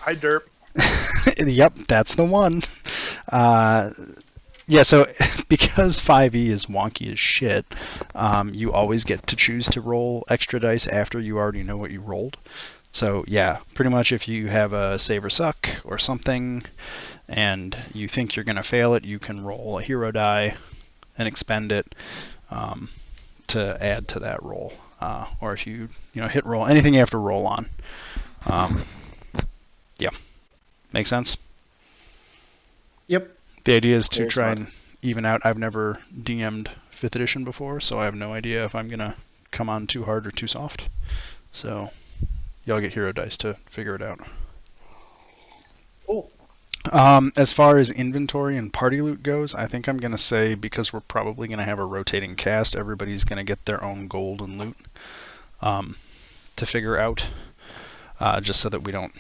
Hi, Derp. Yep, that's the one. Yeah, so because 5e is wonky as shit, you always get to choose to roll extra dice after you already know what you rolled. So yeah, pretty much if you have a save or suck or something and you think you're going to fail it, you can roll a hero die and expend it to add to that roll. Or if you hit roll, anything you have to roll on. Yeah. Make sense? Yep. The idea is to try and even out. I've never DM'd 5th edition before, so I have no idea if I'm going to come on too hard or too soft. So y'all get hero dice to figure it out. Cool. As far as inventory and party loot goes, I think I'm going to say, because we're probably going to have a rotating cast, everybody's going to get their own gold and loot to figure out, just so that we don't...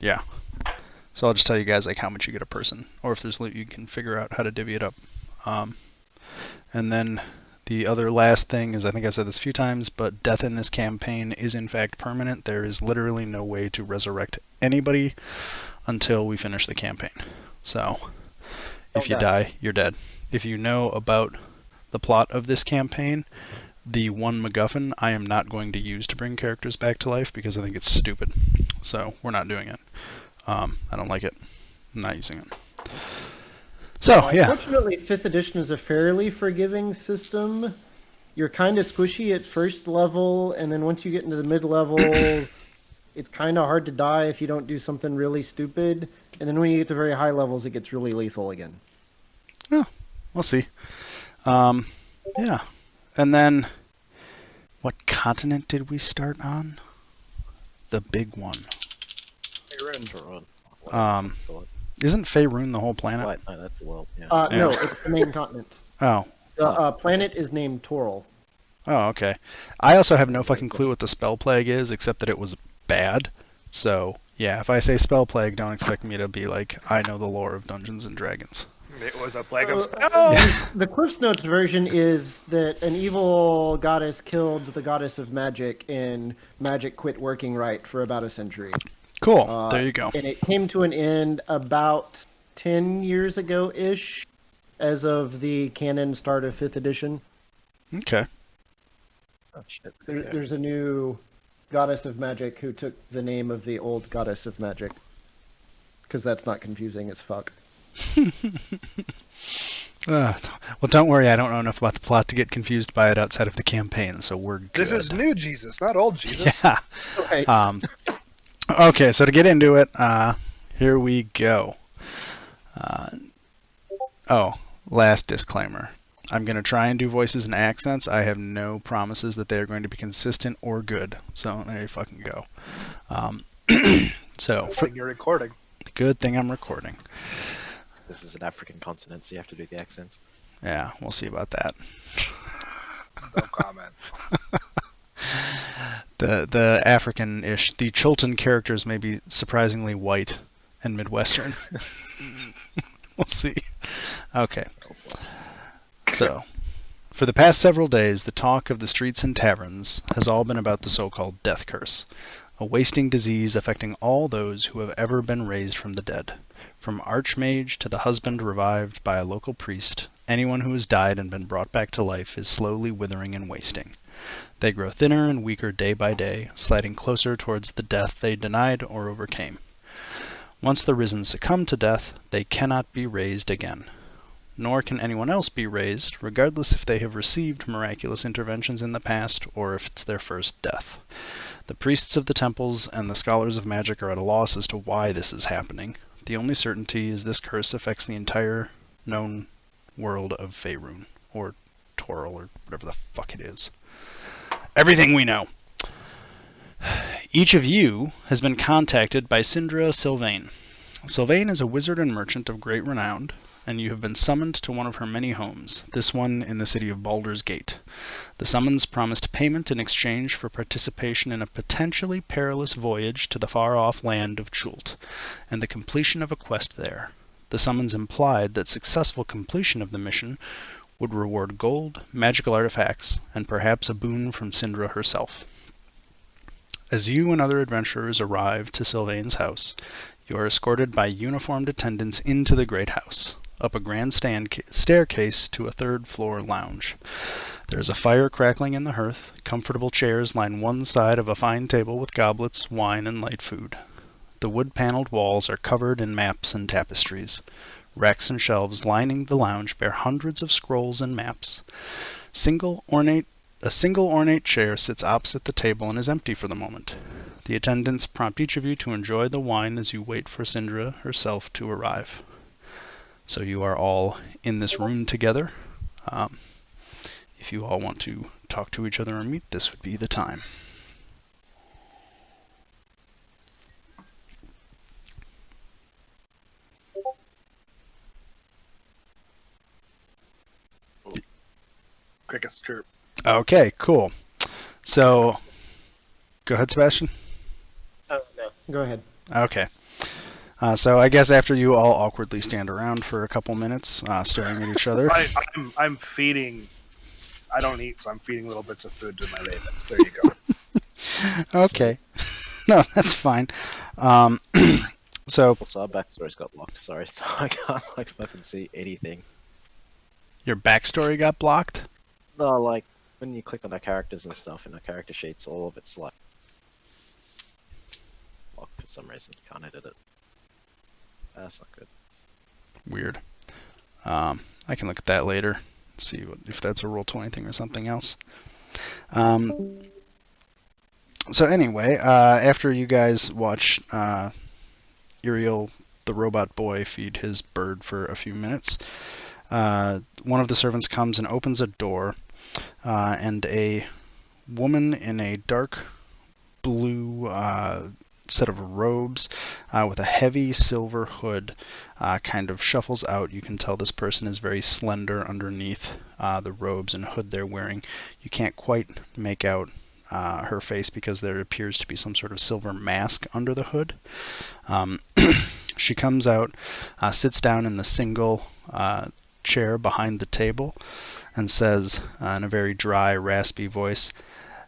Yeah. So I'll just tell you guys like how much you get a person, or if there's loot, you can figure out how to divvy it up. And then the other last thing is, I think I've said this a few times, but death in this campaign is in fact permanent. There is literally no way to resurrect anybody until we finish the campaign. So if you die, you're dead. If you know about the plot of this campaign, the one MacGuffin I am not going to use to bring characters back to life because I think it's stupid. So we're not doing it. I don't like it. I'm not using it. So, yeah. Unfortunately, 5th edition is a fairly forgiving system. You're kind of squishy at first level, and then once you get into the mid-level, it's kind of hard to die if you don't do something really stupid. And then when you get to very high levels, it gets really lethal again. Oh, we'll see. Yeah. And then, what continent did we start on? The big one. Isn't Faerun the whole planet? What? No, that's the world. Yeah. No, it's the main continent. Oh. The planet is named Toril. Oh, okay. I also have no fucking clue what the spell plague is, except that it was bad. So, yeah, if I say spell plague, don't expect me to be like, I know the lore of Dungeons and Dragons. It was a plague of spells! The Cliff's Notes version is that an evil goddess killed the goddess of magic, and magic quit working right for about a century. Cool. There you go. And it came to an end about 10 years ago-ish, as of the canon start of 5th edition. Okay. Oh, shit. There's a new goddess of magic who took the name of the old goddess of magic. Because that's not confusing as fuck. Well, don't worry. I don't know enough about the plot to get confused by it outside of the campaign, so we're good. This is new Jesus, not old Jesus. Yeah. Right. Okay, so to get into it, here we go. Last disclaimer. I'm going to try and do voices and accents. I have no promises that they are going to be consistent or good. So there you fucking go. You're recording. Good thing I'm recording. This is an African continent, so you have to do the accents. Yeah, we'll see about that. No comment. The African-ish, the Chilton characters may be surprisingly white and Midwestern. We'll see. Okay. So, for the past several days, the talk of the streets and taverns has all been about the so-called death curse, a wasting disease affecting all those who have ever been raised from the dead. From archmage to the husband revived by a local priest, anyone who has died and been brought back to life is slowly withering and wasting. They grow thinner and weaker day by day, sliding closer towards the death they denied or overcame. Once the risen succumb to death, they cannot be raised again. Nor can anyone else be raised, regardless if they have received miraculous interventions in the past or if it's their first death. The priests of the temples and the scholars of magic are at a loss as to why this is happening. The only certainty is this curse affects the entire known world of Faerun, or Toril, or whatever the fuck it is. Everything we know. Each of you has been contacted by Sindra Sylvain. Sylvain is a wizard and merchant of great renown, and you have been summoned to one of her many homes, this one in the city of Baldur's Gate. The summons promised payment in exchange for participation in a potentially perilous voyage to the far-off land of Chult, and the completion of a quest there. The summons implied that successful completion of the mission would reward gold, magical artifacts, and perhaps a boon from Sindra herself. As you and other adventurers arrive to Sylvain's house, you are escorted by uniformed attendants into the great house, up a grand staircase to a third-floor lounge. There is a fire crackling in the hearth. Comfortable chairs line one side of a fine table with goblets, wine, and light food. The wood-paneled walls are covered in maps and tapestries. Racks and shelves lining the lounge bear hundreds of scrolls and maps. A single ornate chair sits opposite the table and is empty for the moment. The attendants prompt each of you to enjoy the wine as you wait for Syndra herself to arrive. So you are all in this room together. If you all want to talk to each other or meet, this would be the time. Crickets chirp. Okay, cool. So, go ahead, Sebastian. Oh, no. Go ahead. Okay. So I guess after you all awkwardly stand around for a couple minutes, staring at each other. I'm feeding. I don't eat, so I'm feeding little bits of food to my raven. There you go. Okay. No, that's fine. So Also, our backstory's got locked. Sorry, so I can't fucking see anything. your backstory got blocked? No, when you click on our characters and stuff in our character sheets, all of it's locked for some reason. Can't edit it. That's not good. Weird. I can look at that later. See if that's a Roll20 thing or something else. So anyway, after you guys watch Uriel, the robot boy, feed his bird for a few minutes, one of the servants comes and opens a door, and a woman in a dark blue set of robes with a heavy silver hood kind of shuffles out. You can tell this person is very slender underneath the robes and hood they're wearing. You can't quite make out her face because there appears to be some sort of silver mask under the hood. She comes out, sits down in the single chair behind the table, and says in a very dry, raspy voice,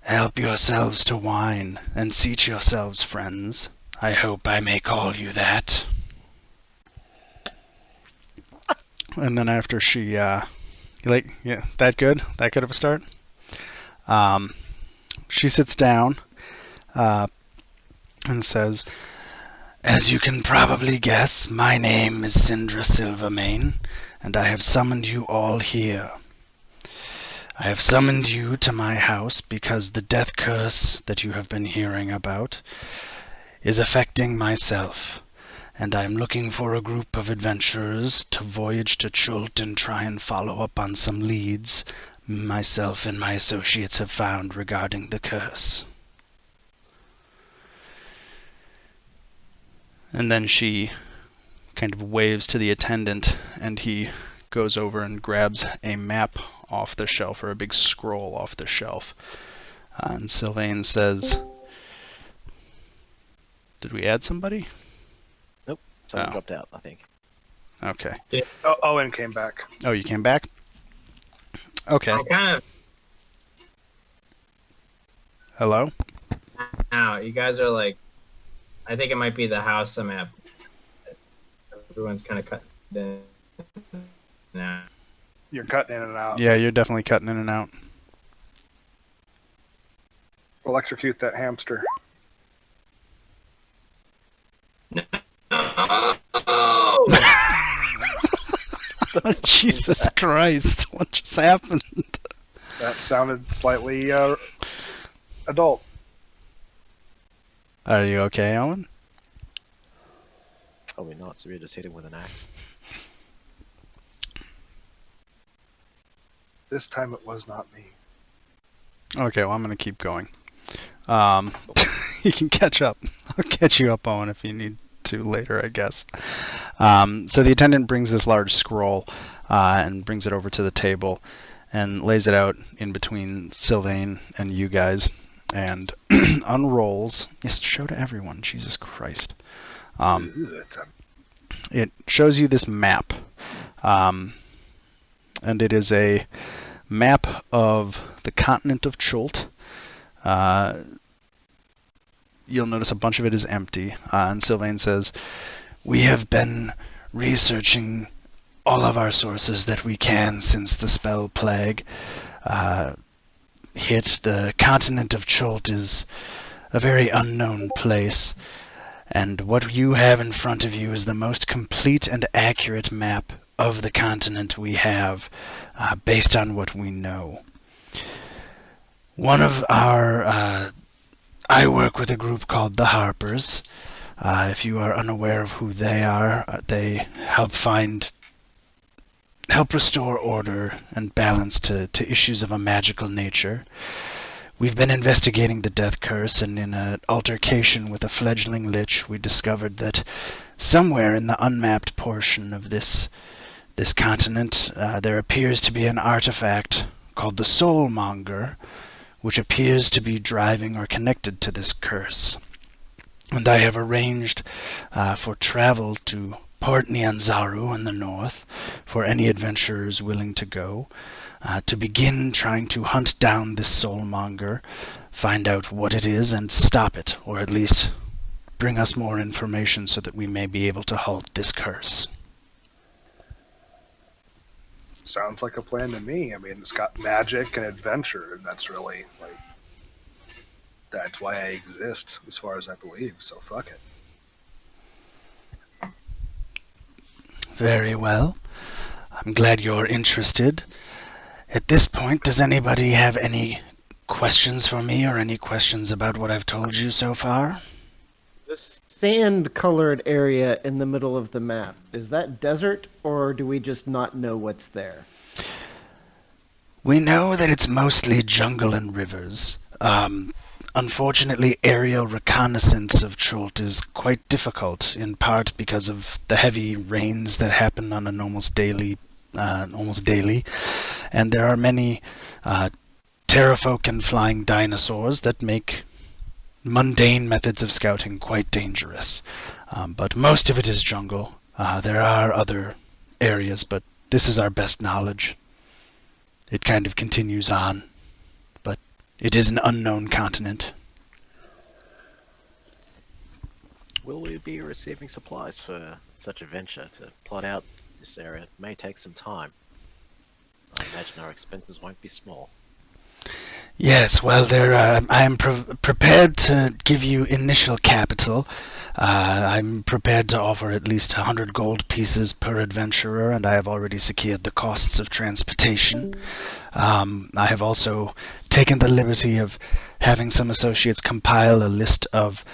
"Help yourselves to wine, and seat yourselves, friends. I hope I may call you that." And then after she, that good? That good of a start? She sits down and says, "As you can probably guess, my name is Syndra Silvermane, and I have summoned you all here. I have summoned you to my house because the death curse that you have been hearing about is affecting myself, and I am looking for a group of adventurers to voyage to Chult and try and follow up on some leads myself and my associates have found regarding the curse." And then she kind of waves to the attendant, and he goes over and grabs a map off the shelf, or a big scroll off the shelf. And Sylvain says, "Did we add somebody?" Nope. Someone Oh. dropped out, I think. Okay. Oh, Owen came back. Oh, you came back? Okay. I kind of Hello? now. You guys are like, I think it might be the house I'm at. Everyone's kind of cut in now. You're cutting in and out. Yeah, you're definitely cutting in and out. Electrocute that hamster. Oh, Jesus Christ. What just happened? That sounded slightly adult. Are you okay, Owen? Probably not, so we just hit him with an axe. This time it was not me. Okay, well, I'm going to keep going. You can catch up. I'll catch you up, Owen, if you need to later, I guess. So the attendant brings this large scroll and brings it over to the table and lays it out in between Sylvain and you guys and unrolls. Yes, show to everyone. Jesus Christ. It shows you this map. And it is a map of the continent of Chult. you'll notice a bunch of it is empty. And Sylvain says, "We have been researching all of our sources that we can since the spell plague hit. The continent of Cholt is a very unknown place, and what you have in front of you is the most complete and accurate map of the continent we have, based on what we know. One of our... I work with a group called the Harpers. If you are unaware of who they are, they help restore order and balance to issues of a magical nature. We've been investigating the death curse, and in an altercation with a fledgling lich, we discovered that somewhere in the unmapped portion of this continent, there appears to be an artifact called the Soulmonger, which appears to be driving or connected to this curse. And I have arranged for travel to Port Nyanzaru in the north for any adventurers willing to go, to begin trying to hunt down this soulmonger, find out what it is, and stop it, or at least bring us more information so that we may be able to halt this curse." Sounds like a plan to me. I mean, it's got magic and adventure, and that's really, like, that's why I exist, as far as I believe, so fuck it. Very well. I'm glad you're interested. At this point, does anybody have any questions for me or any questions about what I've told you so far? The sand-colored area in the middle of the map, is that desert, or do we just not know what's there? We know that it's mostly jungle and rivers. Unfortunately, aerial reconnaissance of Cholt is quite difficult, in part because of the heavy rains that happen on an almost daily, and there are many terrafolk and flying dinosaurs that make mundane methods of scouting quite dangerous. But most of it is jungle. There are other areas, but this is our best knowledge. It kind of continues on, but it is an unknown continent. Will we be receiving supplies for such a venture? To plot out this area it may take some time. I imagine our expenses won't be small. Yes, well, I am prepared to give you initial capital. I'm prepared to offer at least 100 gold pieces per adventurer, and I have already secured the costs of transportation. I have also taken the liberty of having some associates compile a list of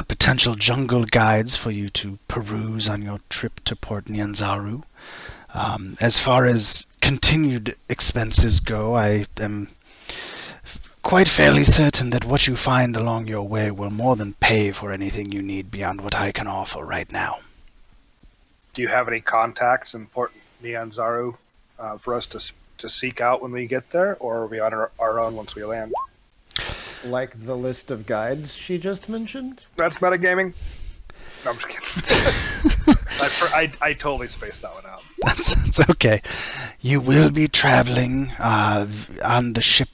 potential jungle guides for you to peruse on your trip to Port Nyanzaru. As far as continued expenses go, I am quite fairly certain that what you find along your way will more than pay for anything you need beyond what I can offer right now. Do you have any contacts in Port Nyanzaru for us to seek out when we get there, or are we on our own once we land? Like the list of guides she just mentioned? That's metagaming. No, I'm just kidding. I totally spaced that one out. That's okay. You will be traveling on the ship.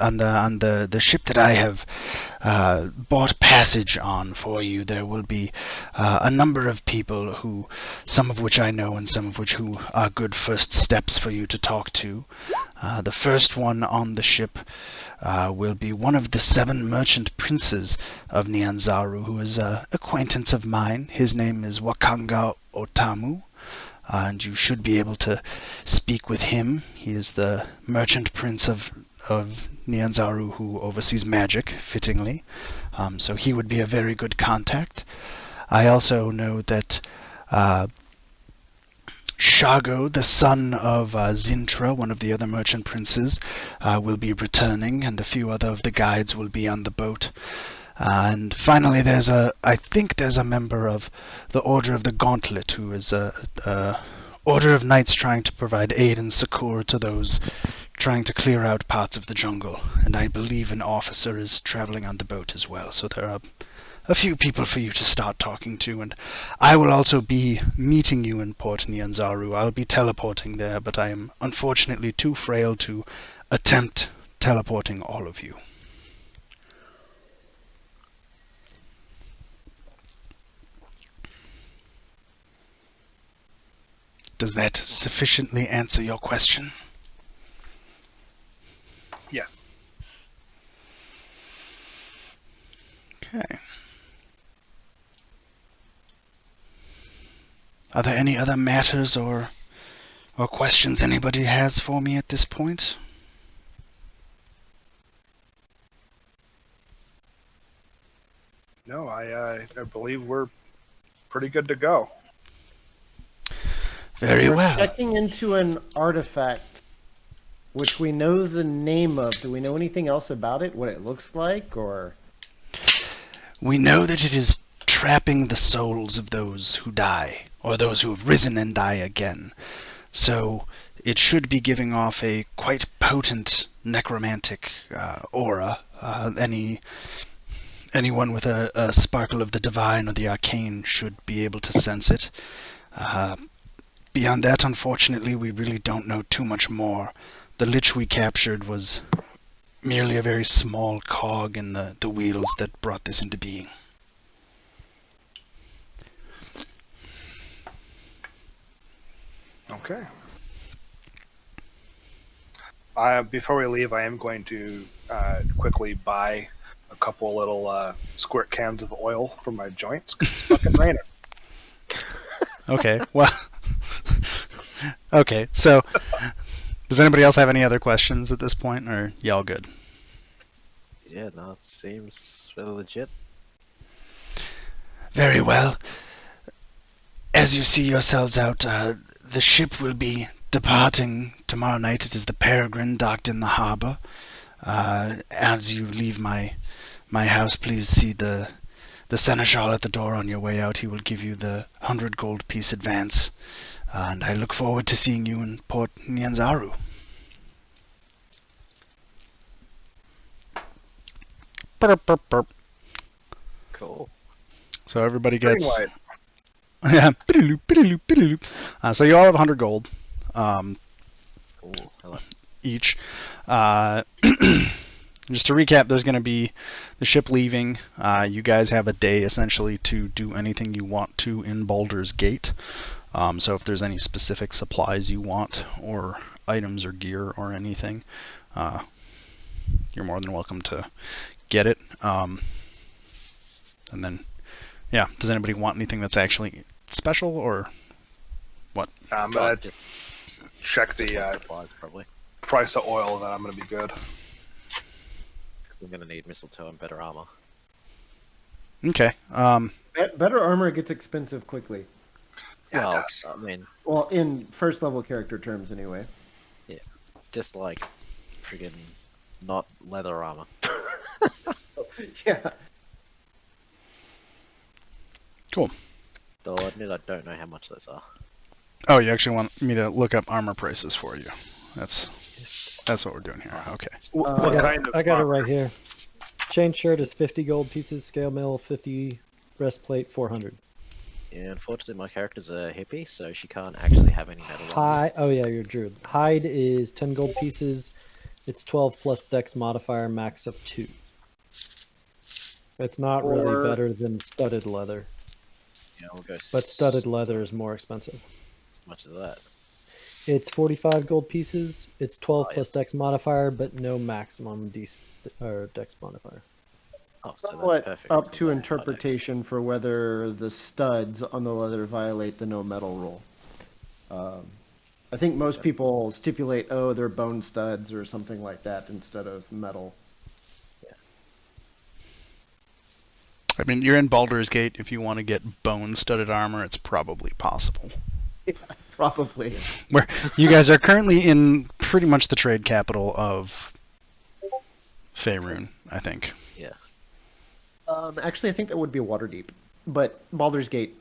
On the ship that I have bought passage on for you, there will be a number of people who, some of which I know and some of which who are good first steps for you to talk to. The first one on the ship will be one of the 7 merchant princes of Nyanzaru, who is an acquaintance of mine. His name is Wakanga Otamu. And you should be able to speak with him. He is the merchant prince of Nyanzaru who oversees magic, fittingly. So he would be a very good contact. I also know that Shago, the son of Zintra, one of the other merchant princes, will be returning, and a few other of the guides will be on the boat. And finally, I think there's a member of the Order of the Gauntlet, who is a order of knights trying to provide aid and succor to those trying to clear out parts of the jungle. And I believe an officer is traveling on the boat as well. So there are a few people for you to start talking to. And I will also be meeting you in Port Nyanzaru. I'll be teleporting there, but I am unfortunately too frail to attempt teleporting all of you. Does that sufficiently answer your question? Yes. Okay. Are there any other matters or questions anybody has for me at this point? No, I believe we're pretty good to go. Very We're well. checking into an artifact, which we know the name of. Do we know anything else about it? What it looks like, or? We know that it is trapping the souls of those who die, or those who have risen and die again. So it should be giving off a quite potent necromantic aura. Anyone with a sparkle of the divine or the arcane should be able to sense it. Beyond that, unfortunately, we really don't know too much more. The lich we captured was merely a very small cog in the wheels that brought this into being. Okay. Before we leave, I am going to quickly buy a couple little squirt cans of oil for my joints because it's fucking raining. Okay, well... Okay, so... Does anybody else have any other questions at this point, or y'all good? Yeah, no, it seems really legit. Very well. As you see yourselves out, the ship will be departing tomorrow night. It is the Peregrine docked in the harbor. As you leave my house, please see the seneschal at the door on your way out. He will give you the 100 gold piece advance. And I look forward to seeing you in Port Nyanzaru. Burp, burp, burp. Cool. So everybody Green gets... light. Yeah. So you all have 100 gold. Cool. Hello. Each. Just to recap, there's going to be the ship leaving. You guys have a day essentially to do anything you want to in Baldur's Gate. So if there's any specific supplies you want, or items or gear or anything, you're more than welcome to get it. And then, yeah, does anybody want anything that's actually special, or what? I'm going to Just check the supplies, probably. price of oil, and then I'm going to be good. We're gonna need mistletoe and better armor. Okay. Better armor gets expensive quickly. Yeah, it Well, does. I mean, Well, in first level character terms, anyway. just like friggin' not leather armor. Yeah. Cool. Though I admit I don't know how much those are. Oh, you actually want me to look up armor prices for you? That's what we're doing here. Okay. What kind of I got it armor? right here. Chain shirt is 50 gold pieces, scale mail 50, breastplate 400. Yeah, unfortunately my character's a hippie, so she can't actually have any metal armor. Hide, oh yeah, you're druid. Hide is 10 gold pieces. It's 12 plus dex modifier, max of 2. It's not Or- really better than studded leather, Yeah, we'll go but studded leather is more expensive. much of that. It's 45 gold pieces. It's 12 Oh, yeah. plus dex modifier, but no maximum dex modifier. Oh, so Somewhat that's perfect. up because to I- I interpretation for whether the studs on the leather violate the no metal rule. I think most people stipulate, oh, they're bone studs or something like that instead of metal. I mean, you're in Baldur's Gate. If you want to get bone-studded armor, it's probably possible. Probably. Where you guys are currently in pretty much the trade capital of Faerun, I think. Yeah. Actually, I think that would be Waterdeep, but Baldur's Gate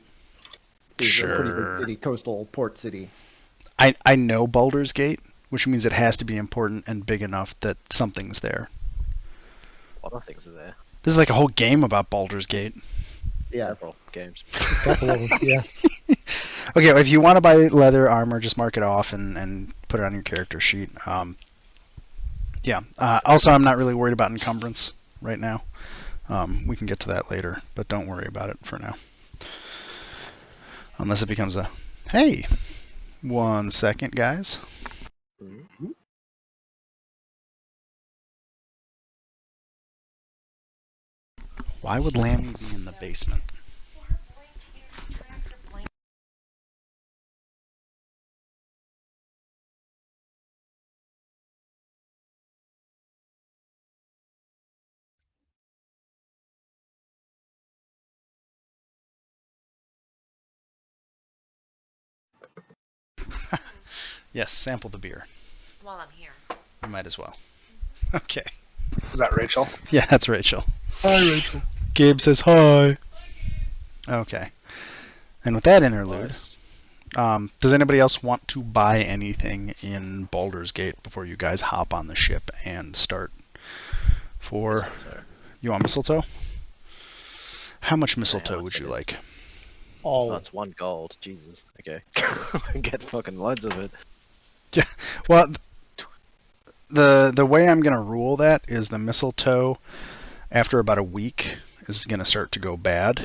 is a pretty Sure. big city, coastal port city. I know Baldur's Gate, which means it has to be important and big enough that something's there. A lot of things are there. There's like a whole game about Baldur's Gate. Yeah. Several games. A couple of them, yeah. Okay, if you want to buy leather armor, just mark it off and put it on your character sheet. Yeah. Also, I'm not really worried about encumbrance right now. We can get to that later, but don't worry about it for now. Unless it becomes a, hey, 1 second, guys. Mhm. Why would Lammy be in the basement? Yes, sample the beer. While I'm here. You might as well. Okay. Is that Rachel? Yeah, that's Rachel. Hi, Rachel. Gabe says hi. Okay. And with that interlude, does anybody else want to buy anything in Baldur's Gate before you guys hop on the ship and start for... Mistletoe. You want mistletoe? How much Yeah, mistletoe how would much you it like? Oh, All it's 1 gold. Jesus. Okay. Get fucking loads of it. Yeah. Well, the way I'm gonna rule that is the mistletoe, after about a week, is gonna start to go bad.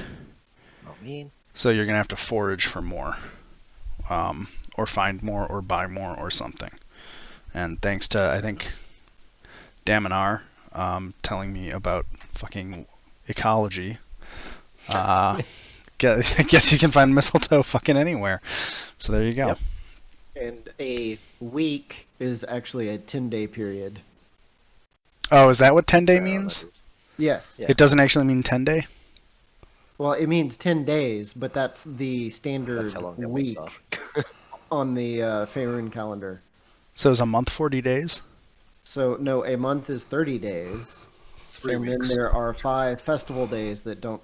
I mean, So you're gonna have to forage for more, or find more, or buy more, or something. And thanks to, I think, Daminar telling me about fucking ecology, I guess you can find mistletoe fucking anywhere. So there you go. Yep. And a week is actually a 10-day period. Oh, is that what 10-day that means? is- Yes. Yeah. It doesn't actually mean 10-day? Well, it means 10 days, but that's the standard That's how long their weeks week are. on the Faerun calendar. So is a month 40 days? So, no, a month is 30 days. 3 and weeks. then there are 5 festival days that don't,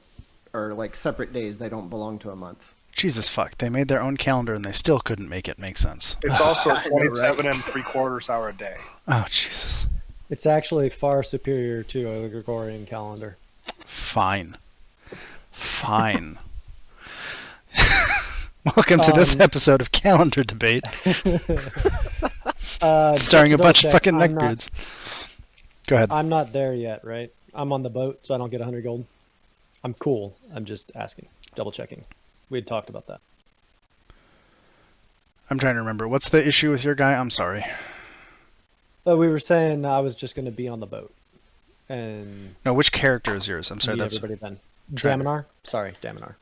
or like separate days, they don't belong to a month. Jesus fuck, they made their own calendar and they still couldn't make it make sense. It's also I know, right? 27 and 3/4 hour a day. Oh, Jesus. It's actually far superior to a Gregorian calendar. Fine. Fine. Welcome to this episode of Calendar Debate, starring a bunch of fucking neckbeards. Go ahead. I'm not there yet, right? I'm on the boat, so I don't get 100 gold. I'm cool. I'm just asking, double checking. We had talked about that. I'm trying to remember. What's the issue with your guy? I'm sorry. But we were saying I was just going to be on the boat and No, which character is yours? I'm sorry, meet that's... everybody then. Trying to- Daminar? Sorry, Daminar.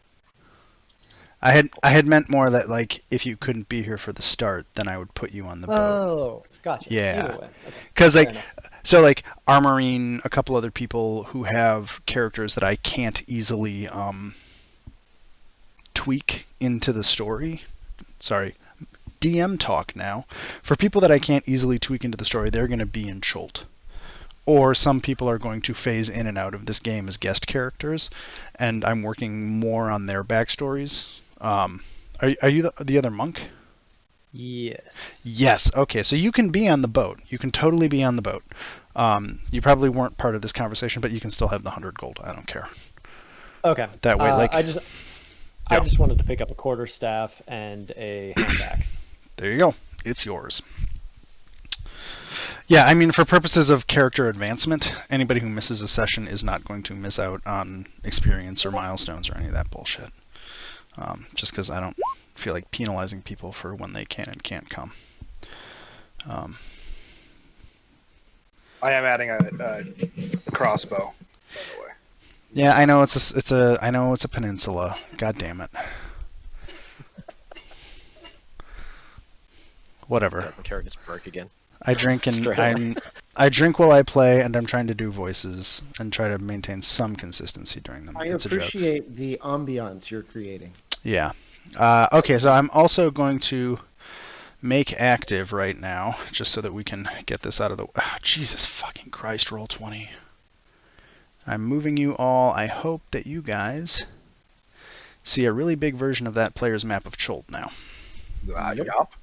I had meant more that, like, if you couldn't be here for the start, then I would put you on the boat. Oh, gotcha. Yeah. Either way. Okay. Because, Fair like, enough. so, like, Armorine, a couple other people who have characters that I can't easily tweak into the story. Sorry, DM talk now. For people that I can't easily tweak into the story, they're going to be in Chult. Or some people are going to phase in and out of this game as guest characters, and I'm working more on their backstories. Are you the other monk? Yes. Yes. Okay. So you can be on the boat. You can totally be on the boat. You probably weren't part of this conversation, but you can still have the 100 gold. I don't care. Okay. That way, like, I Yeah. just wanted to pick up a quarterstaff and a hand axe. there you go. It's yours. Yeah, I mean, for purposes of character advancement, anybody who misses a session is not going to miss out on experience or milestones or any of that bullshit. Just because I don't feel like penalizing people for when they can and can't come. I am adding a crossbow, by the way. Yeah, I know I know it's a peninsula. God damn it. Whatever. my character's broke again. I drink and Straight away. I drink while I play, and I'm trying to do voices and try to maintain some consistency during them. I It's a joke. appreciate the ambiance you're creating. Yeah. Okay, so I'm also going to make active right now, just so that we can get this out of the... Jesus fucking Christ, roll 20. I'm moving you all. I hope that you guys see a really big version of that player's map of Chult now. Yup.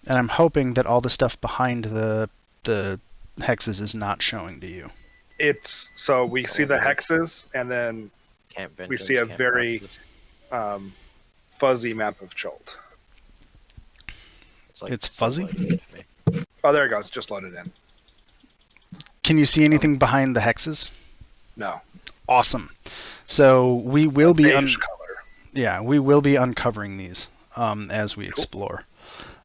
And I'm hoping that all the stuff behind the hexes is not showing to you. It's so we see the hexes, and then Camp we Vengeance, see a Camp very Righteous. fuzzy map of Chult. It's fuzzy? loaded for me. Oh, there it goes. Just loaded in. Can you see anything behind the hexes? No. Awesome. So we will be Beige color. we will be uncovering these as we explore.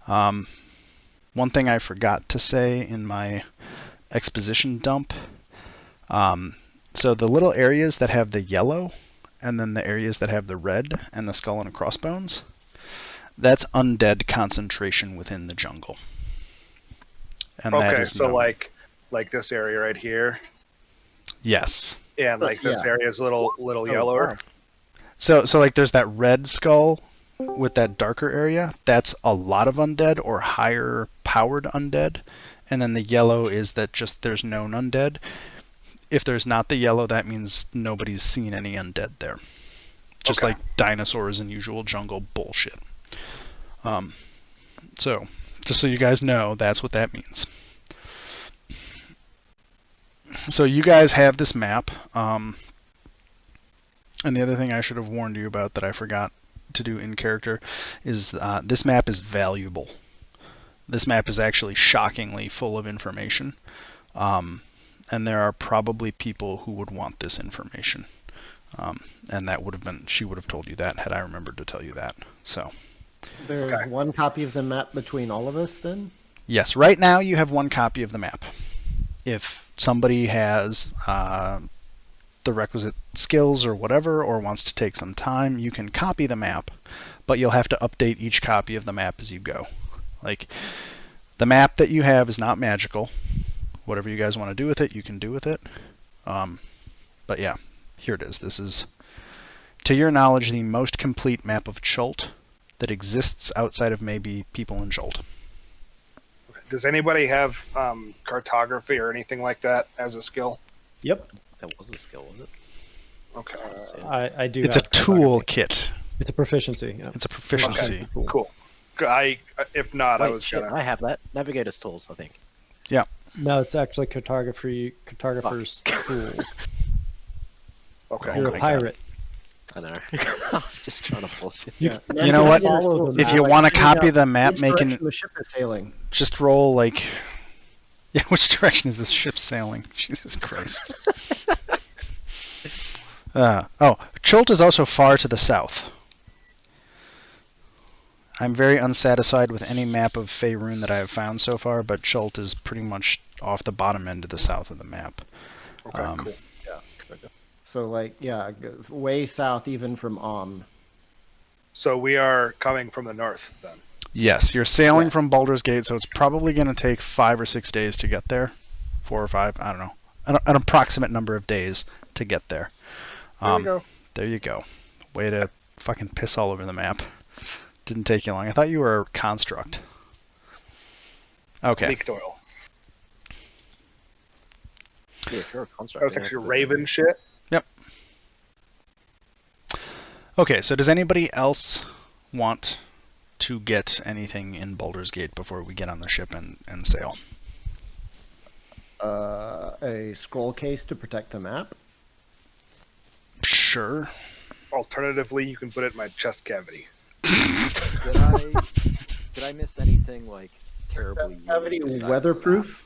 One thing I forgot to say in my exposition dump. So the little areas that have the yellow, and then the areas that have the red and the skull and crossbones, that's undead concentration within the jungle. And that Okay, is so known. like this area right here, Yes. and like this Yeah. area is a little yellower. wow. So like there's that red skull with that darker area. That's a lot of undead or higher powered undead. And then the yellow is that just there's known undead. If there's not the yellow, that means nobody's seen any undead there. Just Okay. like dinosaurs and usual jungle bullshit. So, just so you guys know, that's what that means. So you guys have this map. And the other thing I should have warned you about that I forgot to do in character is this map is valuable. This map is actually shockingly full of information. And there are probably people who would want this information. And that would have been, she would have told you that had I remembered to tell you that. So, There's Okay. one copy of the map between all of us then? yes, right now you have one copy of the map. If somebody has the requisite skills or whatever, or wants to take some time, you can copy the map, but you'll have to update each copy of the map as you go. Like, the map that you have is not magical. Whatever you guys want to do with it, you can do with it. But yeah, here it is. This is, to your knowledge, the most complete map of Chult that exists outside of maybe people in Jolt. Does anybody have cartography or anything like that as a skill? Yep. That was a skill, was it? Okay. I do. It's a have cartography. tool kit. It's a proficiency. Yeah. It's a proficiency. Cool. If not, I Wait, was shit, gonna. I have that. Navigator's tools, I think. No, it's actually cartographer's tool. Okay. You're Oh a my pirate. I know. I was just trying to bullshit. Yeah. You know what? Follow the If map. you want to Figure copy out the map, which making direction the ship is sailing. just roll like, yeah. Which direction is this ship sailing? Jesus Christ. Chult is also far to the south. I'm very unsatisfied with any map of Faerun that I have found so far, but Chult is pretty much off the bottom end of the south of the map. Okay. Cool. So way south even from So we are coming from the north then. Yes, you're sailing Yeah. from Baldur's Gate, so it's probably going to take 5 or 6 days to get there. 4 or 5, I don't know. An approximate number of days to get there. There we go. There you go. Way to fucking piss all over the map. Didn't take you long. I thought you were a construct. Okay. Leaked oil. Yeah, if you're a construct. That was yeah, actually but- Raven shit. Okay, so does anybody else want to get anything in Baldur's Gate before we get on the ship and sail? a scroll case to protect the map. Sure. Alternatively, you can put it in my chest cavity. Did I miss anything like terribly? Cavity unique aside from weatherproof.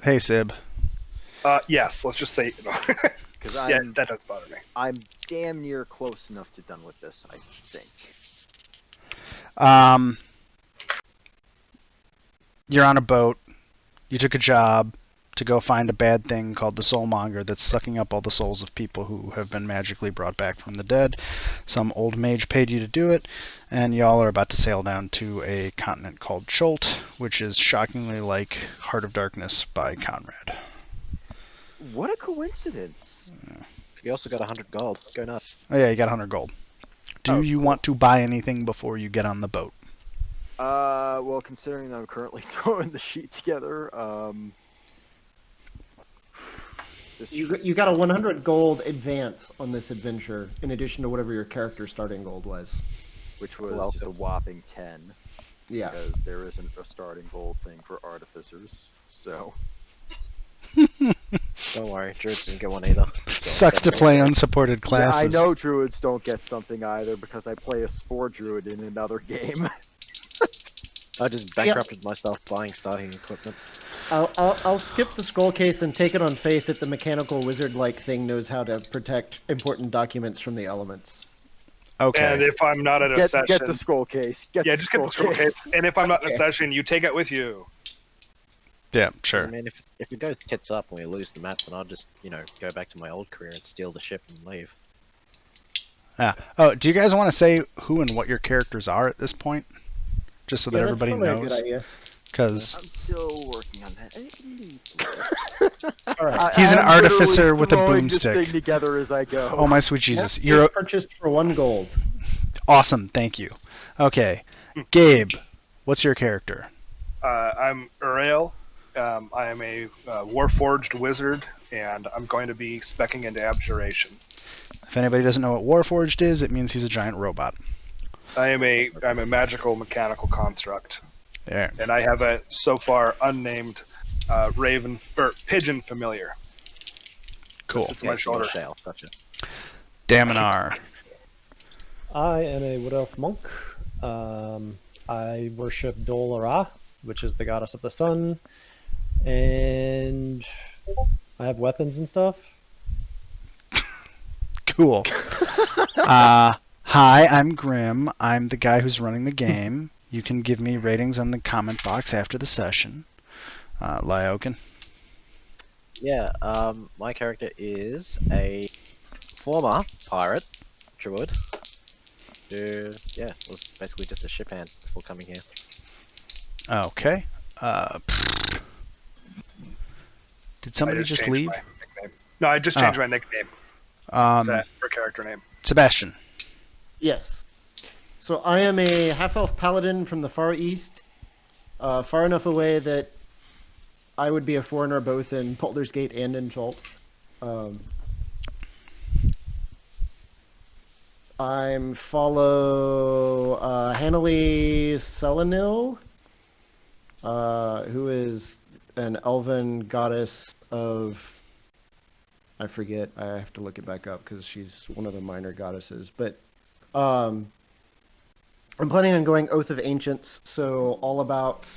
Hey, Sib. Yes, let's just say. Because Yeah, that does bother me. I'm damn near close enough to done with this, I think. You're on a boat. You took a job to go find a bad thing called the Soulmonger that's sucking up all the souls of people who have been magically brought back from the dead. Some old mage paid you to do it, and y'all are about to sail down to a continent called Chult, which is shockingly like Heart of Darkness by Conrad. What a coincidence! You also got 100 gold. Go nuts. Oh yeah, you got 100 gold. Do Oh, you want to buy anything before you get on the boat? Well, considering that I'm currently throwing the sheet together, this You got a 100 gold advance on this adventure, in addition to whatever your character's starting gold was. which was Well, just a whopping 10, Yeah. because there isn't a starting gold thing for artificers. So Don't worry, Druids didn't get one either. Sucks to play unsupported classes. yeah, I know druids don't get something either because I play a spore druid in another game. I just bankrupted myself buying starting equipment. I'll skip the scroll case and take it on faith that the mechanical wizard-like thing knows how to protect important documents from the elements. Okay. And if I'm not at a Get session, the scroll case. just get the scroll case. And if I'm not in a session, you take it with you. Yeah, 'Cause, sure. I mean, if it goes tits up and we lose the map, then I'll just, go back to my old career and steal the ship and leave. Yeah. Oh, do you guys want to say who and what your characters are at this point? Just so that Yeah, that's everybody probably a knows. good idea. Because I'm still working on that. All right. He's an I'm artificer literally with a throwing this boomstick. thing together as I go. oh my sweet Jesus, That you're is purchased for 1 gold. awesome. Thank you. Okay, Gabe, what's your character? I'm Uriel. I am a Warforged wizard, and I'm going to be specking into Abjuration. If anybody doesn't know what Warforged is, it means he's a giant robot. I'm a magical mechanical construct, There. and I have a so far unnamed raven or pigeon familiar. Cool. It's my shoulder. Shale, gotcha. Daminar. I am a Wood Elf monk. I worship Dol-Ara, which is the goddess of the sun, and I have weapons and stuff. Cool. Hi, I'm Grim. I'm the guy who's running the game. You can give me ratings in the comment box after the session. Lyokin. Yeah, my character is a former pirate, druid, who, was basically just a ship hand before coming here. Okay. Did somebody just changed leave? my nickname. No, I just changed my nickname. For character name. Sebastian. Yes. So I am a half-elf paladin from the Far East, far enough away that I would be a foreigner both in Baldur's Gate and in Chult. I'm follow Hanali Selenil, who is an elven goddess of... I forget. I have to look it back up because she's one of the minor goddesses. But I'm planning on going Oath of Ancients, so all about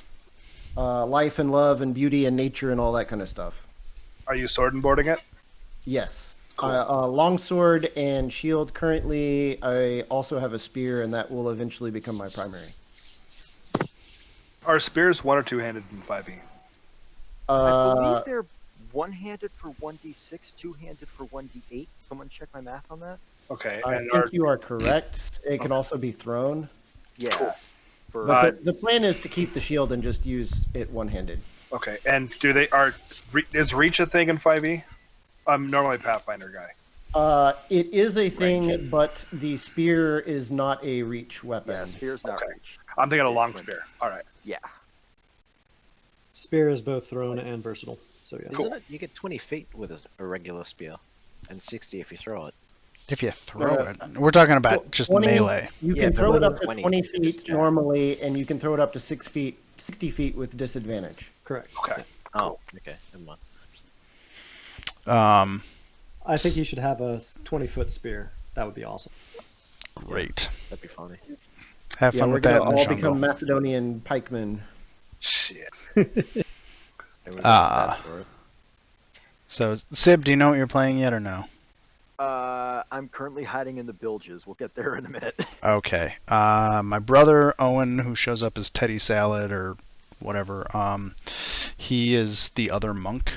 life and love and beauty and nature and all that kind of stuff. Are you sword and boarding it? Yes. Cool. Longsword and shield. Currently, I also have a spear, and that will eventually become my primary. Are spears one or two-handed in 5e? I believe they're one-handed for 1d6, two-handed for 1d8. Someone check my math on that? Okay. I And think you are correct. It can also be thrown. Yeah. Cool. For, But the plan is to keep the shield and just use it one-handed. okay. And is reach a thing in 5e? I'm normally a Pathfinder guy. It is a thing, Ranges. but the spear is not a reach weapon. yeah, spear's not Okay. reach. I'm thinking a long spear. All right. Yeah. Spear is both thrown and versatile. So yeah. Cool. Isn't it? You get 20 feet with a regular spear, and 60 if you throw it. If you throw it. We're talking about just 20 melee. You Yeah, can but throw it whether up to 20 20 if it's feet jab. normally, and you can throw it up to 60 feet with disadvantage. Correct. Okay. Oh, okay, never mind. I think you should have a 20-foot spear. That would be awesome. Great. That'd be funny. Have Yeah, fun we're with that gonna in the all jungle. become Macedonian pikemen. Shit. Everyone's Ah. stat for it. So, Sib, do you know what you're playing yet or no? I'm currently hiding in the bilges. We'll get there in a minute. Okay. My brother, Owen, who shows up as Teddy Salad or whatever, he is the other monk.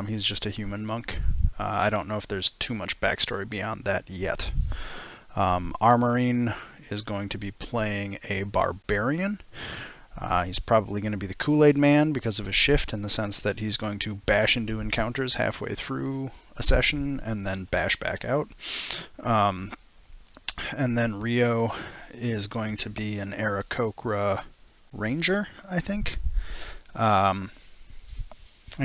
He's just a human monk. I don't know if there's too much backstory beyond that yet. Armorine is going to be playing a barbarian. He's probably going to be the Kool-Aid man because of his shift, in the sense that he's going to bash into encounters halfway through a session and then bash back out. And then Rio is going to be an Aarakocra ranger, I think. And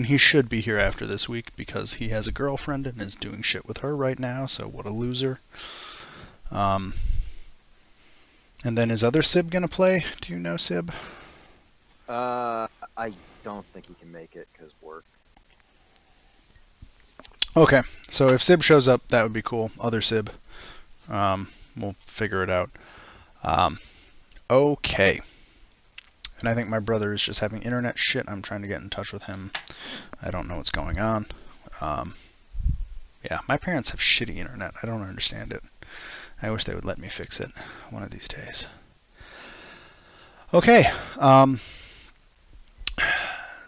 he should be here after this week because he has a girlfriend and is doing shit with her right now, so what a loser. And then is other Sib gonna play? Do you know Sib? I don't think he can make it because work. Okay, so if Sib shows up, that would be cool. Other Sib. We'll figure it out. Okay. And I think my brother is just having internet shit. I'm trying to get in touch with him. I don't know what's going on. Yeah, my parents have shitty internet. I don't understand it. I wish they would let me fix it one of these days. Okay.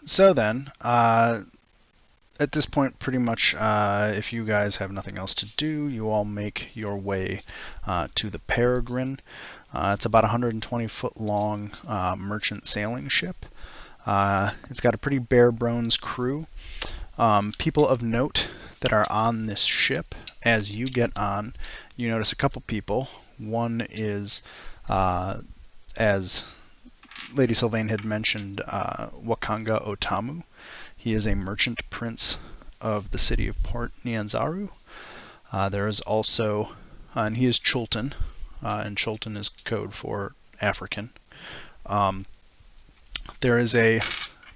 So then, at this point, pretty much, if you guys have nothing else to do, you all make your way to the Peregrine. It's about 120-foot long merchant sailing ship. It's got a pretty bare bones crew. People of note that are on this ship, as you get on, you notice a couple people. One is, as Lady Sylvain had mentioned, Wakanga Otamu. He is a merchant prince of the city of Port Nyanzaru. There is also, and he is Chultan, and Chultan is code for African. There is a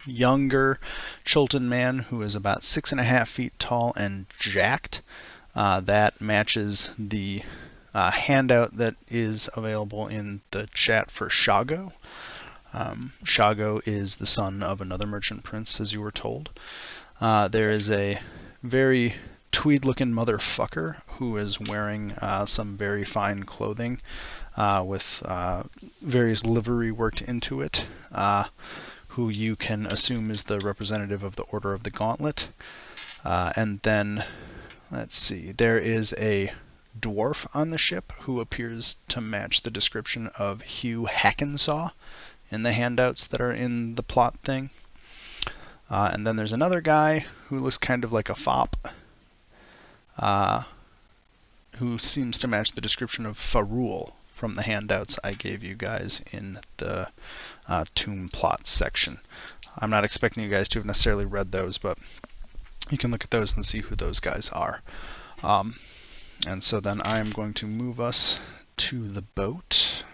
younger Chultan man who is about 6.5 feet tall and jacked. That matches the handout that is available in the chat for Shago. Shago is the son of another merchant prince, as you were told. There is a very tweed-looking motherfucker who is wearing some very fine clothing with various livery worked into it, who you can assume is the representative of the Order of the Gauntlet. And then, let's see, there is a dwarf on the ship who appears to match the description of Hugh Hackensaw in the handouts that are in the plot thing. And then there's another guy who looks kind of like a fop, who seems to match the description of Farul from the handouts I gave you guys in the tomb plot section. I'm not expecting you guys to have necessarily read those, but you can look at those and see who those guys are. And so then I am going to move us to the boat.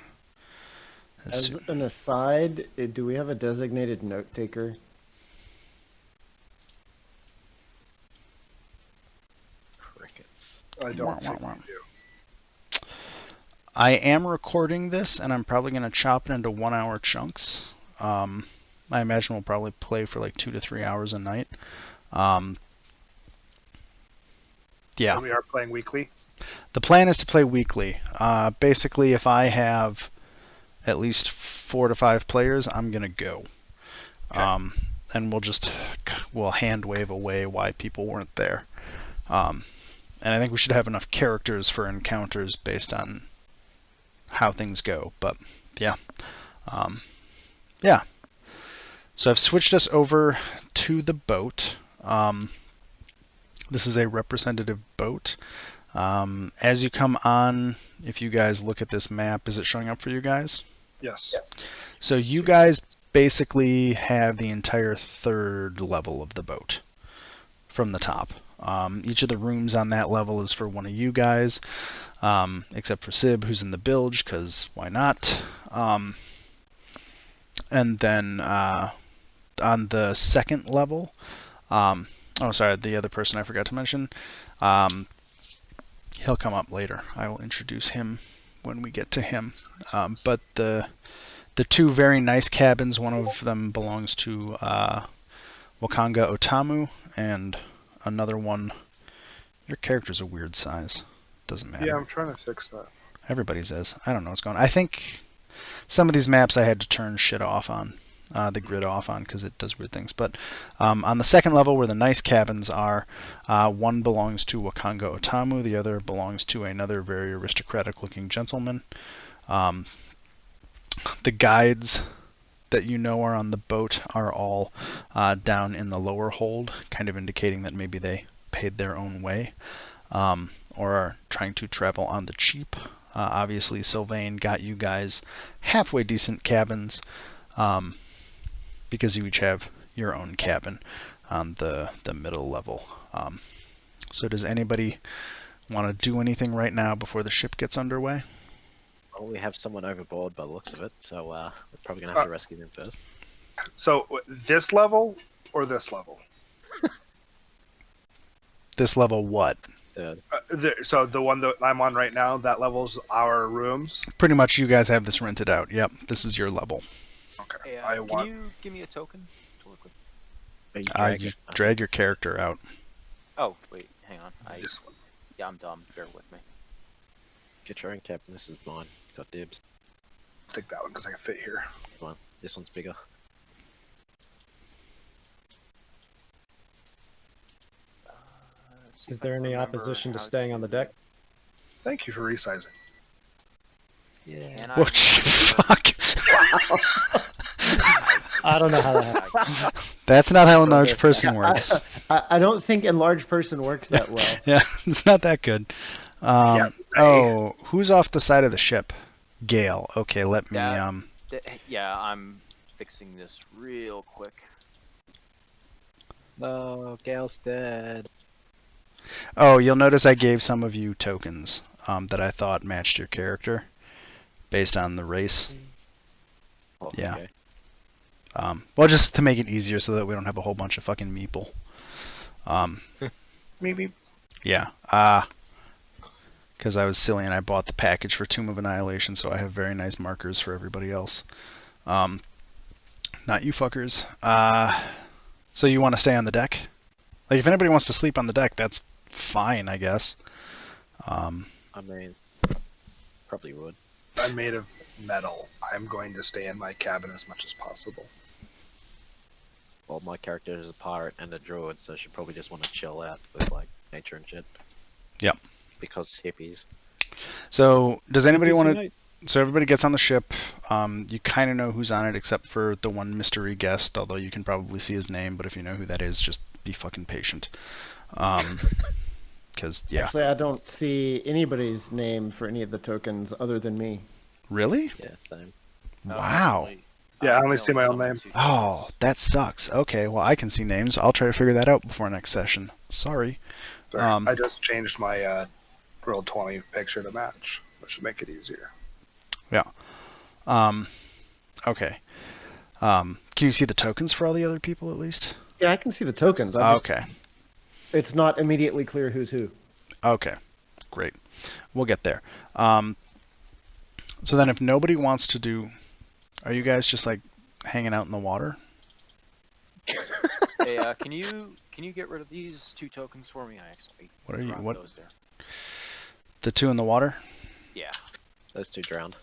As an aside, do we have a designated note taker? Crickets. I don't think we do. I am recording this, and I'm probably going to chop it into 1-hour chunks. I imagine we'll probably play for like 2 to 3 hours a night. Yeah. And we are playing weekly. The plan is to play weekly. Basically, if I have at least 4 to 5 players, I'm going to go. Okay. And we'll hand wave away why people weren't there. And I think we should have enough characters for encounters based on how things go. But yeah. Yeah. So I've switched us over to the boat. This is a representative boat. As you come on, if you guys look at this map, is it showing up for you guys? Yes. So you guys basically have the entire 3rd level of the boat from the top. Each of the rooms on that level is for one of you guys, except for Sib, who's in the bilge, because why not? And then on the 2nd level, the other person I forgot to mention, he'll come up later. I will introduce him when we get to him. But the 2 very nice cabins, one of them belongs to Wakanga Otamu, and another one, your character's a weird size. Doesn't matter. Yeah, I'm trying to fix that. Everybody's is. I don't know what's going on. I think some of these maps I had to turn shit off on, the grid off on, because it does weird things. But on the 2nd level, where the nice cabins are, one belongs to Wakanga Otamu, the other belongs to another very aristocratic-looking gentleman. The guides that you know are on the boat are all down in the lower hold, kind of indicating that maybe they paid their own way, or are trying to travel on the cheap. Obviously, Sylvain got you guys halfway decent cabins, because you each have your own cabin on the middle level. So does anybody want to do anything right now before the ship gets underway? Well, we have someone overboard by the looks of it, so we're probably going to have to rescue them first. So this level or this level? This level what? Third. So the one that I'm on right now, that level's our rooms? Pretty much you guys have this rented out. Yep, this is your level. Okay. Hey, I can want... you give me a token? Really quick? You drag your character out. Oh, wait, hang on. This one. Yeah, I'm dumb. Bear with me. Get your own captain. This is mine. Got dibs. Take that one because I can fit here. Come on. This one's bigger. Is there any opposition to staying on the deck? Thank you for resizing. Yeah. Whoa, fuck. I don't know how that happened. That's not how enlarged person works. I don't think enlarged person works that well. Yeah, it's not that good. Yeah, Oh, who's off the side of the ship? Gale. Okay, let me. Yeah, I'm fixing this real quick. No, Gale's dead. Oh, you'll notice I gave some of you tokens that I thought matched your character based on the race. Oh, Yeah. Okay. Well, just to make it easier so that we don't have a whole bunch of fucking meeple. Maybe. Yeah. Because I was silly and I bought the package for Tomb of Annihilation, so I have very nice markers for everybody else. Not you fuckers. So you want to stay on the deck? Like, if anybody wants to sleep on the deck, that's fine, I guess. I mean, probably would. I'm made of metal. I'm going to stay in my cabin as much as possible. Well, my character is a pirate and a druid, so she probably just want to chill out with like nature and shit. Yep. Because hippies. So, does anybody want to... Night. So everybody gets on the ship. You kind of know who's on it except for the one mystery guest, although you can probably see his name, but if you know who that is, just be fucking patient. Because, yeah. Actually, I don't see anybody's name for any of the tokens other than me. Really? Yeah, same. Wow. Yeah, I only see my own name. Oh, that sucks. Okay, well, I can see names. I'll try to figure that out before next session. Sorry. Sorry, I just changed my Roll 20 picture to match, which should make it easier. Yeah. Okay. Can you see the tokens for all the other people at least? Yeah, I can see the tokens. I just, Okay. It's not immediately clear who's who. Okay. Great. We'll get there. So then if nobody wants to do... Are you guys just like hanging out in the water? Hey, can you get rid of these 2 tokens for me? I actually What are you... dropped What? those there. The 2 in the water? Yeah. Those 2 drowned.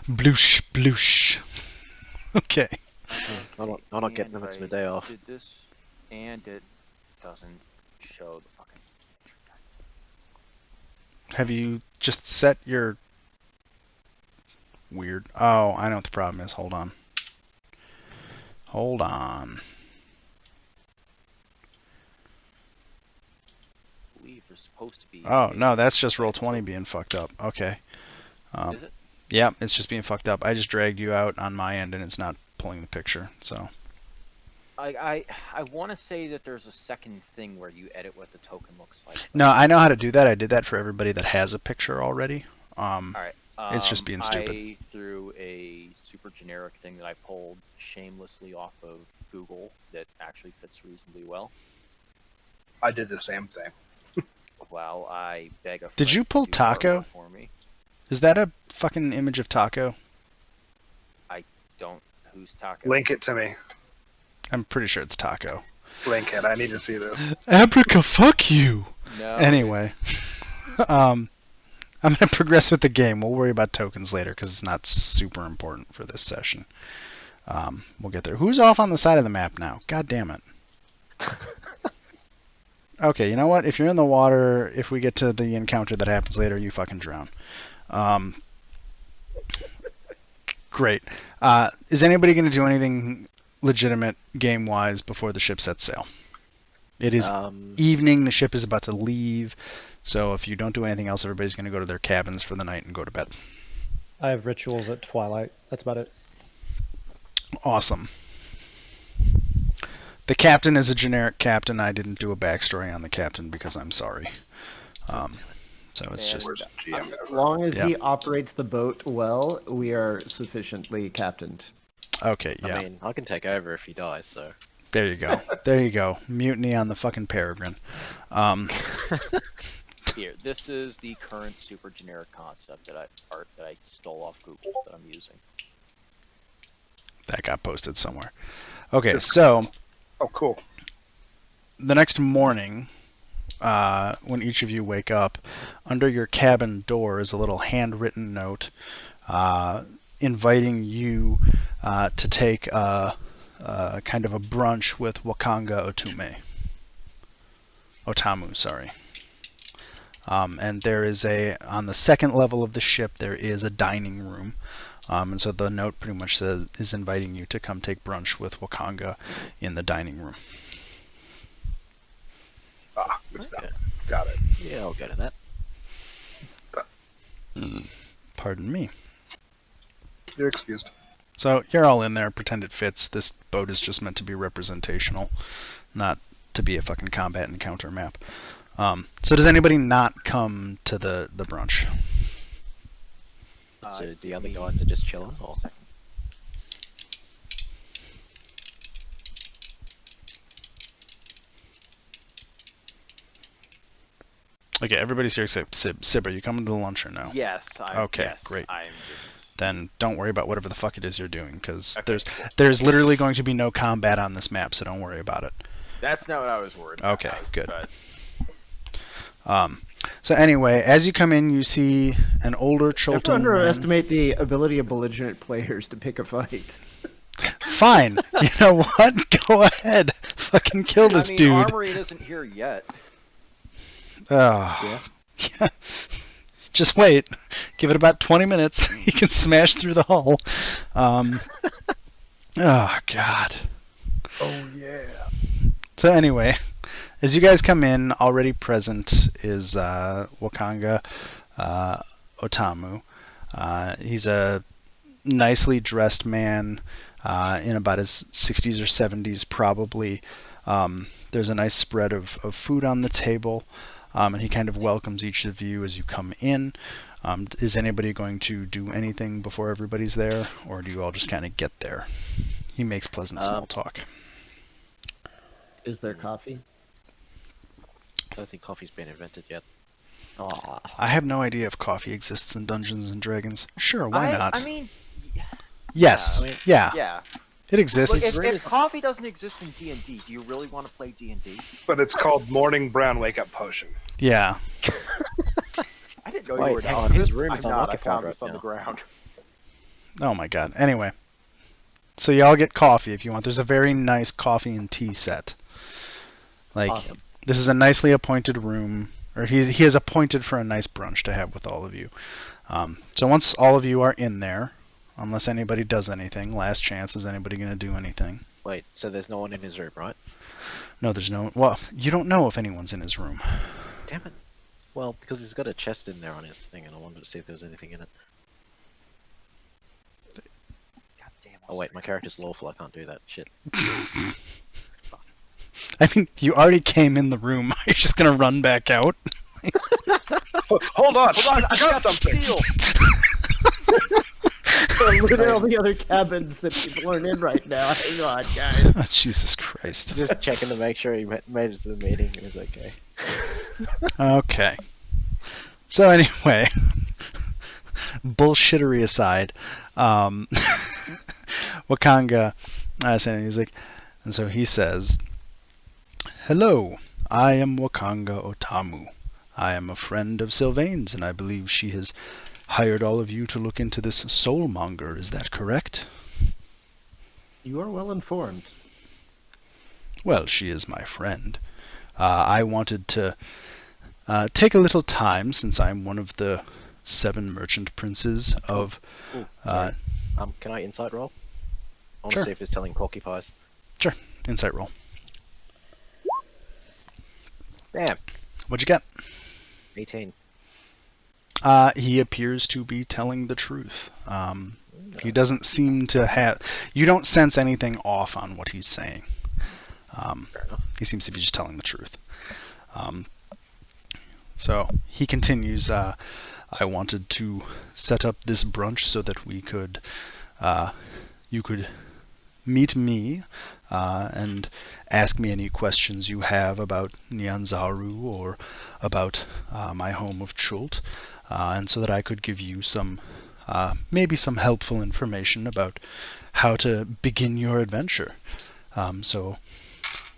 Bloosh, bloosh. Okay. I'm not getting them. It's my day off. Did this, and it doesn't show the fucking. Have you just set your... Weird. Oh, I know what the problem is. Hold on. Hold on. I believe there's supposed to be. Oh, no, that's just Roll20 being fucked up. Okay. Is it? Yeah, it's just being fucked up. I just dragged you out on my end and it's not pulling the picture, so... I want to say that there's a second thing where you edit what the token looks like. No, I know how to do that. I did that for everybody that has a picture already. Alright. It's just being stupid. I threw a super generic thing that I pulled shamelessly off of Google that actually fits reasonably well. I did the same thing. Well, I beg a Did friend you pull to do Taco? artwork for me. Is that a fucking image of Taco? Don't. Who's Taco? Link it to me. I'm pretty sure it's Taco. Link it. I need to see this. Abrica, fuck you! No. Anyway. I'm going to progress with the game. We'll worry about tokens later because it's not super important for this session. We'll get there. Who's off on the side of the map now? God damn it. Okay, you know what? If you're in the water, if we get to the encounter that happens later, you fucking drown. Great. Is anybody going to do anything legitimate game-wise before the ship sets sail? It is evening. The ship is about to leave. So if you don't do anything else, everybody's going to go to their cabins for the night and go to bed. I have rituals at twilight. That's about it. Awesome. The captain is a generic captain. I didn't do a backstory on the captain because I'm sorry. So it's just... Worst GM As ever. long as Yeah. he operates the boat well, we are sufficiently captained. Okay, yeah. I mean, I can take over if he dies, so. There you go. There you go. Mutiny on the fucking Peregrine. Here, this is the current super generic concept that I stole off Google that I'm using. That got posted somewhere. Okay, so Oh, cool. the next morning, wake up, under your cabin door is a little handwritten note inviting you to take kind of a brunch with Wakanga Otamu, sorry. And there is on the second level of the ship, there is a dining room. And so the note pretty much is inviting you to come take brunch with Wakanga in the dining room. Ah, good stuff. Okay. Got it. Yeah, I'll go to that. Pardon me. You're excused. So you're all in there, pretend it fits. This boat is just meant to be representational, not to be a fucking combat encounter map. So does anybody not come to the brunch? So the other guys are just chilling, or? Okay, everybody's here except Sib. Sib, are you coming to the lunch or no? Yes. Okay, yes, great. I'm just. Then don't worry about whatever the fuck it is you're doing, because Okay, there's literally going to be no combat on this map, so don't worry about it. That's not what I was worried about. Okay, good. But So anyway, as you come in, you see an older Never Chultan man. underestimate the ability of belligerent players to pick a fight. Fine. You know what? Go ahead. Fucking kill this dude. Armory isn't here yet. Oh. Yeah. Just wait. Give it about 20 minutes. He can smash through the hull. Oh, God. Oh yeah. So anyway, as you guys come in, already present is Wakanga Otamu. He's a nicely dressed man in about his 60s or 70s, probably. There's a nice spread of food on the table, and he kind of welcomes each of you as you come in. Is anybody going to do anything before everybody's there, or do you all just kind of get there? He makes pleasant small talk. Is there coffee? I don't think coffee's been invented yet. Aw. I have no idea if coffee exists in Dungeons and Dragons. Sure, why not? I mean, Yes. I mean, yeah. It exists. Look, if coffee doesn't exist in D&D, do you really want to play D&D? But it's called Morning Brown Wake Up Potion. Yeah. I didn't know Wait, you were hang an on, his alchemist. room I'm is not. I unoccupied found right this on the now. ground. Oh my god. Anyway. So y'all get coffee if you want. There's a very nice coffee and tea set. Like, Awesome. This is a nicely appointed room, or he is appointed for a nice brunch to have with all of you. So once all of you are in there, unless anybody does anything, last chance, is anybody going to do anything? Wait, so there's no one in his room, right? No, there's no... Well, you don't know if anyone's in his room. Damn it. Well, because he's got a chest in there on his thing, and I wanted to see if there was anything in it. God damn. Oh wait, my character's lawful, I can't do that. Shit. I mean, you already came in the room. Are you just going to run back out? Hold on, I got something. Look at all the other cabins that people aren't in right now. Hang on, guys. Oh, Jesus Christ. Just checking to make sure he made it to the meeting and was okay. Okay. So anyway, bullshittery aside, Wakanga, he's like, and so he says, "Hello, I am Wakanga Otamu. I am a friend of Sylvain's, and I believe she has hired all of you to look into this soulmonger. Is that correct?" You are well informed. Well, she is my friend. I wanted to take a little time, since I'm one of the 7 merchant princes of... Ooh, sorry. Can I insight roll? I want Sure. to see if it's telling porcupines. Sure, insight roll. Damn. What'd you get? 18. He appears to be telling the truth. He doesn't seem to have... You don't sense anything off on what he's saying. Fair enough. He seems to be just telling the truth. So he continues, I wanted to set up this brunch so that we could... you could meet me and ask me any questions you have about Nyanzaru or about my home of Chult, and so that I could give you some, maybe some helpful information about how to begin your adventure. So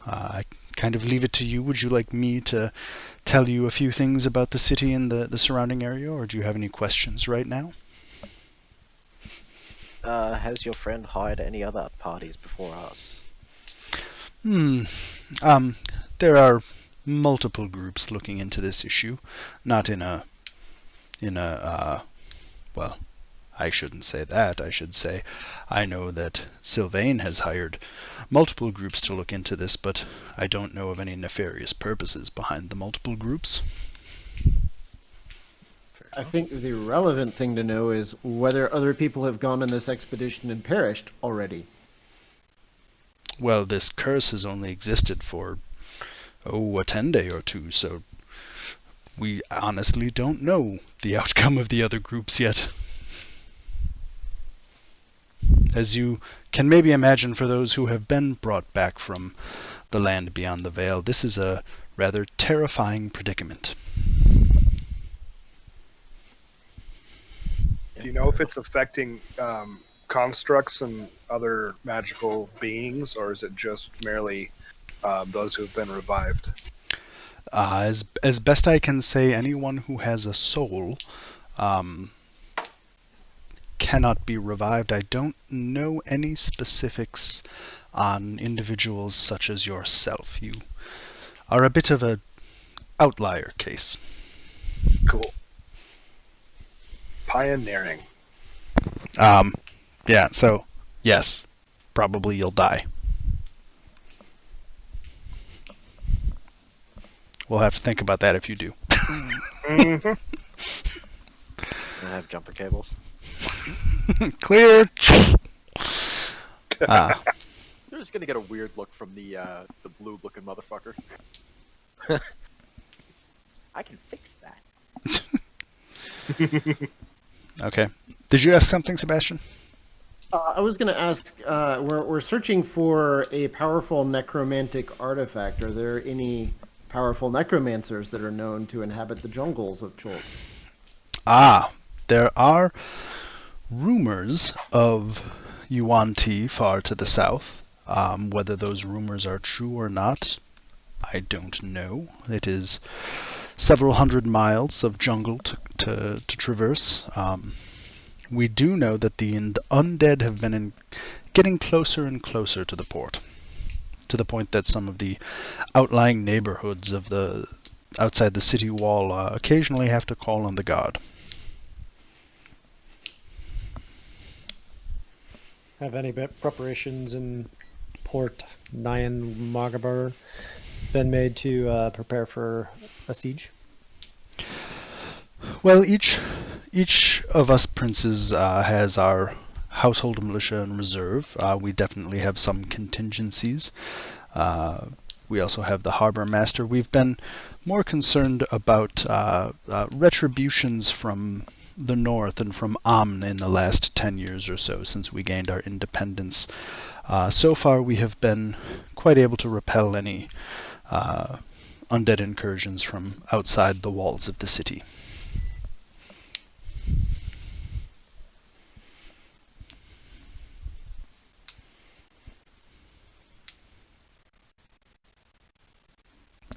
I kind of leave it to you. Would you like me to tell you a few things about the city and the surrounding area, or do you have any questions right now? Has your friend hired any other parties before us? There are multiple groups looking into this issue, not well, I shouldn't say that. I should say I know that Sylvain has hired multiple groups to look into this, but I don't know of any nefarious purposes behind the multiple groups. I think the relevant thing to know is whether other people have gone on this expedition and perished already. Well, this curse has only existed for, a 10 day or two, so we honestly don't know the outcome of the other groups yet. As you can maybe imagine, for those who have been brought back from the land beyond the veil, this is a rather terrifying predicament. Do you know if it's affecting constructs and other magical beings, or is it just merely those who have been revived? As best I can say, anyone who has a soul cannot be revived. I don't know any specifics on individuals such as yourself. You are a bit of an outlier case. Cool. Pioneering. Yeah, so, yes, probably you'll die. We'll have to think about that if you do. Mm-hmm. I have jumper cables. Clear! You're just gonna get a weird look from the blue-looking motherfucker. I can fix that. Okay. Did you ask something, Sebastian? I was going to ask, we're searching for a powerful necromantic artifact. Are there any powerful necromancers that are known to inhabit the jungles of Chult? There are rumors of Yuan-Ti far to the south. Whether those rumors are true or not, I don't know. It is several hundred miles of jungle to traverse. We do know that the undead have been getting closer and closer to the port, to the point that some of the outlying neighborhoods of outside the city wall occasionally have to call on the guard. Have any preparations in Port Nyan Magabar been made to prepare for a siege? Well, each of us princes has our household militia in reserve. We definitely have some contingencies. We also have the harbor master. We've been more concerned about retributions from the north and from Amn in the last 10 years or so since we gained our independence. So far we have been quite able to repel any undead incursions from outside the walls of the city.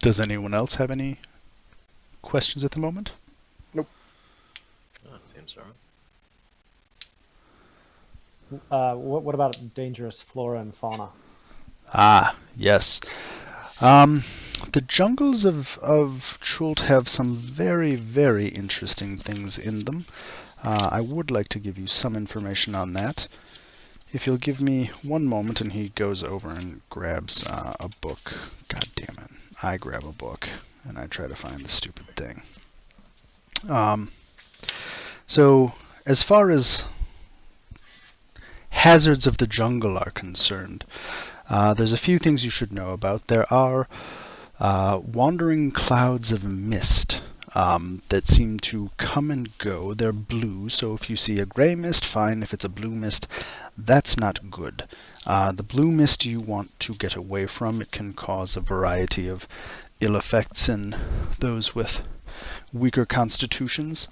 Does anyone else have any questions at the moment? Nope. Oh, seems alright. What about dangerous flora and fauna? Yes. The jungles of Chult have some very, very interesting things in them. I would like to give you some information on that. If you'll give me one moment, and he goes over and grabs a book. God damn it. I grab a book, and I try to find the stupid thing. So, as far as hazards of the jungle are concerned, there's a few things you should know about. There are wandering clouds of mist that seem to come and go. They're blue, so if you see a gray mist, fine. If it's a blue mist, that's not good. The blue mist you want to get away from. It can cause a variety of ill effects in those with weaker constitutions.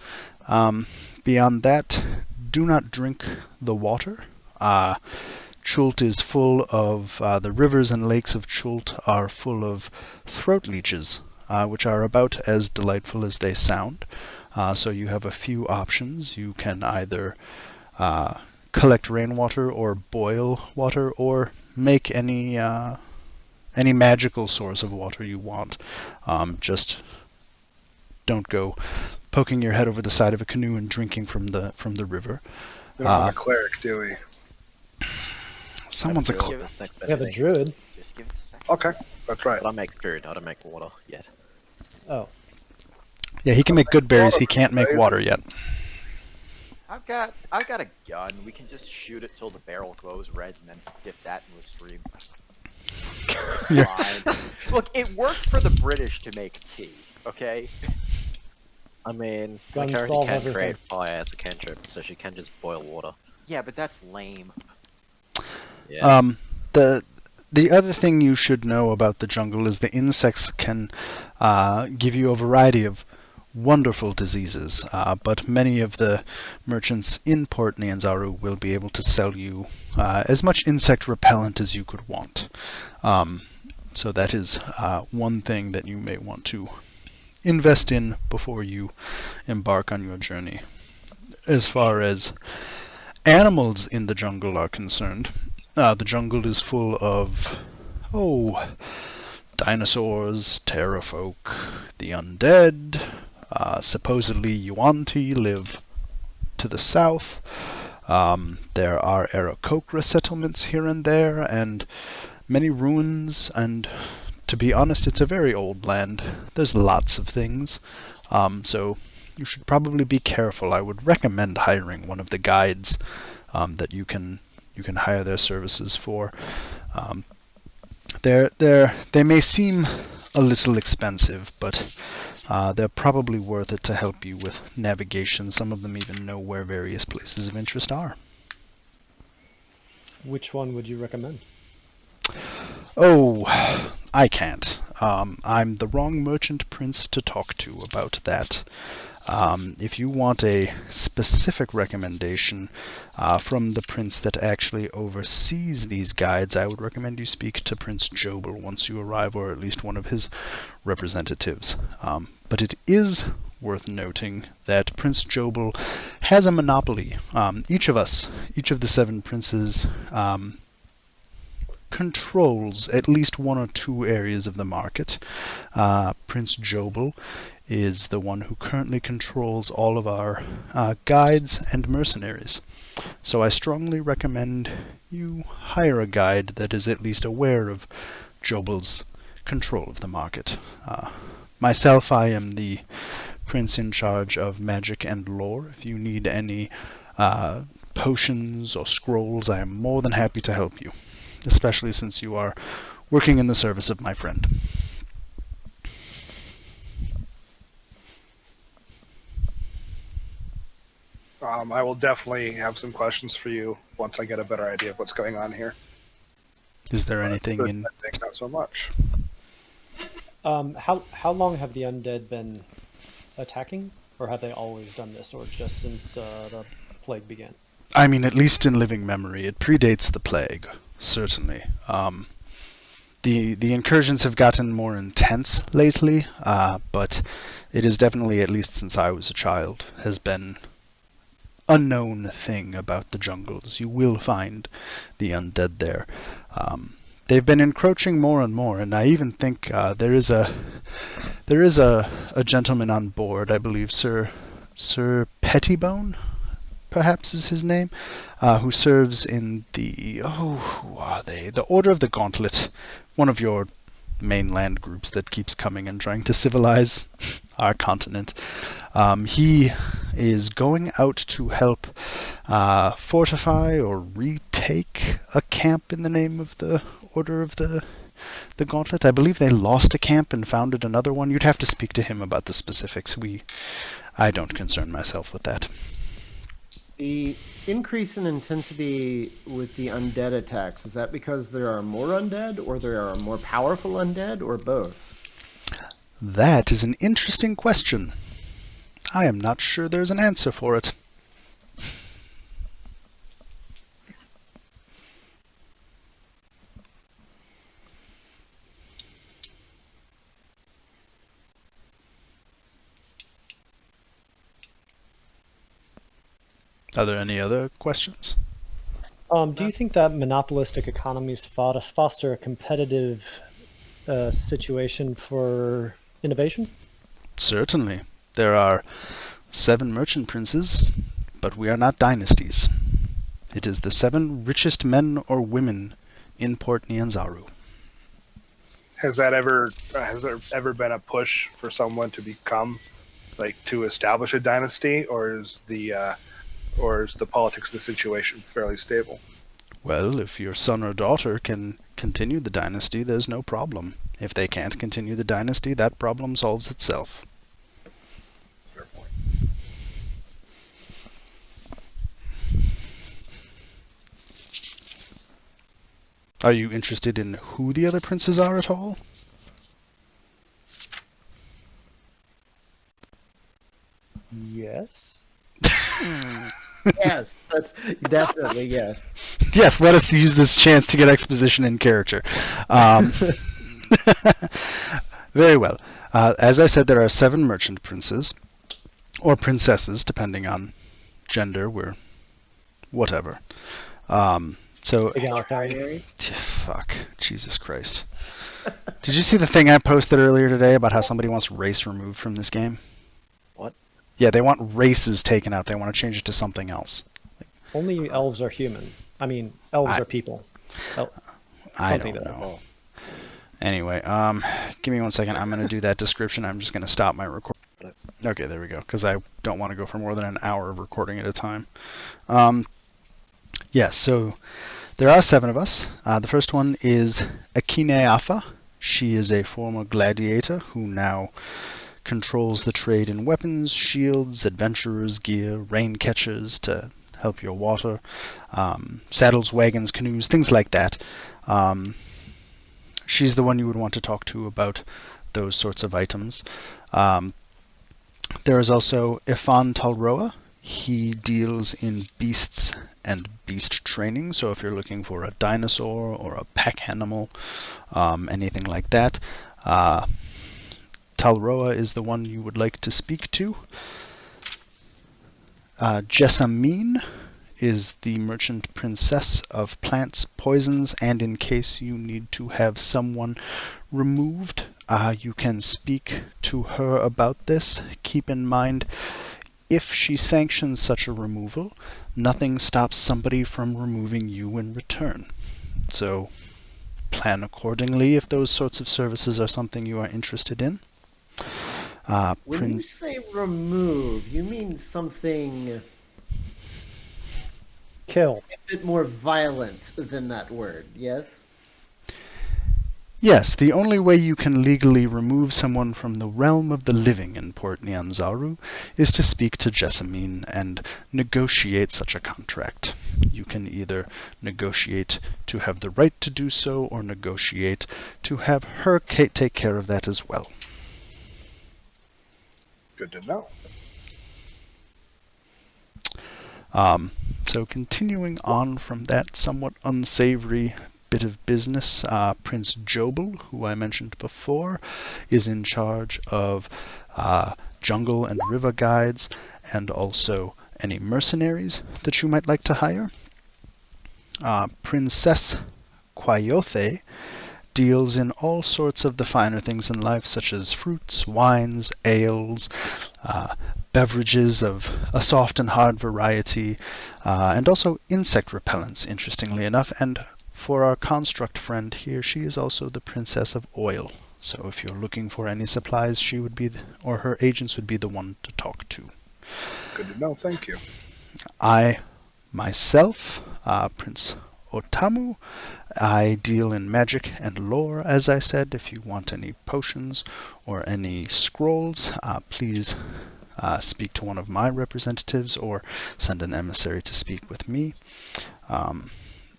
Beyond that, do not drink the water. Chult is full of, the rivers and lakes of Chult are full of throat leeches, which are about as delightful as they sound. So you have a few options. You can either collect rainwater or boil water, or make any magical source of water you want. Just don't go poking your head over the side of a canoe and drinking from the river. We don't have a cleric, do we? Someone's a Give it a sec, We have a druid. Just give it a second. Okay, that's right. I don't make food. I don't make water yet. Oh, Yeah, he can make good berries. He can't make water yet. I've got a gun. We can just shoot it till the barrel glows red and then dip that in the stream. Yeah. Fine. Look, it worked for the British to make tea, okay? I mean, my Guns character solve can everything. create fire as a cantrip, so she can just boil water. Yeah, but that's lame. Yeah. The other thing you should know about the jungle is the insects can give you a variety of wonderful diseases, but many of the merchants in Port Nyanzaru will be able to sell you as much insect repellent as you could want. So that is one thing that you may want to invest in before you embark on your journey. As far as animals in the jungle are concerned, the jungle is full of, dinosaurs, terrafolk, the undead. Supposedly Yuan-Ti live to the south. There are Aarakocra settlements here and there, and many ruins, and to be honest, it's a very old land. There's lots of things. So you should probably be careful. I would recommend hiring one of the guides that you can hire their services for. They may seem a little expensive, but they're probably worth it to help you with navigation. Some of them even know where various places of interest are. which one would you recommend? Oh, I can't. I'm the wrong merchant prince to talk to about that. If you want a specific recommendation from the prince that actually oversees these guides, I would recommend you speak to Prince Jobel once you arrive, or at least one of his representatives. But it is worth noting that Prince Jobel has a monopoly. Each of the 7 princes, controls at least 1 or 2 areas of the market. Prince Jobel is the one who currently controls all of our guides and mercenaries. So I strongly recommend you hire a guide that is at least aware of Jobel's control of the market. Myself, I am the prince in charge of magic and lore. If you need any potions or scrolls, I am more than happy to help you, especially since you are working in the service of my friend. I will definitely have some questions for you once I get a better idea of what's going on here. Is there anything But in... I think not so much. How long have the undead been attacking, or have they always done this, or just since the plague began? I mean, at least in living memory, it predates the plague, certainly. The incursions have gotten more intense lately, but it is definitely, at least since I was a child, has been a known thing about the jungles. You will find the undead there. They've been encroaching more and more, and I even think there is a gentleman on board, I believe Sir Pettibone, perhaps is his name, who serves in the who are they? The Order of the Gauntlet, one of your mainland groups that keeps coming and trying to civilize our continent. He is going out to help fortify or retake a camp in the name of the Order of the Gauntlet. I believe they lost a camp and founded another one. You'd have to speak to him about the specifics. I don't concern myself with that. The increase in intensity with the undead attacks, is that because there are more undead, or there are more powerful undead, or both? That is an interesting question. I am not sure there's an answer for it. Are there any other questions? Do you think that monopolistic economies foster a competitive situation for innovation? Certainly. There are 7 merchant princes, but we are not dynasties. It is the 7 richest men or women in Port Nyanzaru. Has there ever been a push for someone to become, like, to establish a dynasty, or is the politics of the situation fairly stable? Well, if your son or daughter can continue the dynasty, there's no problem. If they can't continue the dynasty, that problem solves itself. Fair point. Are you interested in who the other princes are at all? Yes. Yes, that's definitely yes. Yes, let us use this chance to get exposition in character. Very well. As I said, there are 7 merchant princes, or princesses, depending on gender. We're whatever. So, Egalitarian. fuck, Jesus Christ. Did you see the thing I posted earlier today about how somebody wants race removed from this game? What? Yeah, they want races taken out. They want to change it to something else. Only elves are human. I mean, elves are people. I don't know. Anyway, give me 1 second. I'm going to do that description. I'm just going to stop my recording. Okay, there we go, because I don't want to go for more than an hour of recording at a time. Yes, so there are 7 of us. The first one is Akineafa. She is a former gladiator who now controls the trade in weapons, shields, adventurers' gear, rain catchers to help your water, saddles, wagons, canoes, things like that. She's the one you would want to talk to about those sorts of items. There is also Ifan Talroa. He deals in beasts and beast training, so if you're looking for a dinosaur or a pack animal, anything like that, Talroa is the one you would like to speak to. Jessamine is the merchant princess of plants, poisons, and in case you need to have someone removed, you can speak to her about this. Keep in mind, if she sanctions such a removal, nothing stops somebody from removing you in return. So plan accordingly if those sorts of services are something you are interested in. When you say remove, you mean something Kill. a bit more violent than that word, yes? Yes, the only way you can legally remove someone from the realm of the living in Port Nyanzaru is to speak to Jessamine and negotiate such a contract. You can either negotiate to have the right to do so, or negotiate to have her take care of that as well. Good to know. So continuing on from that somewhat unsavory bit of business, Prince Jobel, who I mentioned before, is in charge of jungle and river guides, and also any mercenaries that you might like to hire. Princess Quayothe deals in all sorts of the finer things in life, such as fruits, wines, ales, beverages of a soft and hard variety, and also insect repellents, interestingly enough. And for our construct friend here, she is also the Princess of Oil. So if you're looking for any supplies, she would be, or her agents would be the one to talk to. Good to know, thank you. I, myself, Prince Otamu, I deal in magic and lore, as I said. If you want any potions or any scrolls, please speak to one of my representatives or send an emissary to speak with me.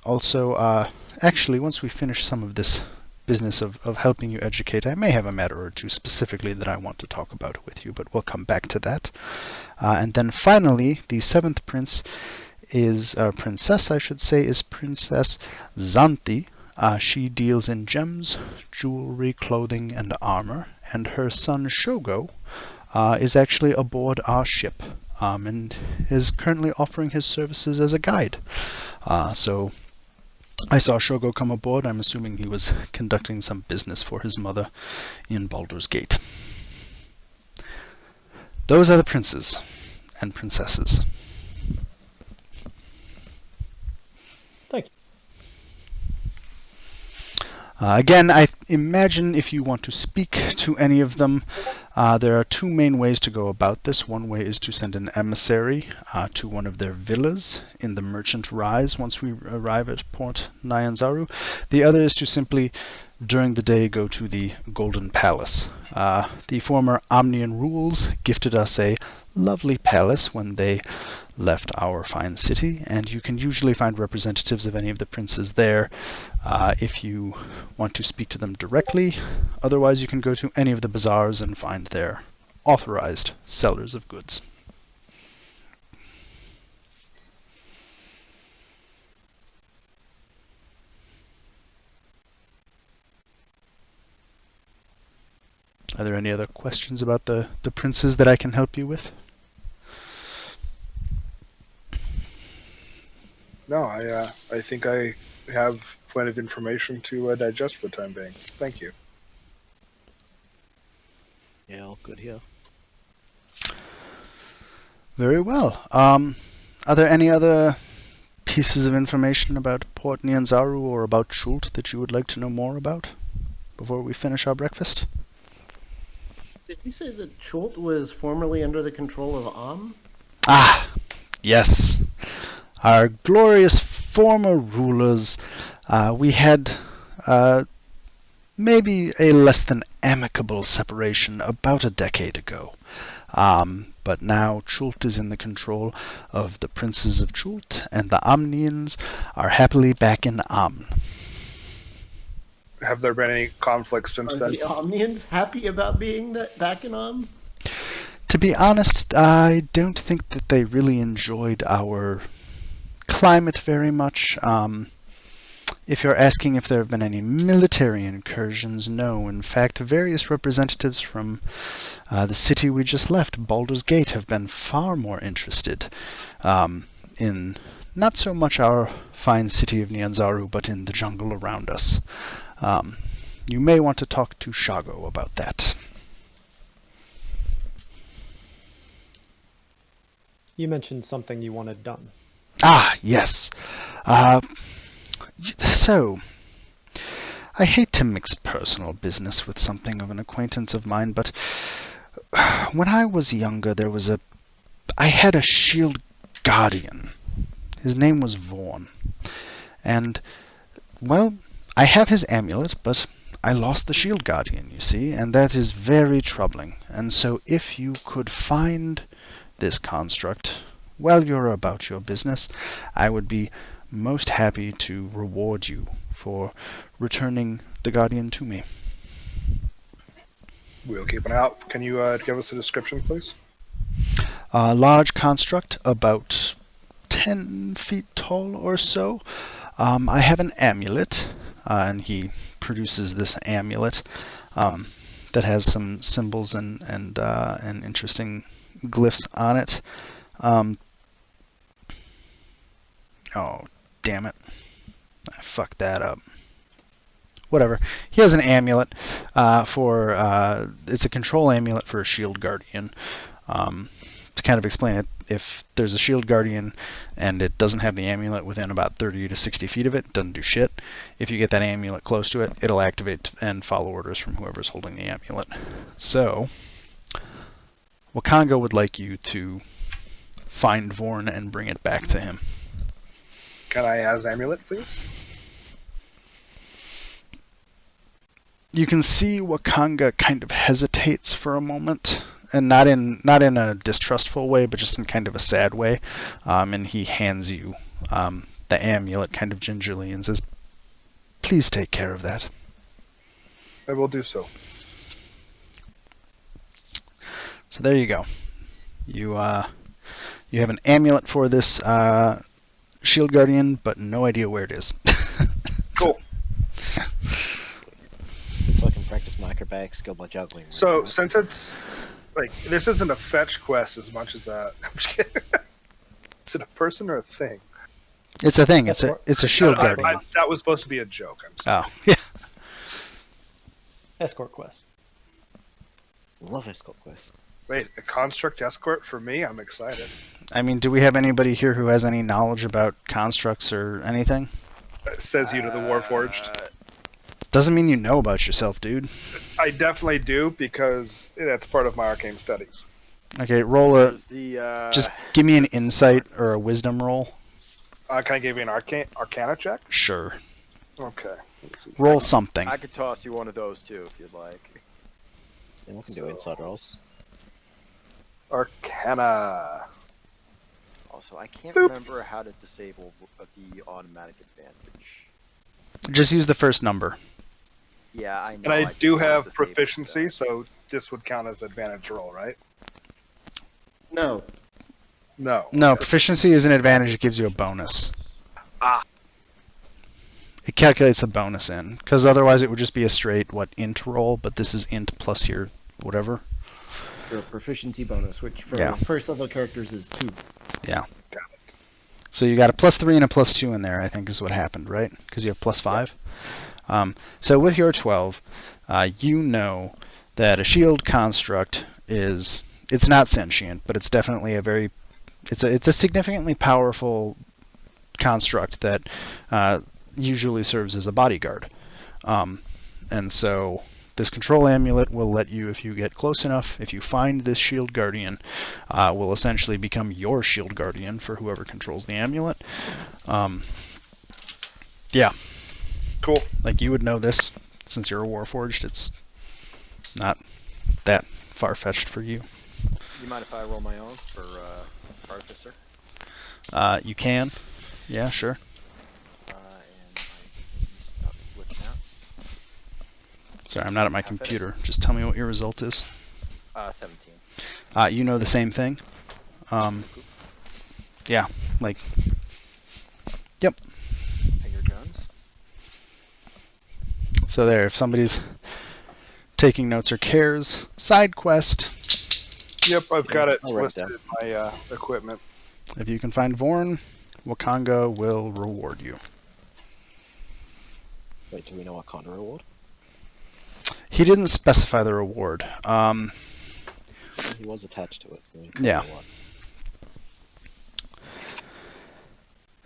Also, actually, once we finish some of this business of helping you educate, I may have a matter or two specifically that I want to talk about with you, but we'll come back to that. And then finally, the 7th prince is, princess, I should say, is Princess Zanti. She deals in gems, jewelry, clothing, and armor, and her son Shogo is actually aboard our ship. and is currently offering his services as a guide. So I saw Shogo come aboard. I'm assuming he was conducting some business for his mother in Baldur's Gate. Those are the princes and princesses. Thank you. Again, I imagine if you want to speak to any of them, there are two main ways to go about this. One way is to send an emissary to one of their villas in the Merchant Rise once we arrive at Port Nyanzaru. The other is to simply, during the day, go to the Golden Palace. The former Omnian rules gifted us a lovely palace when they left our fine city, and you can usually find representatives of any of the princes there if you want to speak to them directly. Otherwise, you can go to any of the bazaars and find their authorized sellers of goods. Are there any other questions about the princes that I can help you with? No, I think I have plenty of information to digest for the time being. Thank you. Yeah, all good here. Very well. Are there any other pieces of information about Port Nyanzaru or about Chult that you would like to know more about before we finish our breakfast? Did you say that Chult was formerly under the control of Am? Ah, yes. Our glorious former rulers. We had maybe a less than amicable separation about a decade ago. But now Chult is in the control of the princes of Chult, and the Omnians are happily back in Amn. Have there been any conflicts since Are then? the Omnians happy about being back in Am? To be honest, I don't think that they really enjoyed our climate very much. If you're asking if there have been any military incursions, no. In fact, various representatives from the city we just left, Baldur's Gate, have been far more interested in not so much our fine city of Nyanzaru, but in the jungle around us. You may want to talk to Shago about that. You mentioned something you wanted done. Ah, yes. So, I hate to mix personal business with something of an acquaintance of mine, but when I was younger, I had a shield guardian. His name was Vaughn. And, well, I have his amulet, but I lost the shield guardian, you see, and that is very troubling. And so if you could find this construct while you're about your business, I would be most happy to reward you for returning the guardian to me. We'll keep an eye out. Can you give us a description, please? A large construct, about 10 feet tall or so. I have an amulet, and he produces this amulet that has some symbols and interesting glyphs on it. Oh, damn it. I fucked that up. Whatever. He has an amulet it's a control amulet for a shield guardian. To kind of explain it, if there's a shield guardian and it doesn't have the amulet within about 30 to 60 feet of it, it doesn't do shit. If you get that amulet close to it, it'll activate and follow orders from whoever's holding the amulet. So, Wakanga would like you to find Vorn and bring it back to him. Can I have his amulet, please? You can see Wakanga kind of hesitates for a moment, and not in a distrustful way, but just in kind of a sad way. And he hands you the amulet kind of gingerly and says, "Please take care of that." I will do so. So there you go. You have an amulet for this shield guardian, but no idea where it is. Cool. So I can practice my acrobatic skill by juggling. So since it's Like, this isn't a fetch quest as much as a. I'm just kidding. Is it a person or a thing? It's a thing. It's a shield I- guardian. that was supposed to be a joke. I'm sorry. Oh, yeah. Escort quest. Love escort quest. Wait, a construct escort for me? I'm excited. I mean, do we have anybody here who has any knowledge about constructs or anything? It says you to the Warforged. Doesn't mean you know about yourself, dude. I definitely do because that's part of my arcane studies. Okay, roll a. There's the, Just give me an insight or a wisdom roll. Can I give you an arcana check? Sure. Okay. Let's see. Roll something. I could toss you one of those too if you'd like. Yeah, we can do inside rolls. Arcana. Also, I can't Boop. remember how to disable the automatic advantage. Just use the first number. Yeah, I know. And I just do wanna have disable proficiency, that. so this would count as advantage roll, right? No. No. No, proficiency is an advantage. It gives you a bonus. Ah. It calculates the bonus in, because otherwise it would just be a straight, int roll, but this is int plus your whatever. Your proficiency bonus, which for Yeah. first level characters is 2. Yeah. Got So you got a +3 and a +2 in there, I think is what happened, right? Because you have +5. So with your 12, you know that a shield construct is, it's not sentient, but it's definitely it's a significantly powerful construct that usually serves as a bodyguard. And so this control amulet will let you, if you get close enough, if you find this shield guardian, will essentially become your shield guardian for whoever controls the amulet. Yeah. Cool. Like, you would know this, since you're a Warforged. It's not that far-fetched for you. You mind if I roll my own for Artificer? You can. Yeah, sure. And my stop glitching out. Sorry, I'm not at my computer. Just tell me what your result is. 17. You know the same thing. Yeah, like, yep. Finger guns. So there, if somebody's taking notes or cares, side quest. Yep, I've got it I'll write listed in my equipment. If you can find Vorn, Wakanga will reward you. Wait, do we know what kind of reward? He didn't specify the reward. He was attached to it. So we Yeah. know what.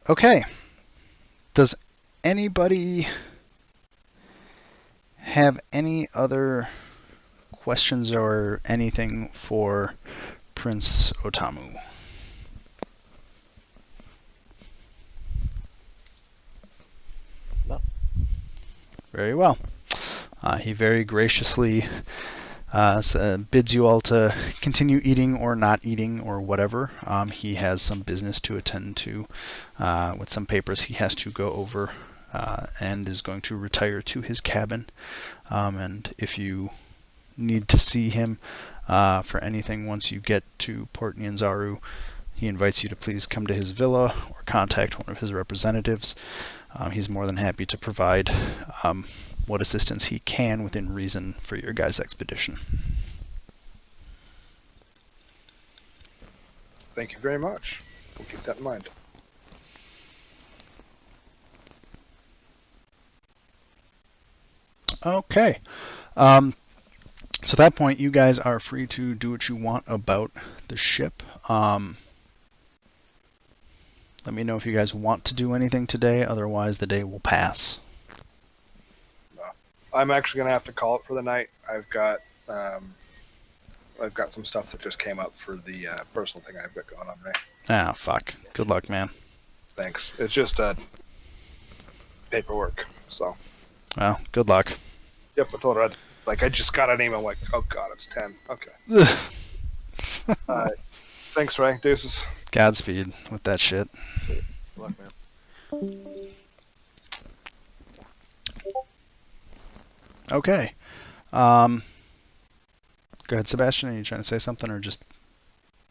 Okay. Does anybody have any other questions or anything for Prince Otamu? No. Very well. He very graciously bids you all to continue eating or not eating or whatever. He has some business to attend to with some papers he has to go over, and is going to retire to his cabin. And if you need to see him for anything once you get to Port Nyanzaru, he invites you to please come to his villa or contact one of his representatives. He's more than happy to provide what assistance he can within reason for your guys' expedition. Thank you very much. We'll keep that in mind. Okay. So at that point, you guys are free to do what you want about the ship. Let me know if you guys want to do anything today. Otherwise, the day will pass. I'm actually gonna have to call it for the night. I've got some stuff that just came up for the personal thing I've got going on, right? Ah, fuck. Good luck, man. Thanks. It's just paperwork. So, Well, good luck. yep. I told her I just got an email like, oh god, it's 10. Okay. Thanks, Ray. Deuces. Godspeed with that shit. Good luck, man. Okay. Go ahead, Sebastian. Are you trying to say something or just...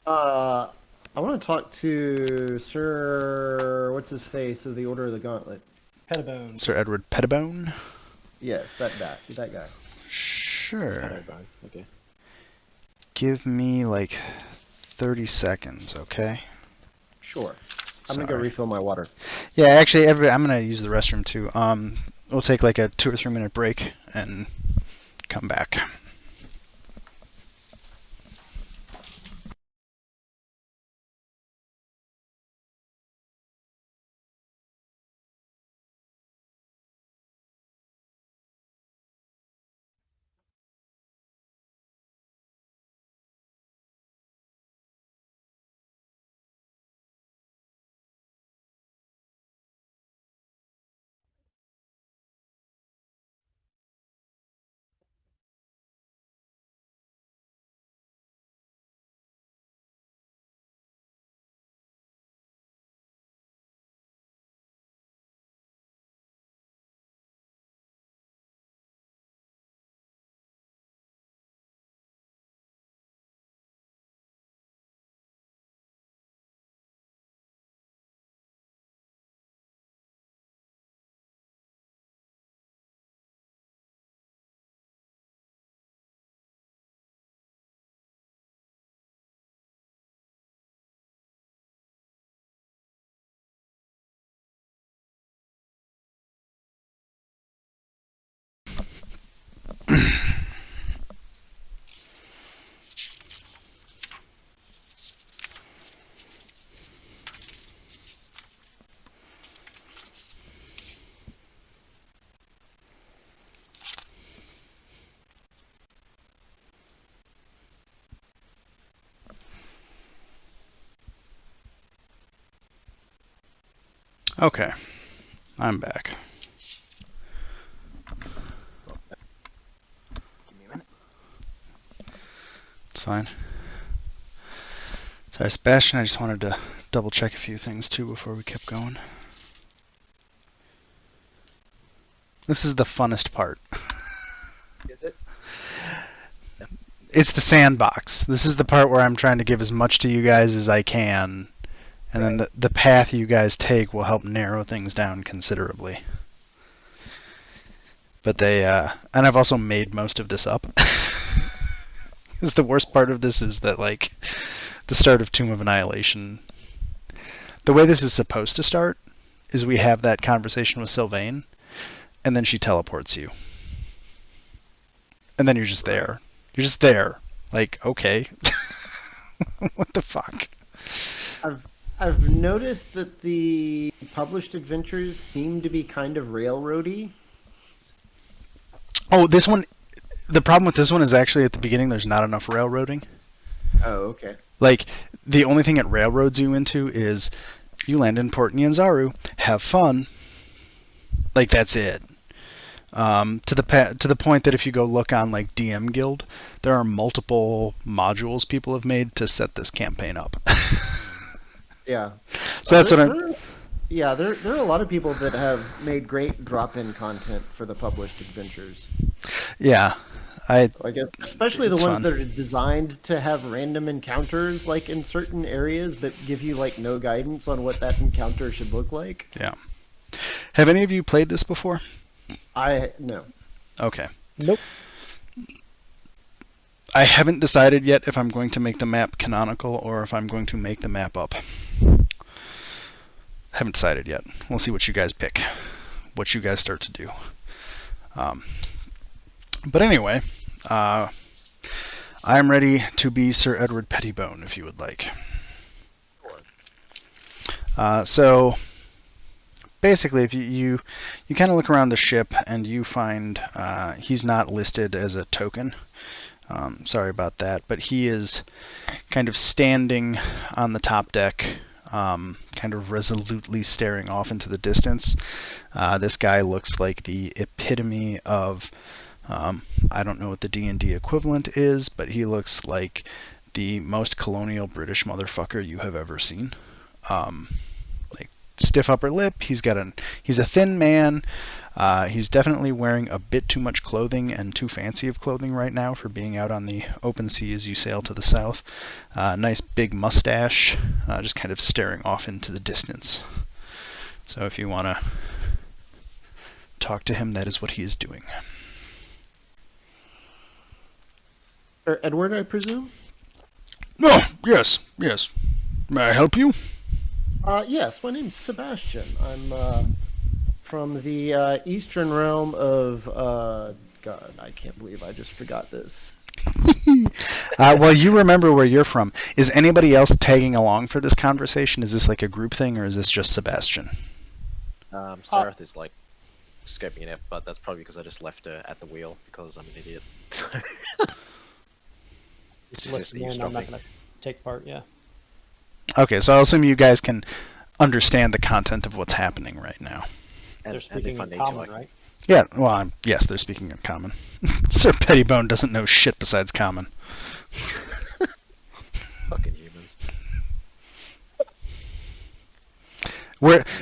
I want to talk to Sir, what's his face of the Order of the Gauntlet. Pettibone. Sir Edward Pettibone? Yes, that guy. Sure. Pettibone, okay. give me like 30 seconds, okay? Sure. I'm gonna go Sorry. refill my water. Yeah, actually, I'm gonna use the restroom too. We'll take like a 2 or 3 minute break and come back. Okay, I'm back. Give me a minute. It's fine. Sorry, Sebastian, I just wanted to double check a few things too before we kept going. This is the funnest part. Is it? It's the sandbox. This is the part where I'm trying to give as much to you guys as I can, and then the path you guys take will help narrow things down considerably. But and I've also made most of this up. Because the worst part of this is that, like, the start of Tomb of Annihilation, the way this is supposed to start is we have that conversation with Sylvain, and then she teleports you. And then you're just there. You're just there. Like, okay. What the fuck? I've noticed that the published adventures seem to be kind of railroady. Oh, this one, the problem with this one is actually at the beginning there's not enough railroading. Oh, okay. Like, the only thing it railroads you into is you land in Port Nyanzaru, have fun. Like, that's it. To the point that if you go look on like DM Guild, there are multiple modules people have made to set this campaign up. Yeah. So that's what I'm. Yeah, there are a lot of people that have made great drop-in content for the published adventures. Yeah, I guess especially the it's ones fun. that are designed to have random encounters like in certain areas, but give you like no guidance on what that encounter should look like. Yeah. Have any of you played this before? No. Okay. Nope. I haven't decided yet if I'm going to make the map canonical or if I'm going to make the map up. Haven't decided yet. We'll see what you guys pick, what you guys start to do. But anyway, I'm ready to be Sir Edward Pettibone, if you would like. So basically, if you kind of look around the ship and you find he's not listed as a token. Sorry about that, but he is kind of standing on the top deck, kind of resolutely staring off into the distance. This guy looks like the epitome of, I don't know what the D&D equivalent is, but he looks like the most colonial British motherfucker you have ever seen. Like, stiff upper lip, he's a thin man. He's definitely wearing a bit too much clothing and too fancy of clothing right now for being out on the open sea as you sail to the south. Nice big mustache, just kind of staring off into the distance. So if you want to talk to him, that is what he is doing. Or Edward, I presume? Oh, yes. May I help you? Yes, my name's Sebastian. I'm from the eastern realm of God. I can't believe I just forgot this. Well, you remember where you're from. Is anybody else tagging along for this conversation? Is this like a group thing, or is this just Sebastian? Sareth is like scoping it out, but that's probably because I just left her at the wheel because I'm an idiot. Just Just listen in. I'm not eavesdropping. going to take part. Yeah. Okay, so I'll assume you guys can understand the content of what's happening right now. And, They're speaking if I in need common, to, right? Yeah, well, yes, they're speaking in common. Sir Pettibone doesn't know shit besides common. Fucking humans.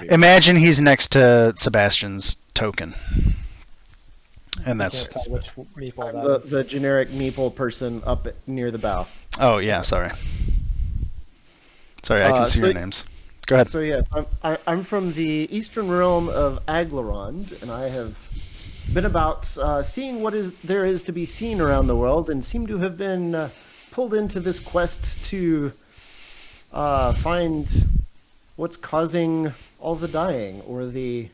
Imagine he's next to Sebastian's token. And that's... Can't tell which meeple I'm that is. the generic meeple person up near the bow. Oh, yeah, sorry. Sorry, I can see so- your names. Go ahead. So yes, I'm from the eastern realm of Aglarond, and I have been about seeing what there is to be seen around the world, and seem to have been pulled into this quest to find what's causing all the dying, or the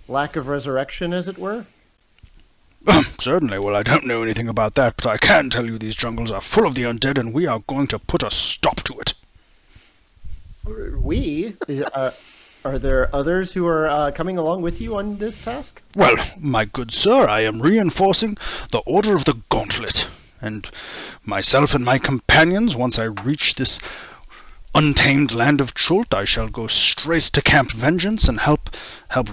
lack of resurrection, as it were. Certainly. Well, I don't know anything about that, but I can tell you these jungles are full of the undead, and we are going to put a stop to it. Are there others who are coming along with you on this task? Well, my good sir, I am reinforcing the Order of the Gauntlet, and myself and my companions, once I reach this untamed land of Chult, I shall go straight to Camp Vengeance and help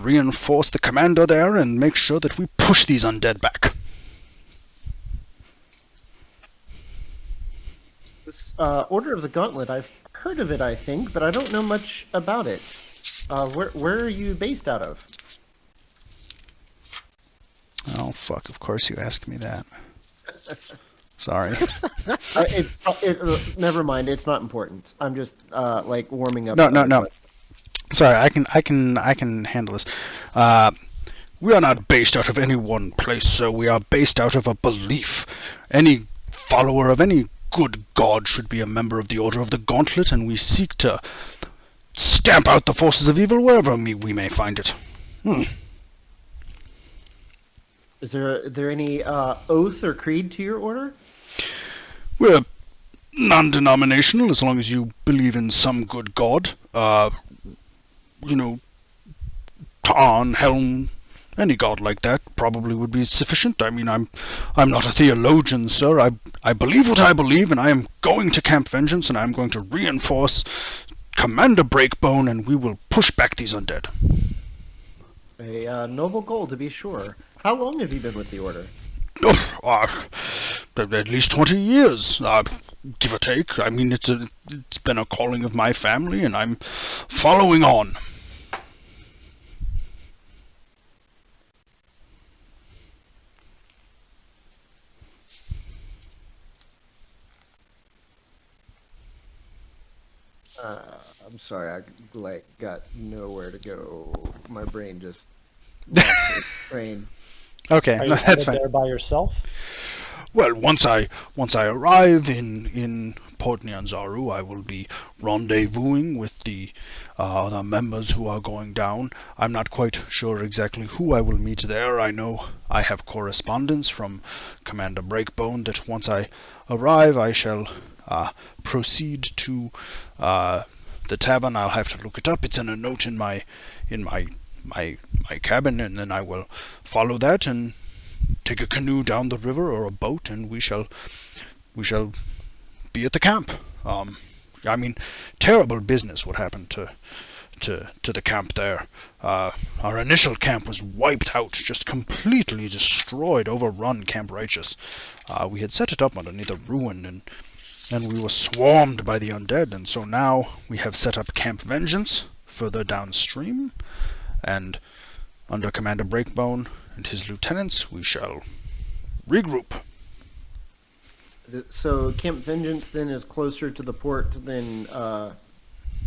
reinforce the commander there and make sure that we push these undead back. This Order of the Gauntlet, I've heard of it, I think, but I don't know much about it. Where are you based out of? Oh, fuck, of course you asked me that. Sorry. Never mind. It's not important. I'm just like warming up. No. Sorry, I can handle this. We are not based out of any one place, sir. We are based out of a belief. Any follower of any good god should be a member of the Order of the Gauntlet, and we seek to stamp out the forces of evil wherever we may find it. Is there any oath or creed to your order? We're non-denominational as long as you believe in some good god. Tarn, Helm, any god like that probably would be sufficient. I mean, I'm not a theologian, sir. I believe what I believe, and I am going to Camp Vengeance, and I'm going to reinforce Commander Breakbone, and we will push back these undead. A noble goal, to be sure. How long have you been with the order? At least 20 years, give or take. I mean, it's been a calling of my family, and I'm following on. I'm sorry, I got nowhere to go. My brain just lost its brain. Okay, Are you that's headed fine. there by yourself? Well, once I arrive in Port Nyanzaru, I will be rendezvousing with the members who are going down. I'm not quite sure exactly who I will meet there. I know I have correspondence from Commander Breakbone that once I arrive, I shall proceed to the tavern. I'll have to look it up. It's in a note in my cabin, and then I will follow that and take a canoe down the river or a boat, and we shall be at the camp. I mean, terrible business what happened to the camp there. Our initial camp was wiped out, just completely destroyed, overrun Camp Righteous. We had set it up underneath a ruin, and we were swarmed by the undead, and so now we have set up Camp Vengeance further downstream, and under Commander Breakbone and his lieutenants, we shall regroup. So Camp Vengeance then is closer to the port than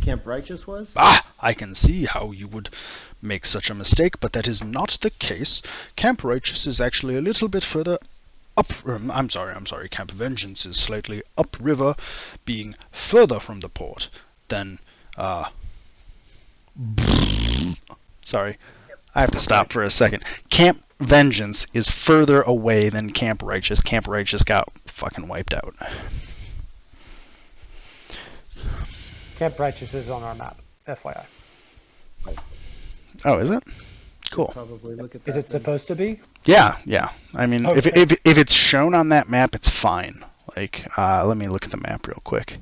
Camp Righteous was? I can see how you would make such a mistake, but that is not the case. Camp Righteous is actually a little bit further I'm sorry. Camp Vengeance is slightly upriver, being further from the port than. Sorry, I have to stop for a second. Camp Vengeance is further away than Camp Righteous. Camp Righteous got fucking wiped out. Camp Righteous is on our map, FYI. Oh, is it? Cool. Probably look at that. Is it supposed to be? Yeah. I mean, Okay. if it's shown on that map, it's fine. Like, let me look at the map real quick.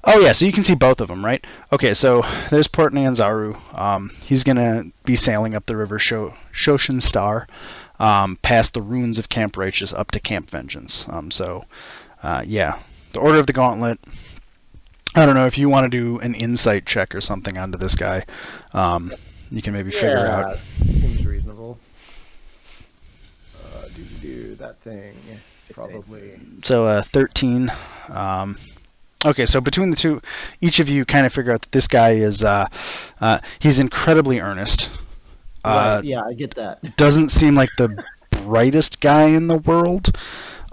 Oh yeah, so you can see both of them, right? Okay, so there's Port Nyanzaru. He's gonna be sailing up the river Shoshin Star, past the ruins of Camp Righteous up to Camp Vengeance. Yeah, the Order of the Gauntlet. I don't know if you want to do an insight check or something onto this guy. You can maybe figure out. Seems reasonable. Do that thing. Probably. So 13. Okay, so between the two, each of you kind of figure out that this guy is he's incredibly earnest. Right, yeah, I get that. Doesn't seem like the brightest guy in the world,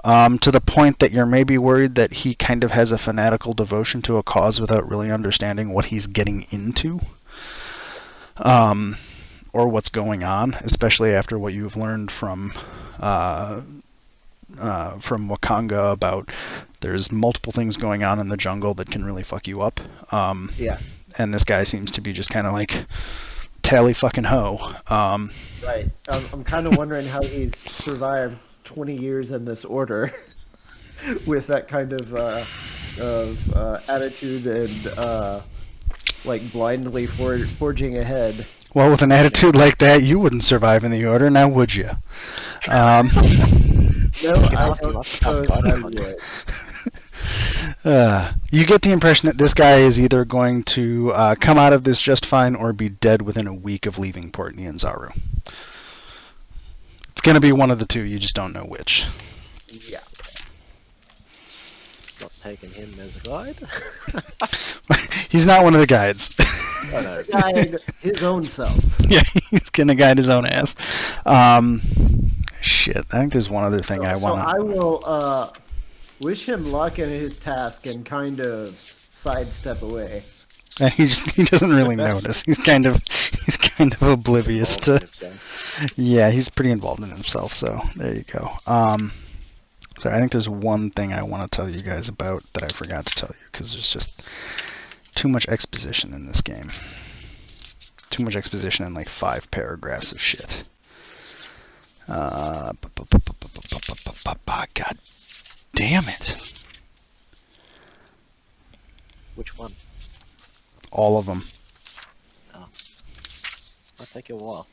to the point that you're maybe worried that he kind of has a fanatical devotion to a cause without really understanding what he's getting into, or what's going on, especially after what you've learned from Wakanga about there's multiple things going on in the jungle that can really fuck you up. Yeah. And this guy seems to be just kind of like tally fucking ho. Right. I'm kind of wondering how he's survived 20 years in this order with that kind of attitude and like blindly forging ahead. Well, with an attitude like that, you wouldn't survive in the order, now would you? No, I don't suppose I would. You get the impression that this guy is either going to come out of this just fine or be dead within a week of leaving Port Nyanzaru. It's going to be one of the two, you just don't know which. Yeah. Not taking him as a guide. He's not one of the guides. He's a guide his own self. Yeah, he's going to guide his own ass. Shit, I think there's one other thing I want to... So I will wish him luck in his task and kind of sidestep away. And he doesn't really notice. He's kind of oblivious to... Yeah, he's pretty involved in himself, so there you go. Sorry, I think there's one thing I want to tell you guys about that I forgot to tell you, because there's just too much exposition in this game. Too much exposition in like 5 paragraphs of shit. God damn it. Which one? All of them. Oh. Might take you a while.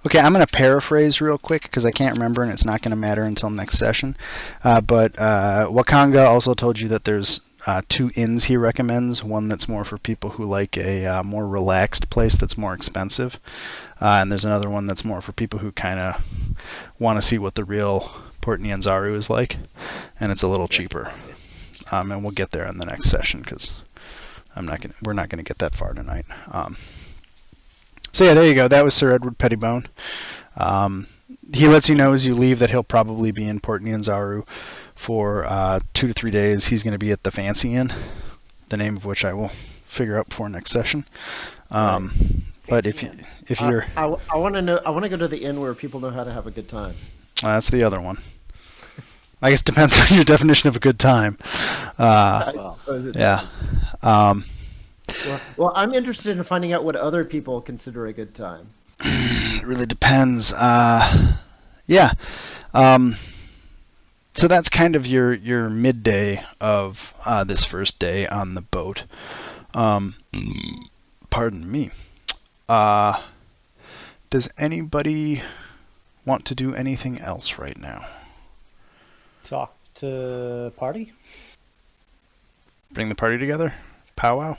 Okay, I'm going to paraphrase real quick because I can't remember and it's not going to matter until next session. But Wakanga also told you that there's 2 inns he recommends. One that's more for people who like a more relaxed place that's more expensive. And there's another one that's more for people who kind of want to see what the real Port Nyanzaru is like. And it's a little cheaper. And we'll get there in the next session because we're not going to get that far tonight. So yeah, there you go. That was Sir Edward Pettibone. He lets you know as you leave that he'll probably be in Port Nyanzaru for 2 to 3 days. He's going to be at the Fancy Inn, the name of which I will figure out before next session. But if you're, I want to know. I want to go to the inn where people know how to have a good time. that's the other one. I guess it depends on your definition of a good time. I suppose it Yeah. does. Well, Well, I'm interested in finding out what other people consider a good time. it really depends. Yeah. So that's kind of your midday of this first day on the boat. Pardon me. Does anybody want to do anything else right now? Talk to party? Bring the party together? Powwow?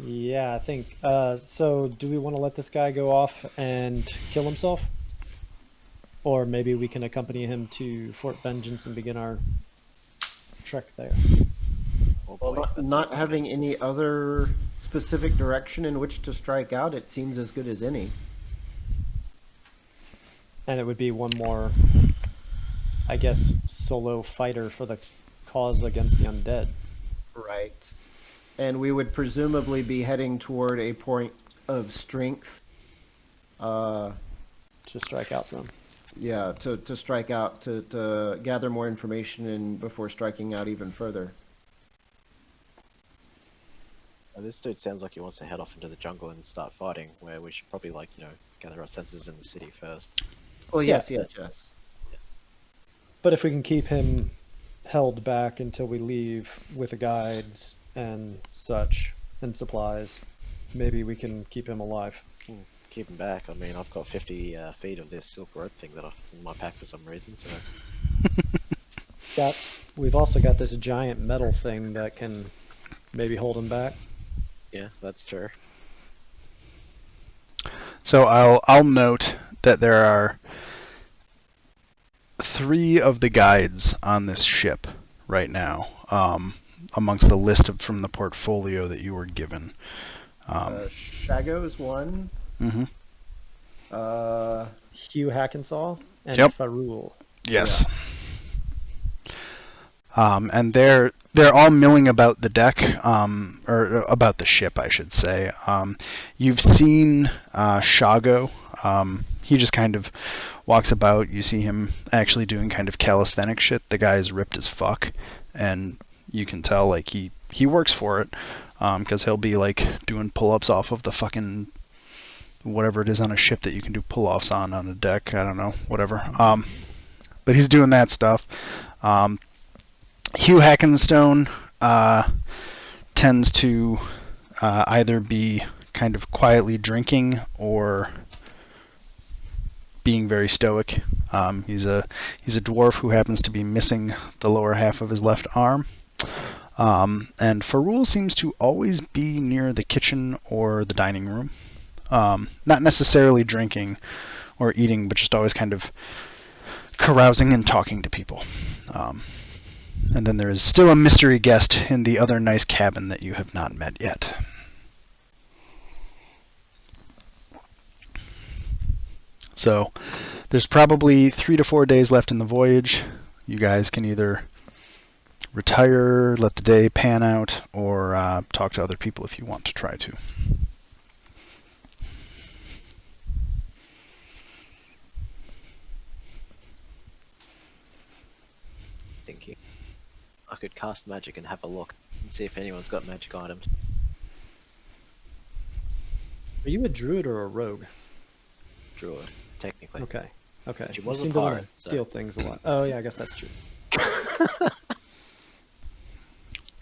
Yeah, I think. So, do we want to let this guy go off and kill himself? Or maybe we can accompany him to Fort Vengeance and begin our trek there. Oh, Well, boy, not having any other specific direction in which to strike out, it seems as good as any. And it would be one more I guess, solo fighter for the cause against the undead. Right. And we would presumably be heading toward a point of strength. To strike out from. Yeah, to strike out, to gather more information and before striking out even further. This dude sounds like he wants to head off into the jungle and start fighting, where we should probably, like, gather our senses in the city first. Well, Yeah. yes. But if we can keep him held back until we leave with the guides and such and supplies, maybe we can keep him alive. Keep him back. I mean, I've got 50 feet of this silk rope thing that in my pack for some reason, so... We've also got this giant metal thing that can maybe hold him back. Yeah, that's true. So I'll note that there are 3 of the guides on this ship right now, amongst the list from the portfolio that you were given. Shago's one. Mm-hmm. Hugh Hackensaw and Yep. Farul. Yes. And they're all milling about the deck, or about the ship, I should say. You've seen Shago. He just kind of walks about. You see him actually doing kind of calisthenic shit. The guy is ripped as fuck, and you can tell like he works for it, because he'll be like doing pull-ups off of the fucking whatever it is on a ship that you can do pull-offs on a deck. I don't know, whatever. But he's doing that stuff. Hugh Hackenstone tends to either be kind of quietly drinking or being very stoic. He's a dwarf who happens to be missing the lower half of his left arm. And Farul seems to always be near the kitchen or the dining room. Not necessarily drinking or eating, but just always kind of carousing and talking to people. And then there is still a mystery guest in the other nice cabin that you have not met yet. So there's probably 3 to 4 days left in the voyage. You guys can either retire, let the day pan out, or talk to other people if you want to try to. Thinking. I could cast magic and have a look and see if anyone's got magic items. Are you a druid or a rogue? Druid, technically. Okay. She You was a seem to want pirate, to steal things a lot. Oh yeah, I guess that's true.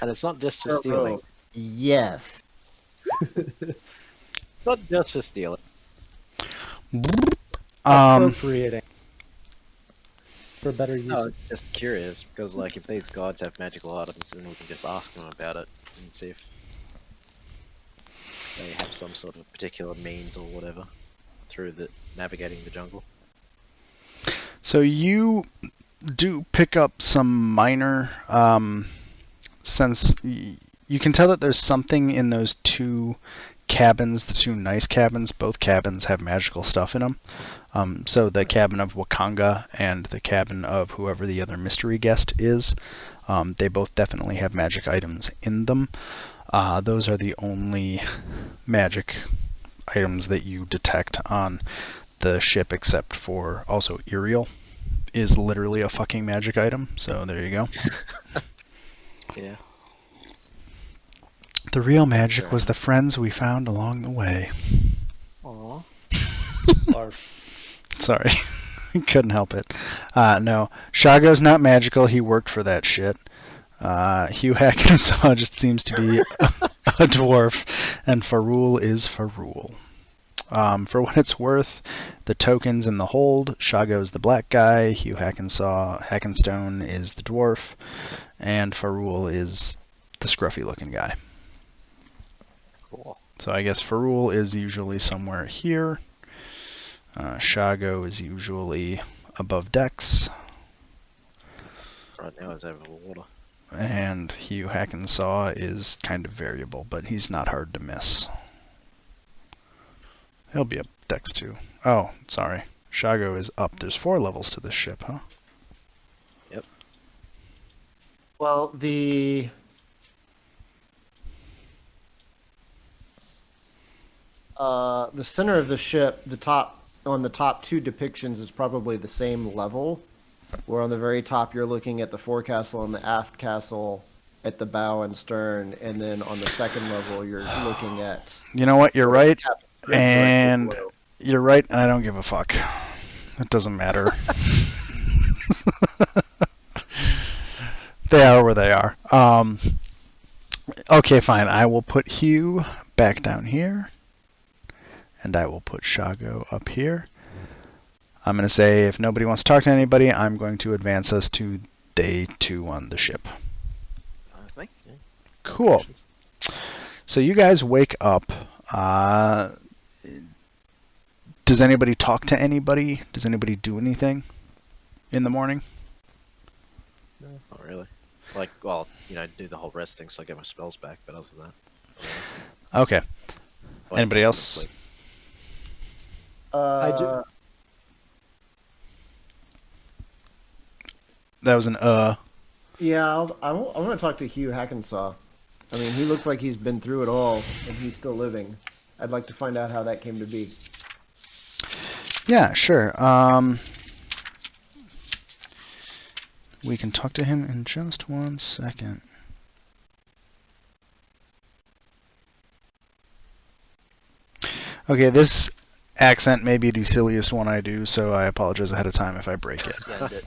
And it's not just for stealing. Yes. It's not just for stealing. Appropriating. For better use. No, it's just curious, because like if these gods have magical items, then we can just ask them about it and see if they have some sort of particular means or whatever through navigating the jungle. So you do pick up some minor sense. You can tell that there's something in those 2 cabins, the 2 nice cabins. Both cabins have magical stuff in them. So the cabin of Wakanga and the cabin of whoever the other mystery guest is, they both definitely have magic items in them. Those are the only magic items that you detect on the ship, except for also Iriel is literally a fucking magic item. So there you go. Yeah. The real magic was the friends we found along the way. Aww. Sorry. Couldn't help it. No. Shago's not magical. He worked for that shit. Hugh Hackensaw just seems to be a dwarf. And Farul is Farul. For what it's worth, the tokens in the hold, Shago's the black guy, Hugh Hackenstone is the dwarf, and Farul is the scruffy looking guy. Cool. So I guess Farul is usually somewhere here. Shago is usually above decks. Right now it's over the water. And Hugh Hackensaw is kind of variable, but he's not hard to miss. He'll be up decks too. Oh, sorry. Shago is up. There's 4 levels to this ship, huh? Well, the center of the ship, the top two depictions is probably the same level. Where on the very top you're looking at the forecastle and the aft castle at the bow and stern, and then on the second level you're looking at. You know what? You're right, directly and below. you're right, and I don't give a fuck. It doesn't matter. They are where they are. Okay, fine. I will put Hugh back down here, and I will put Shago up here. I'm going to say if nobody wants to talk to anybody, I'm going to advance us to day 2 on the ship. Thank you. Cool. So you guys wake up. Does anybody talk to anybody? Does anybody do anything in the morning? No, not really. Like, well, do the whole rest thing so I get my spells back, but other than that. Okay. Like, Anybody else? sleep. I do. That was an Yeah, I want to talk to Hugh Hackensaw. I mean, he looks like he's been through it all, and he's still living. I'd like to find out how that came to be. Yeah, sure. We can talk to him in just 1 second. Okay, this accent may be the silliest one I do, so I apologize ahead of time if I break it. Send it.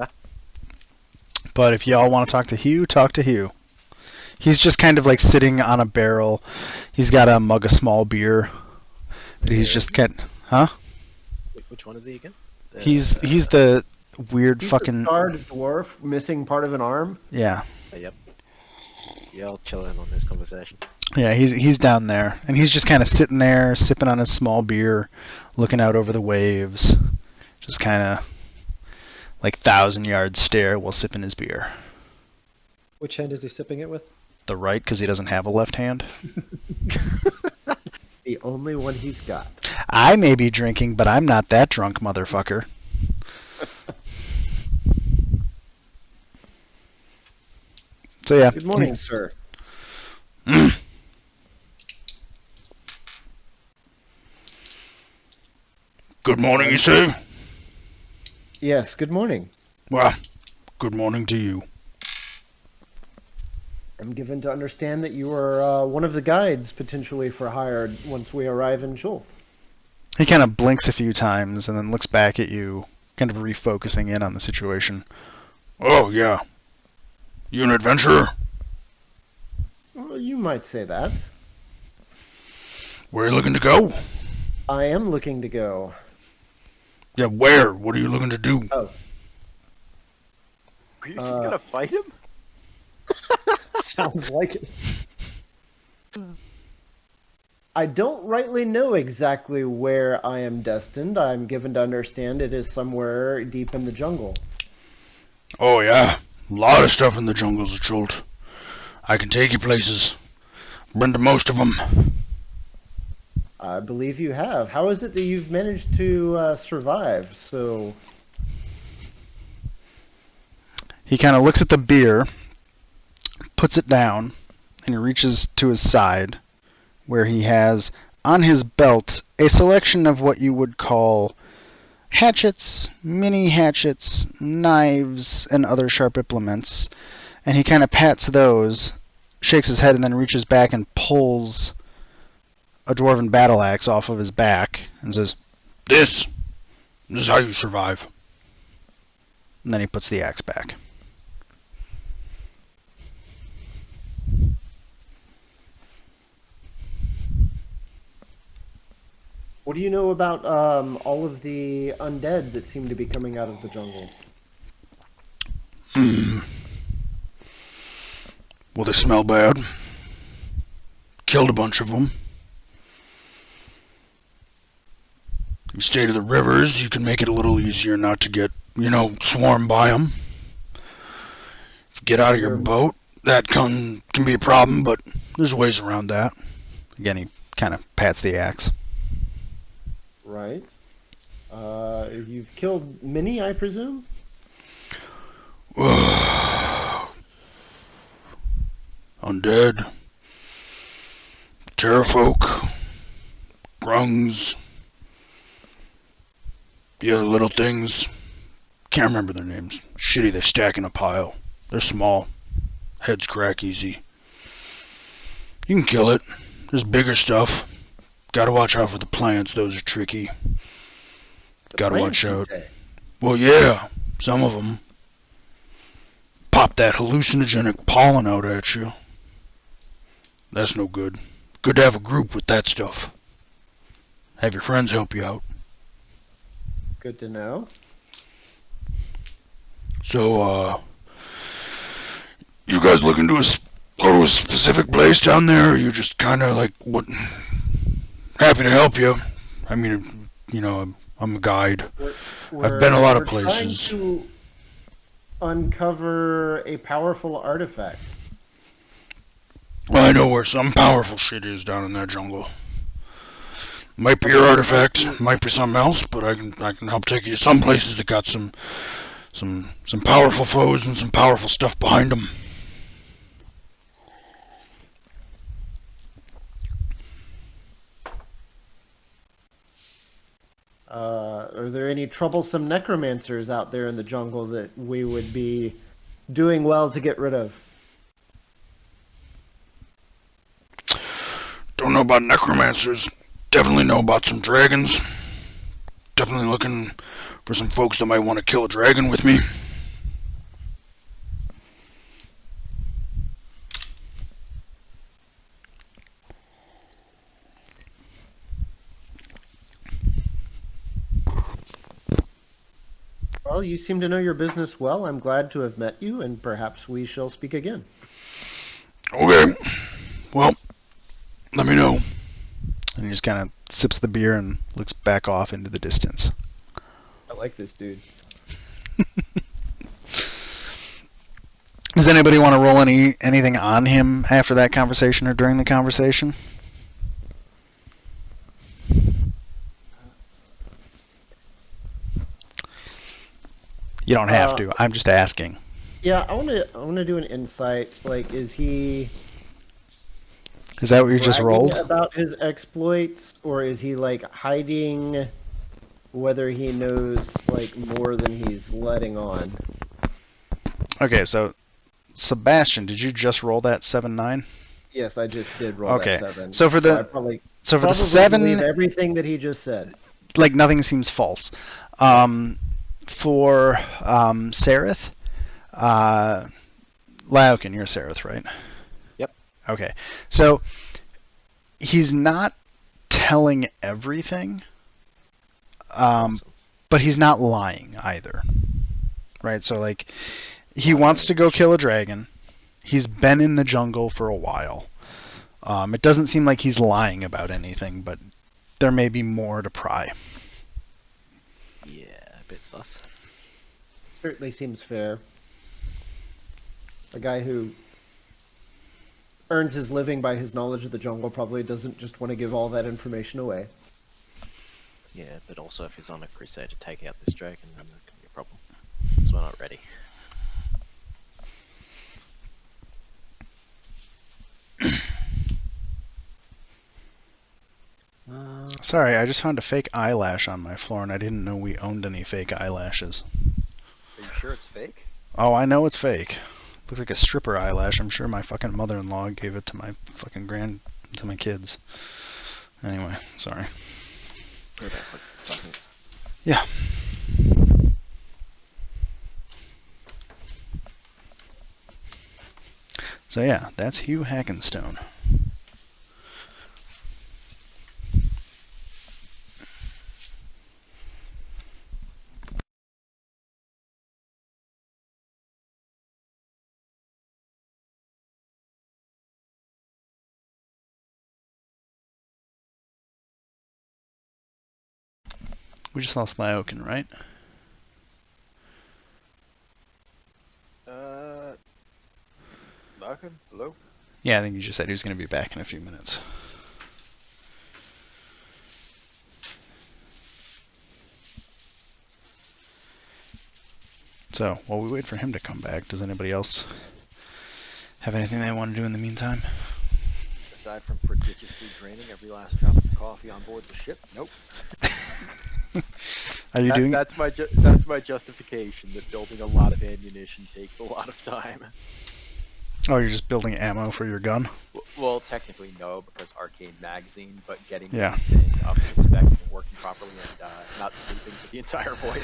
But if y'all want to talk to Hugh, talk to Hugh. He's just kind of like sitting on a barrel. He's got a mug of small beer that he's just Huh? Which one is he again? He's the weird He's fucking the scarred dwarf missing part of an arm. yeah. Yep. Yeah, I'll chill in on this conversation. Yeah, he's down there, and he's just kind of sitting there, sipping on his small beer, looking out over the waves, just kind of like 1,000-yard stare while sipping his beer. Which hand is he sipping it with? The right, because he doesn't have a left hand. The only one he's got. I may be drinking, but I'm not that drunk, motherfucker. So yeah. Good morning, sir. Good morning, you say? Yes, good morning. Well, good morning to you. I'm given to understand that you are one of the guides potentially for hire once we arrive in Jolt. He kind of blinks a few times and then looks back at you, kind of refocusing in on the situation. Oh, yeah. You an adventurer? Well, you might say that. Where are you looking to go? I am looking to go. Yeah, where? What are you looking to do? Oh, Are you just gonna fight him? Sounds like it. I don't rightly know exactly where I am destined. I'm given to understand it is somewhere deep in the jungle. Oh, yeah. A lot of stuff in the jungles of Jolt. I can take you places. Been to most of them. I believe you have. How is it that you've managed to survive? So, He kind of looks at the beer, puts it down, and he reaches to his side, where he has on his belt a selection of what you would call hatchets, mini hatchets, knives, and other sharp implements. And he kind of pats those, shakes his head, and then reaches back and pulls a dwarven battle axe off of his back and says, This is how you survive. And then he puts the axe back. what do you know about all of the undead that seem to be coming out of the jungle? Well, they smell bad. Killed a bunch of them. You stay to the rivers, you can make it a little easier not to get, swarmed by them. If you get out of your boat, that can be a problem, but there's ways around that. Again, he kind of pats the axe. Right. You've killed many, I presume? undead, terrafolk, grungs. Yeah, little things. Can't remember their names. Shitty, they stack in a pile. They're small. Heads crack easy. You can kill it. There's bigger stuff. Gotta watch out for the plants, those are tricky. Gotta watch out. Well, yeah, some of them. Pop that hallucinogenic pollen out at you. That's no good. Good to have a group with that stuff. Have your friends help you out. Good to know. So, you guys looking to go to a specific place down there, or you just kind of like, what? Happy to help you. I mean, you know, I'm a guide. I've been a lot of places. Trying to uncover a powerful artifact. Well, I know where some powerful shit is down in that jungle. Might be your artifact, might be something else, but I can help take you to some places that got some powerful foes and some powerful stuff behind them. Are there any troublesome necromancers out there in the jungle that we would be doing well to get rid of? Don't know about necromancers. Definitely know about some dragons. Definitely looking for some folks that might want to kill a dragon with me. Well, you seem to know your business well. I'm glad to have met you, and perhaps we shall speak again. Okay. Well, let me know. And he just kind of sips the beer and looks back off into the distance. I like this dude. Does anybody want to roll anything on him after that conversation or during the conversation? You don't have to. I'm just asking. Yeah, I want to do an insight. Like, is he? Is that what you just bragging rolled? about his exploits, or is he like hiding whether he knows like more than he's letting on? Okay, so Sebastian, did you just roll that 7-9? Yes, I just did roll Okay, that 7. so for the I probably the 7, believe everything that he just said. like nothing seems false. For Sereth, Laokin, you're Sereth, right? Yep. Okay, so he's not telling everything, but he's not lying either, right? So like, he wants to go kill a dragon. He's been in the jungle for a while. It doesn't seem like he's lying about anything, but there may be more to pry. Yeah, a bit sus. Certainly seems fair. A guy who earns his living by his knowledge of the jungle probably doesn't just want to give all that information away. Yeah, but also if he's on a crusade to take out this dragon, then that could be a problem. So we're not ready. Sorry, I just found a fake eyelash on my floor, and I didn't know we owned any fake eyelashes. Are you sure it's fake? Oh, I know it's fake. Looks like a stripper eyelash. I'm sure my fucking mother-in-law gave it to my fucking to my kids. Anyway, sorry. Yeah. So yeah, that's Hugh Hackenstone. We just lost Laokin, right? Malcolm? Hello? Yeah, I think you just said he was going to be back in a few minutes. So, while we wait for him to come back, does anybody else have anything they want to do in the meantime? Aside from prodigiously draining every last drop of coffee on board the ship, nope. Are you doing? That's my justification that building a lot of ammunition takes a lot of time. Oh, you're just building ammo for your gun? Well, technically no, because arcade magazine, but getting Yeah. everything up to spec and working properly and not sleeping for the entire voyage.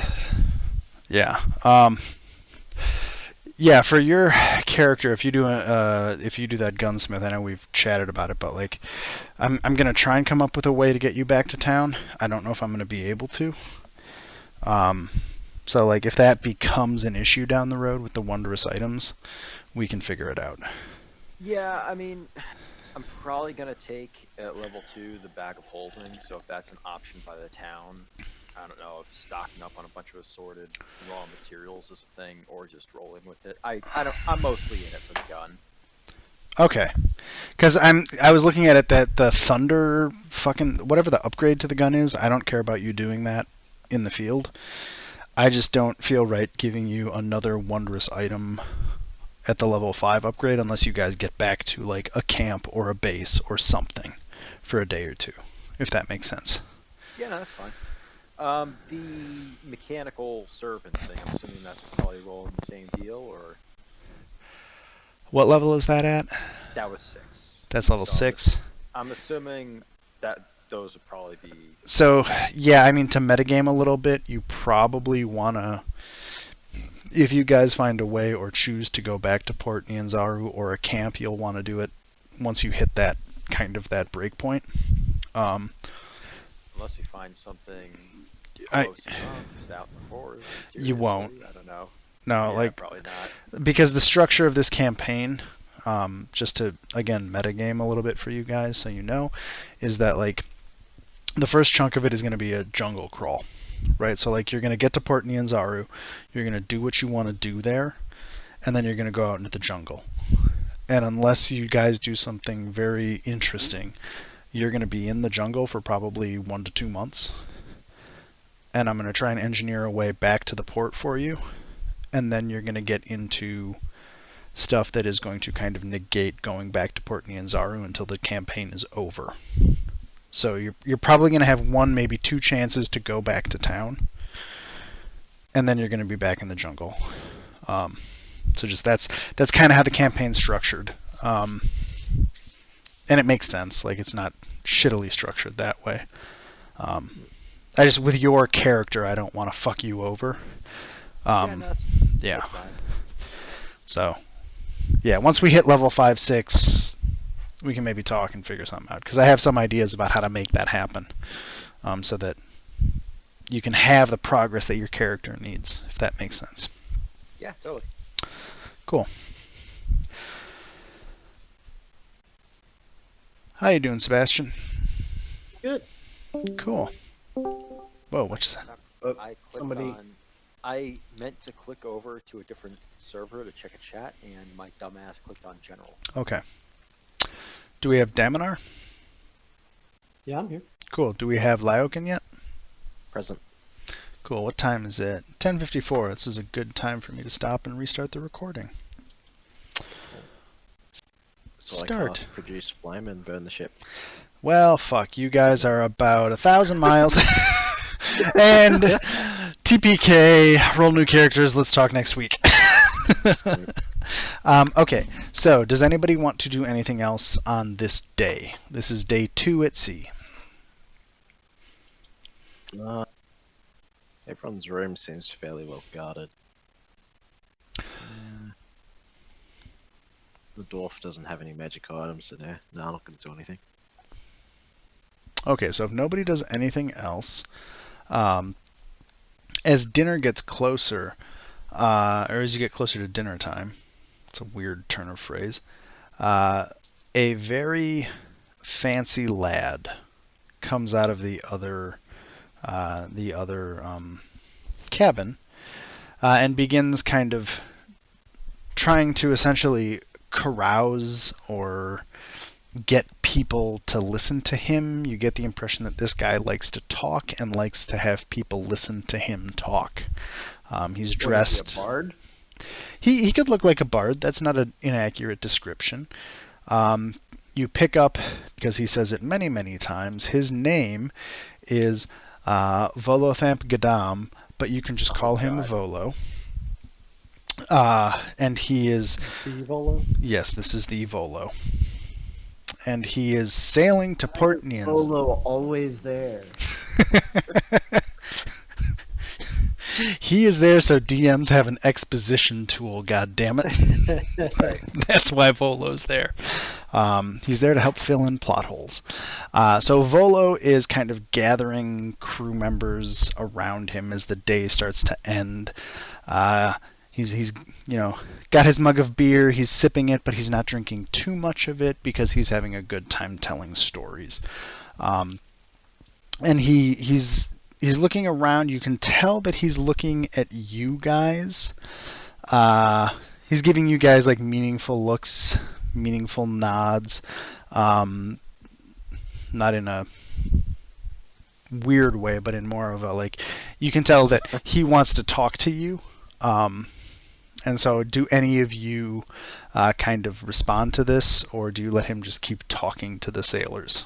Yeah. Yeah, for your character, if you do that gunsmith, I know we've chatted about it, but like, I'm gonna try and come up with a way to get you back to town. I don't know if I'm gonna be able to. So like, if that becomes an issue down the road with the wondrous items, we can figure it out. Yeah, I mean, I'm probably gonna take at level 2 the bag of holding. So if that's an option by the town, I don't know if stocking up on a bunch of assorted raw materials is a thing, or just rolling with it. I'm mostly in it for the gun. Okay, because I was looking at it that the thunder fucking whatever the upgrade to the gun is, I don't care about you doing that in the field. I just don't feel right giving you another wondrous item at the level 5 upgrade unless you guys get back to like a camp or a base or something for a day or two, if that makes sense. Yeah, no, that's fine. The mechanical servant thing, I'm assuming that's probably rolling the same deal, or What level is that at? that was 6. That's level 6. I'm assuming that those would probably be. So, yeah, I mean, to metagame a little bit, you probably want to, if you guys find a way or choose to go back to Port Nyanzaru or a camp, you'll want to do it once you hit that kind of that break point. Unless you find something close enough, out in the forest. You won't. I don't know. No, Yeah, like, probably not. because the structure of this campaign, just to, again, metagame a little bit for you guys so you know, is that, like, the first chunk of it is going to be a jungle crawl, right? So, like, you're going to get to Port Nyanzaru, you're going to do what you want to do there, and then you're going to go out into the jungle. And unless you guys do something very interesting, you're going to be in the jungle for probably 1 to 2 months. And I'm going to try and engineer a way back to the port for you. And then you're going to get into stuff that is going to kind of negate going back to Port Nyanzaru until the campaign is over. So you're probably going to have 1, maybe 2 chances to go back to town. And then you're going to be back in the jungle. So just that's kind of how the campaign's structured. And it makes sense. Like, it's not shittily structured that way. I just, with your character, I don't want to fuck you over. Yeah. So, yeah, once we hit level 5, 6, we can maybe talk and figure something out. Because I have some ideas about how to make that happen. So that you can have the progress that your character needs, if that makes sense. Yeah, totally. Cool. How you doing, Sebastian? Good. Cool. Whoa, what just that? I meant to click over to a different server to check a chat, and my dumbass clicked on general. Okay. Do we have Daminar? Yeah, I'm here. Cool. Do we have Lyokin yet? Present. Cool. What time is it? 10:54. This is a good time for me to stop and restart the recording. So Start. I cast produce flame and burn the ship. Well, fuck. You guys are about 1,000 miles. And TPK, roll new characters. Let's talk next week. Okay, so does anybody want to do anything else on this day? This is day 2 at sea. Everyone's room seems fairly well guarded. The dwarf doesn't have any magic items, so no, I'm not going to do anything. Okay, so if nobody does anything else, as dinner gets closer, or as you get closer to dinner time, it's a weird turn of phrase, a very fancy lad comes out of the other cabin and begins kind of trying to essentially carouse or get people to listen to him. You get the impression that this guy likes to talk and likes to have people listen to him talk. He's dressed. Is he a bard? He could look like a bard. That's not an inaccurate description. You pick up, because he says it many, many times, his name is Volothamp Gadam, but you can just call him Volo. And he is... The Volo? Yes, this is the Volo. And he is sailing to Port Nians. Volo always there. He is there so DMs have an exposition tool, God damn it. That's why Volo's there. He's there to help fill in plot holes. So Volo is kind of gathering crew members around him as the day starts to end. He's got his mug of beer, he's sipping it, but he's not drinking too much of it because he's having a good time telling stories. And he's looking around. You can tell that he's looking at you guys. He's giving you guys like meaningful looks, meaningful nods. Not in a weird way, but in more of a like, you can tell that he wants to talk to you. And so do any of you kind of respond to this, or do you let him just keep talking to the sailors?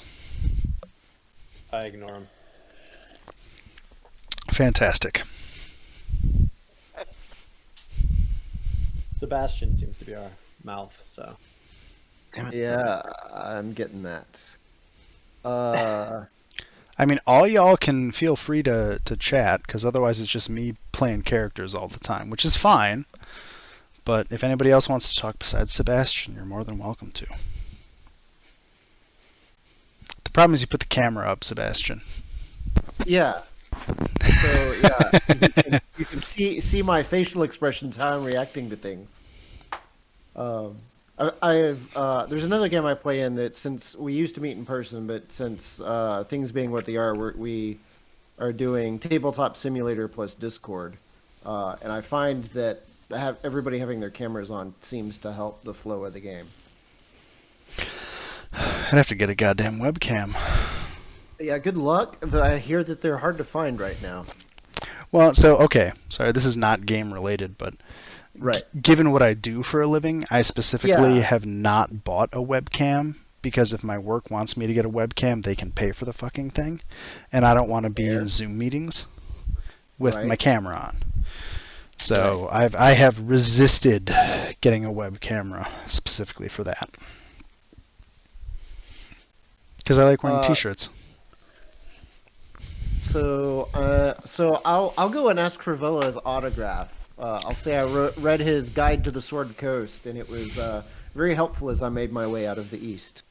I ignore him. Fantastic. Sebastian seems to be our mouth, so. Yeah, I'm getting that. I mean, all y'all can feel free to chat, because otherwise it's just me playing characters all the time, which is fine. But if anybody else wants to talk besides Sebastian, you're more than welcome to. The problem is you put the camera up, Sebastian. Yeah. So yeah, you can see my facial expressions, how I'm reacting to things. There's another game I play in that, since we used to meet in person, but since things being what they are, we are doing Tabletop Simulator plus Discord, and I find that everybody having their cameras on seems to help the flow of the game. I'd have to get a goddamn webcam. Yeah, good luck. I hear that they're hard to find right now. Well, so, okay. Sorry, this is not game related, but right. Given what I do for a living, I specifically have not bought a webcam, because if my work wants me to get a webcam, they can pay for the fucking thing. And I don't want to be in Zoom meetings with my camera on. So I have resisted getting a web camera specifically for that. Because I like wearing t-shirts. So I'll go and ask for Vela's autograph. I'll say I read his Guide to the Sword Coast, and it was very helpful as I made my way out of the East.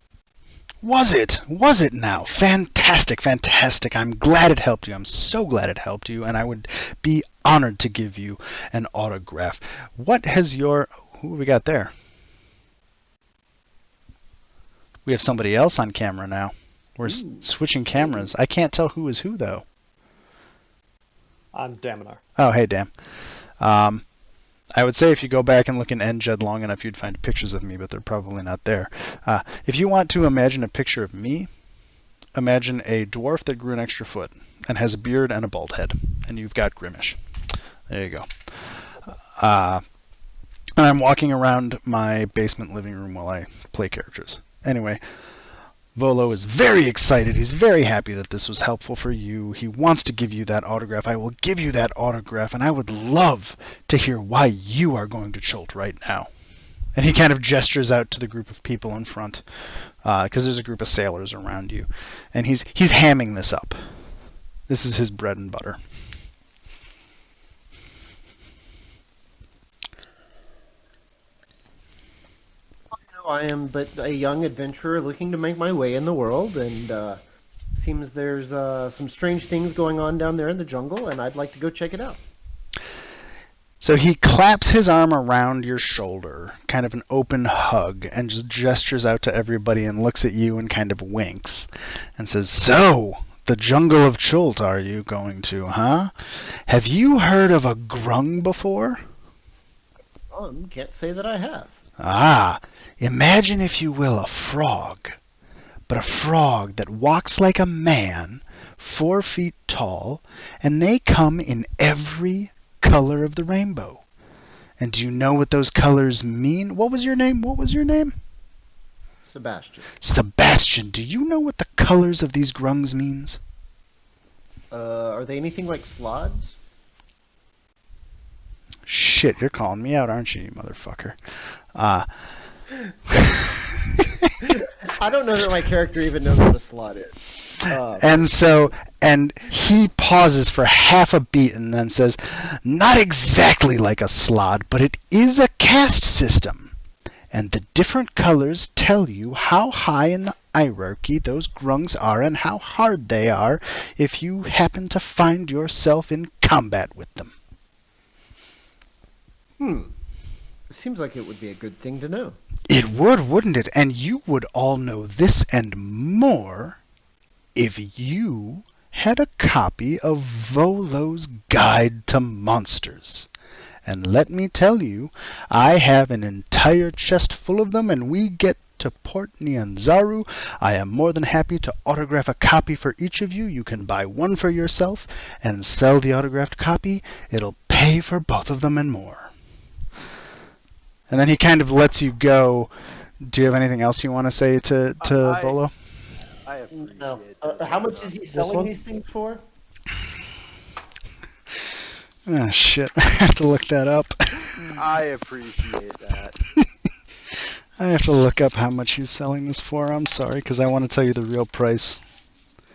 Was it? Was it now? Fantastic, fantastic. I'm glad it helped you. I'm so glad it helped you, and I would be honored to give you an autograph. What has your... Who have we got there? We have somebody else on camera now. We're switching cameras. I can't tell who is who, though. I'm Daminar. Oh, hey, Dan. I would say if you go back and look in NGED long enough, you'd find pictures of me, but they're probably not there. If you want to imagine a picture of me, imagine a dwarf that grew an extra foot and has a beard and a bald head, and you've got Grimmish. There you go. And I'm walking around my basement living room while I play characters. Anyway, Volo is very excited. He's very happy that this was helpful for you. He wants to give you that autograph. I will give you that autograph, and I would love to hear why you are going to Chult right now. And he kind of gestures out to the group of people in front, because there's a group of sailors around you. And he's hamming this up. This is his bread and butter. I am but a young adventurer looking to make my way in the world, and seems there's some strange things going on down there in the jungle, and I'd like to go check it out. So he claps his arm around your shoulder, kind of an open hug, and just gestures out to everybody and looks at you and kind of winks and says, "So, the jungle of Chult are you going to, huh? Have you heard of a grung before?" Can't say that I have. Ah, imagine, if you will, a frog, but a frog that walks like a man, 4 feet tall, and they come in every color of the rainbow. And do you know what those colors mean? What was your name? What was your name? Sebastian. Sebastian, do you know what the colors of these grungs means? Are they anything like slods? Shit, you're calling me out, aren't you, you motherfucker? I don't know that my character even knows what a slot is. And he pauses for half a beat and then says, not exactly like a slod, but it is a caste system. And the different colors tell you how high in the hierarchy those grungs are and how hard they are if you happen to find yourself in combat with them. It seems like it would be a good thing to know. It would, wouldn't it? And you would all know this and more if you had a copy of Volo's Guide to Monsters. And let me tell you, I have an entire chest full of them, and we get to Port Nyanzaru. I am more than happy to autograph a copy for each of you. You can buy one for yourself and sell the autographed copy. It'll pay for both of them and more. And then he kind of lets you go. Do you have anything else you want to say to Volo? I appreciate No. that. How much is he selling one? these things for? Oh, shit. I have to look that up. I appreciate that. I have to look up how much he's selling this for. I'm sorry, because I want to tell you the real price.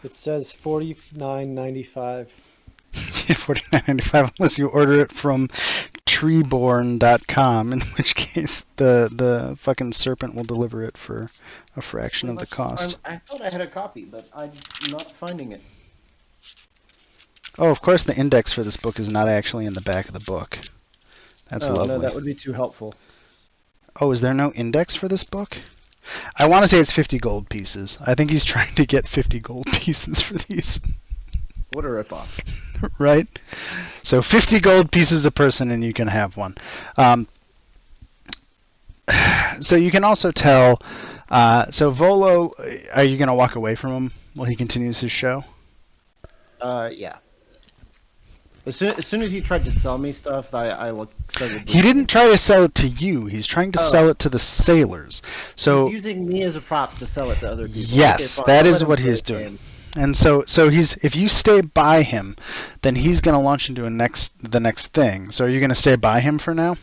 It says $49.95. Yeah, $49.95 unless you order it from treeborn.com, in which case the fucking serpent will deliver it for a fraction of the cost. I thought I had a copy, but I'm not finding it. Oh, of course the index for this book is not actually in the back of the book. That's lovely. No, that would be too helpful. Oh, is there no index for this book? I want to say it's 50 gold pieces. I think he's trying to get 50 gold pieces for these. What a ripoff. Right? So 50 gold pieces a person and you can have one. So you can also tell... so Volo, are you going to walk away from him while he continues his show? Yeah. As soon as he tried to sell me stuff, I started... He didn't try to sell it to you. He's trying to sell it to the sailors. So he's using me as a prop to sell it to other people. Yes, Okay, fine. that I'll is let him what play he's the doing. game. And so he's, if you stay by him, then he's going to launch into the next thing. So are you going to stay by him for now?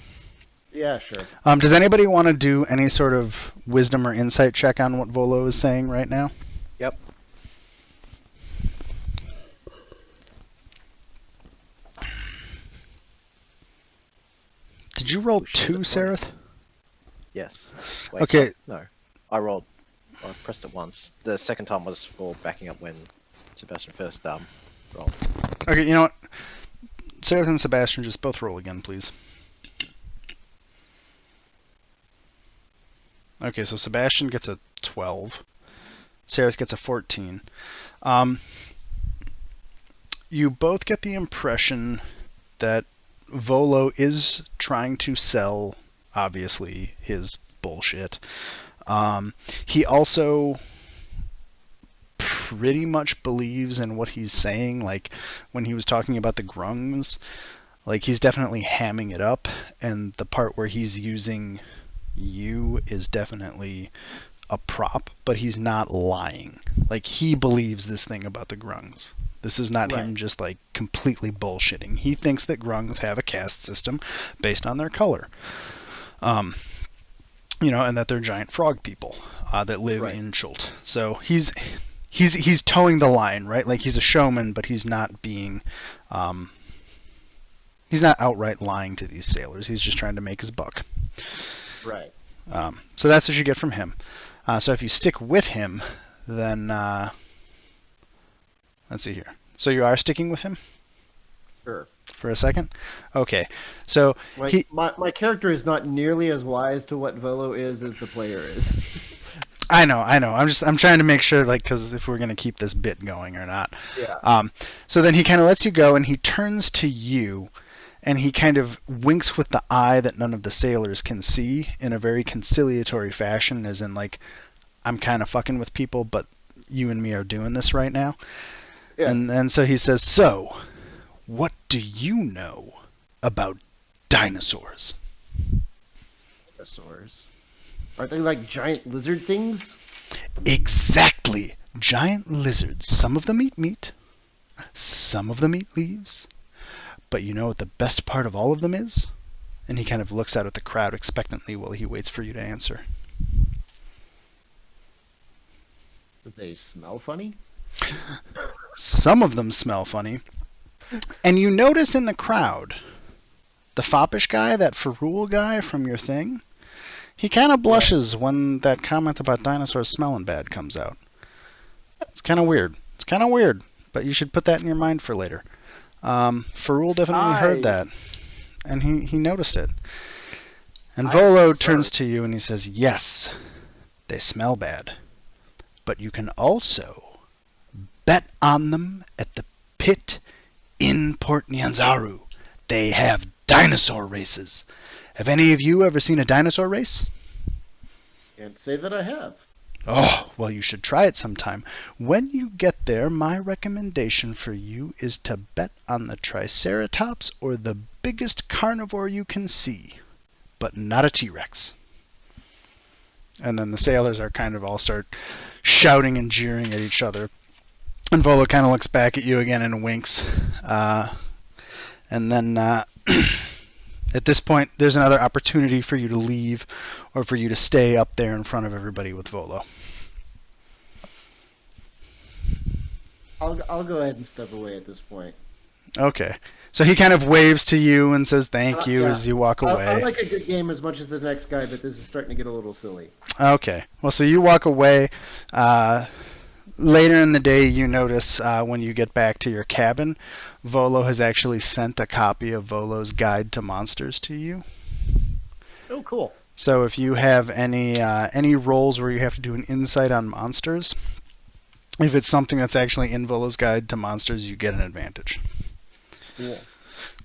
Yeah, sure. Does anybody want to do any sort of wisdom or insight check on what Volo is saying right now? Yep. Did you roll Push 2, the Sareth? Yes. Wait, Okay. No. I pressed it once. The second time was for backing up when Sebastian first rolled. Okay, you know what? Sareth and Sebastian, just both roll again, please. Okay, so Sebastian gets a 12. Sareth gets a 14. You both get the impression that Volo is trying to sell, obviously, his bullshit. He also pretty much believes in what he's saying. Like, when he was talking about the grungs, like, he's definitely hamming it up, and the part where he's using you is definitely a prop, but he's not lying. Like, he believes this thing about the grungs. This is not him just, like, completely bullshitting. He thinks that grungs have a caste system based on their color. And that they're giant frog people that live in Chult. So he's towing the line, right? Like, he's a showman, but he's not being... he's not outright lying to these sailors. He's just trying to make his buck. Right. So that's what you get from him. So if you stick with him, then... let's see here. So you are sticking with him? Sure. For a second? Okay. So my character is not nearly as wise to what Volo is as the player is. I know. I'm trying to make sure, like, because if we're gonna keep this bit going or not. Yeah. So then he kind of lets you go, and he turns to you, and he kind of winks with the eye that none of the sailors can see in a very conciliatory fashion, as in, like, I'm kind of fucking with people, but you and me are doing this right now. Yeah. And so he says, so, what do you know about dinosaurs? dinosaurs. Aren't they like giant lizard things? Exactly. Giant lizards. Some of them eat meat. Some of them eat leaves. But you know what the best part of all of them is? And he kind of looks out at the crowd expectantly while he waits for you to answer. Do they smell funny? Some of them smell funny. And you notice in the crowd, the foppish guy, that Ferrule guy from your thing, he kind of blushes when that comment about dinosaurs smelling bad comes out. It's kind of weird. It's kind of weird, but you should put that in your mind for later. Ferrule definitely heard that, and he noticed it. And Volo turns to you and he says, yes, they smell bad, but you can also bet on them at the pit in Port Nyanzaru. They have dinosaur races. Have any of you ever seen a dinosaur race? Can't say that I have. Oh, well, you should try it sometime. When you get there, my recommendation for you is to bet on the Triceratops or the biggest carnivore you can see, but not a T-Rex. And then the sailors are kind of all start shouting and jeering at each other. And Volo kind of looks back at you again and winks. And then at this point, there's another opportunity for you to leave or for you to stay up there in front of everybody with Volo. I'll go ahead and step away at this point. Okay. So he kind of waves to you and says thank you as you walk away. I like a good game as much as the next guy, but this is starting to get a little silly. Okay. Well, so you walk away. Later in the day, you notice when you get back to your cabin, Volo has actually sent a copy of Volo's Guide to Monsters to you. Oh, cool. So if you have any roles where you have to do an insight on monsters, if it's something that's actually in Volo's Guide to Monsters, you get an advantage. Cool.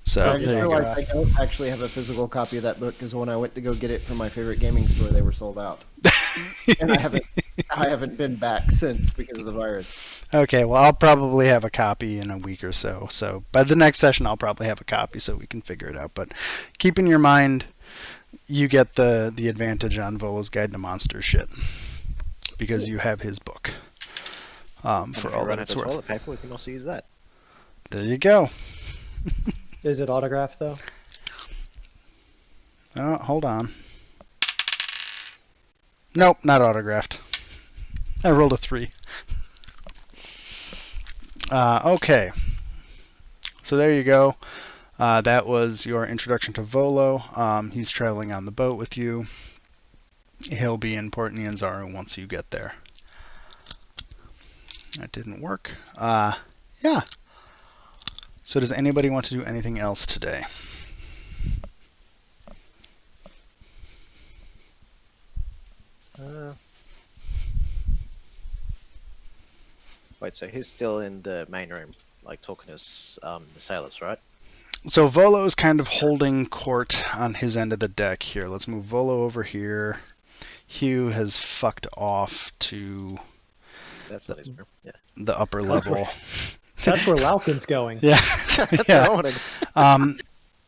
So I just realized I don't actually have a physical copy of that book because when I went to go get it from my favorite gaming store, they were sold out. And I haven't been back since because of the virus. Okay, well, I'll probably have a copy in a week or so. So by the next session, I'll probably have a copy so we can figure it out. But keep in your mind, you get the advantage on Volo's Guide to Monsters shit because you have his book. For all that it's worth. Toilet paper, we can also use that. There you go. Is it autographed though? Oh, hold on. Nope, not autographed. I rolled a 3. Okay. So there you go. That was your introduction to Volo. He's traveling on the boat with you. He'll be in Port Nyanzaru once you get there. That didn't work. Yeah. So does anybody want to do anything else today? Wait, so he's still in the main room, like talking to the sailors, right? So Volo is kind of holding court on his end of the deck here. Let's move Volo over here. Hugh has fucked off to That's not his room. Yeah. the upper level. That's where Laukin's going. Yeah. Yeah.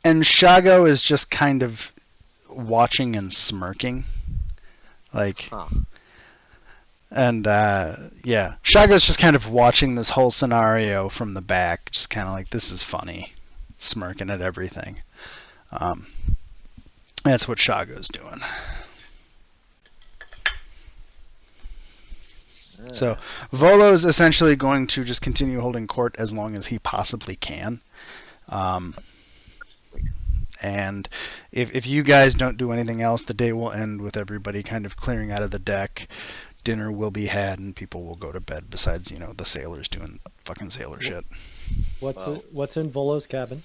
And Shago is just kind of watching and smirking. Like, Huh. and yeah, Shago's just kind of watching this whole scenario from the back, just kind of like, this is funny, smirking at everything. That's what Shago's doing. So Volo's essentially going to just continue holding court as long as he possibly can. And if you guys don't do anything else, the day will end with everybody kind of clearing out of the deck. Dinner will be had and people will go to bed, besides, the sailors doing fucking sailor shit. What's in Volo's cabin?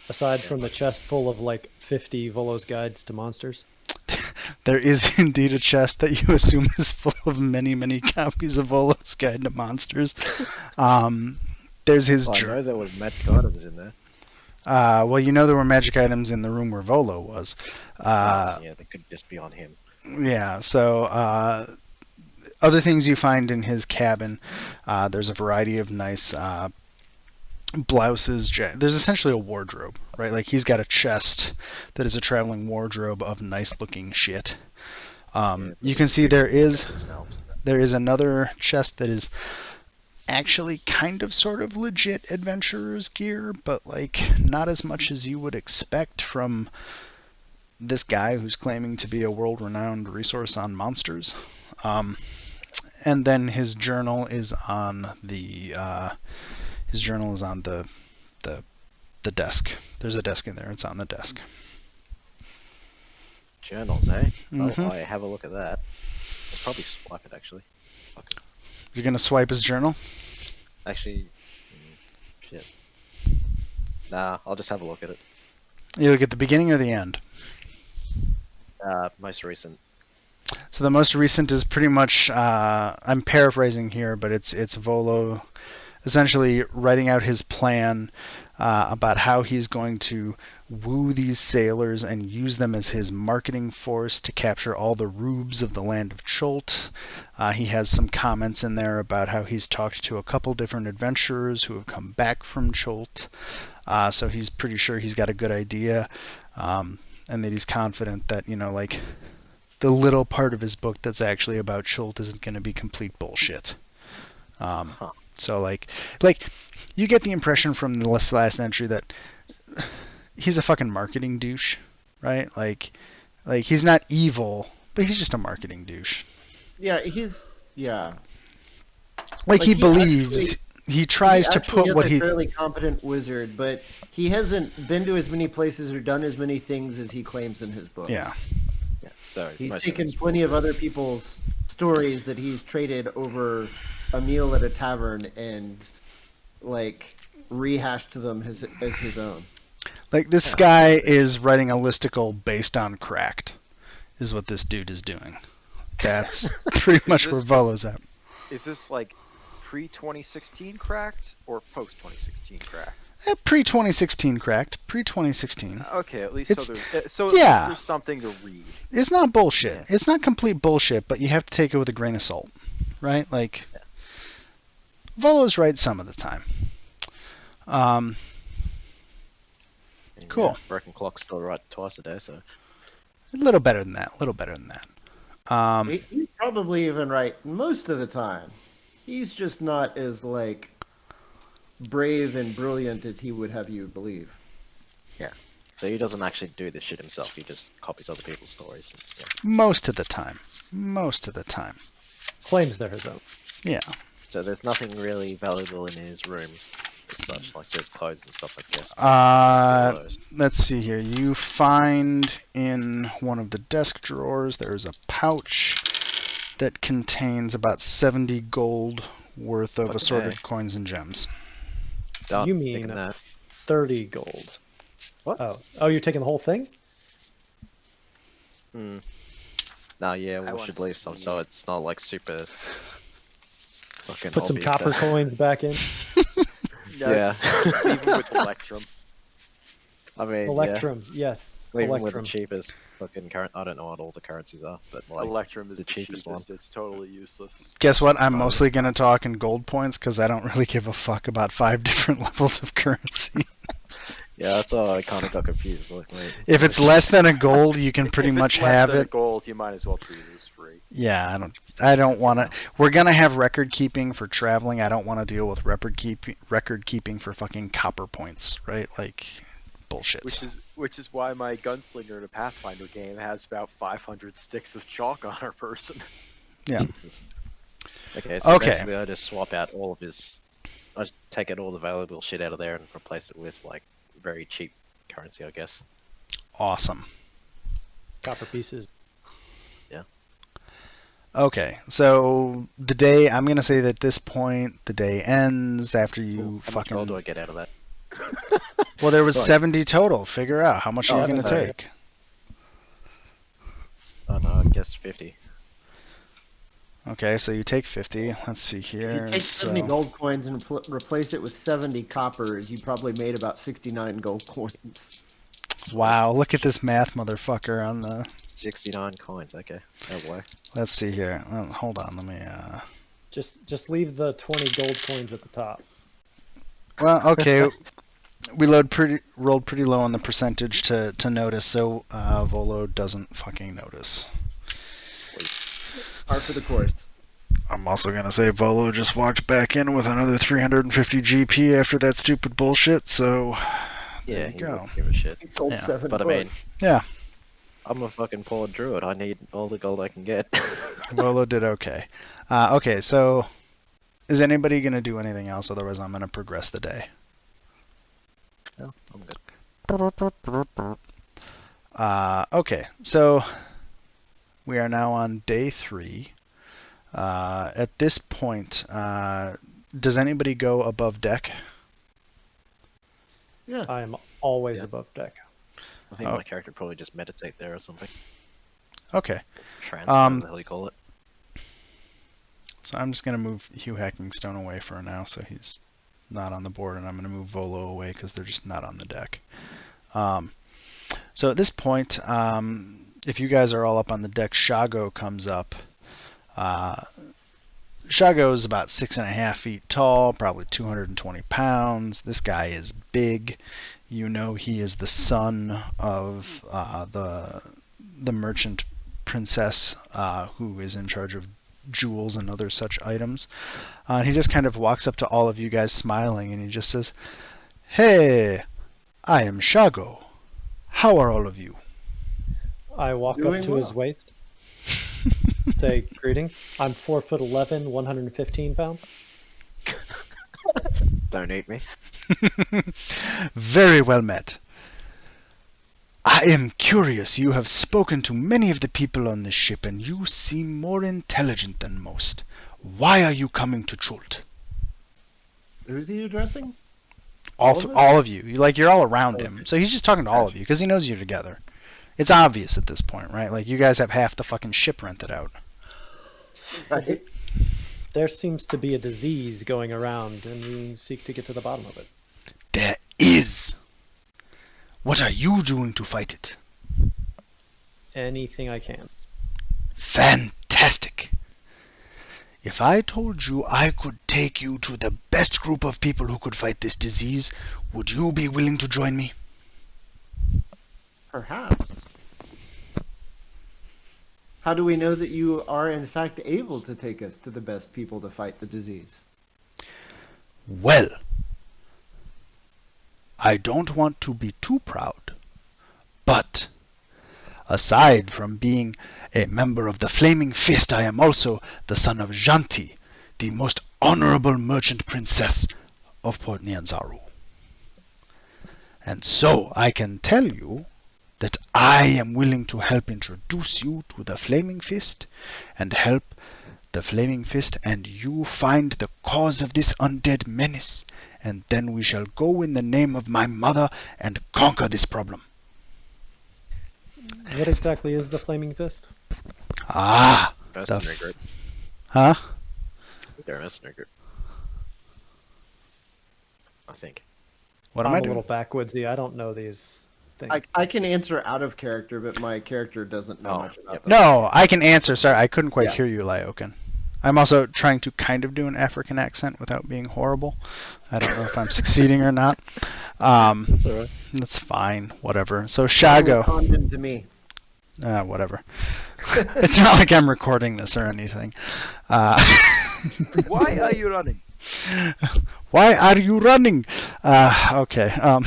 Aside from the chest full of like 50 Volo's Guides to Monsters? There is indeed a chest that you assume is full of many, many copies of Volo's Guide to Monsters. There's his... I know there was magic items in there. Well, there were magic items in the room where Volo was. Yeah, they could just be on him. Yeah, so other things you find in his cabin, there's a variety of nice blouses. There's essentially a wardrobe, right? Like he's got a chest that is a traveling wardrobe of nice-looking shit. You can see there is another chest that is actually kind of sort of legit adventurer's gear, but like not as much as you would expect from this guy who's claiming to be a world-renowned resource on monsters. And then his journal is on the the desk. There's a desk in there. It's on the desk. Journals, eh? Mhm. Oh, I have a look at that. I'll probably swipe it actually. Fuck it. You're gonna swipe his journal? Actually, shit. Nah, I'll just have a look at it. You look at the beginning or the end? Most recent. So the most recent is pretty much, I'm paraphrasing here, but it's Volo essentially writing out his plan about how he's going to woo these sailors and use them as his marketing force to capture all the rubes of the land of Cholt. He has some comments in there about how he's talked to a couple different adventurers who have come back from Cholt. So he's pretty sure he's got a good idea, and that he's confident that, like, the little part of his book that's actually about Cholt isn't going to be complete bullshit. So like you get the impression from the last entry that he's a fucking marketing douche, right? Like he's not evil, but he's just a marketing douche. Yeah, Like he believes he tries to put what he's he a fairly competent wizard, but he hasn't been to as many places or done as many things as he claims in his books. Yeah. Yeah, so He's most of taken it's- plenty of other people's stories that he's traded over a meal at a tavern and like rehashed them as his own. Like this guy is writing a listicle based on Cracked, is what this dude is doing. That's pretty much where Volo's at. Is this like pre-2016 cracked or post-2016 cracked? Pre-2016 Cracked. Pre-2016. Okay, at least It's- so there's at yeah. least there's something to read. It's not bullshit. Yeah. It's not complete bullshit, but you have to take it with a grain of salt, right? Like, Volo's right some of the time. and, Cool. Yeah, broken clock's still right twice a day, so. A little better than that. A little better than that. He's probably even right most of the time. He's just not as like brave and brilliant as he would have you believe. So he doesn't actually do this shit himself. He just copies other people's stories. And, yeah. Most of the time. Most of the time. Claims they're his own. Yeah. So there's nothing really valuable in his room as such, like there's clothes and stuff, I guess. Steal those. Let's see here. You find in one of the desk drawers there's a pouch that contains about 70 gold worth of Fucking assorted A. coins and gems. Done. You Taking mean that. 30 gold? What? Oh, you're taking the whole thing? Hmm. No, yeah, I we wanna should leave some, see- so it's not like super. Fucking Put some obvious copper that- coins back in. Yeah. just leave him with Electrum. I mean, Electrum, yes. yeah, leave 'em with the Electrum. cheapest fucking current. I don't know what all the currencies are, but like Electrum is the the cheapest cheapest. one. It's totally useless. Guess what? I'm mostly going to talk in gold points because I don't really give a fuck about 5 different levels of currency. Yeah, that's all. I kind of got confused. Like, wait, If it's less than a gold, you can pretty If it's much less have than a it. gold, you might as well treat it as free. Yeah, I don't want to. We're gonna have record keeping for traveling. I don't want to deal with record keeping for fucking copper points, right? Like, bullshit. Which is why my gunslinger in a Pathfinder game has about 500 sticks of chalk on her person. Yeah. okay, so Okay. basically I just swap out all of his. I just take out all the valuable shit out of there and replace it with like very cheap currency, I guess. Awesome. Copper pieces. Okay, so the day, I'm gonna say that at this point the day ends after you How much fucking. gold do I get out of that? Well, there was Sorry. 70 total. Figure out how much are you gonna okay. take. Oh no, I guess 50. Okay, so you take 50. Let's see If here. you take 70 So- gold coins and replace it with 70 coppers, you probably made about 69 gold coins. Wow, look at this math, motherfucker. On the. 69 coins. Okay, that way. Let's see here. Hold on. Let me. Just leave the 20 gold coins at the top. Well, okay. We rolled pretty low on the percentage to notice, so Volo doesn't fucking notice. Par for the course. I'm also gonna say Volo just walked back in with another 350 GP after that stupid bullshit, so Yeah, there you he go. wouldn't give a shit. He sold Yeah, 7 But I books. mean, Yeah, I'm a fucking poor druid. I need all the gold I can get. Volo did okay. Okay, so is anybody going to do anything else? Otherwise, I'm going to progress the day. No, I'm good. Okay, so we are now on day 3. At this point, does anybody go above deck? Yeah. I am always Yeah. above deck. I think Oh. my character would probably just meditate there or something. Okay, Trance, whatever the hell you call it. so I'm just going to move Hugh Hackingstone away for now, so he's not on the board, and I'm going to move Volo away because they're just not on the deck. So at this point, if you guys are all up on the deck, Shago comes up. Shago is about 6.5 feet tall, probably 220 pounds. This guy is big. You know he is the son of the merchant princess who is in charge of jewels and other such items. He just kind of walks up to all of you guys smiling, and he just says, "Hey, I am Shago. How are all of you?" I walk Doing up to his well. waist, say greetings. I'm 4'11", 115 pounds. Don't eat me. Very well met. I am curious. You have spoken to many of the people on this ship, and you seem more intelligent than most. Why are you coming to Chult? Who's he addressing? All, All of us? all of you. You're all around Okay. him. So he's just talking to all of you because he knows you're together. It's obvious at this point, right? Like, you guys have half the fucking ship rented out. There seems to be a disease going around, and we seek to get to the bottom of it. There is. What are you doing to fight it? Anything I can. Fantastic. If I told you I could take you to the best group of people who could fight this disease, would you be willing to join me? Perhaps. How do we know that you are in fact able to take us to the best people to fight the disease? Well, I don't want to be too proud, but aside from being a member of the Flaming Fist, I am also the son of Janti, the most honorable merchant princess of Port Nyanzaru. And so I can tell you that I am willing to help introduce you to the Flaming Fist and help the Flaming Fist and you find the cause of this undead menace, and then we shall go in the name of my mother and conquer this problem. What exactly is the Flaming Fist? Ah, Mercenary group. huh? I think they're a mercenary group. I think. What am I'm I a doing? little backwoodsy. I don't know these things. I can answer out of character, but my character doesn't know Oh, much about yep. them. No, I can answer. Sorry, I couldn't quite Yeah. hear you, Lyokin. I'm also trying to kind of do an African accent without being horrible. I don't know if I'm succeeding or not. That's alright. That's fine. Whatever. So Only Shago. Condon to me. Whatever. It's not like I'm recording this or anything. Why are you running? Why are you running? Okay. I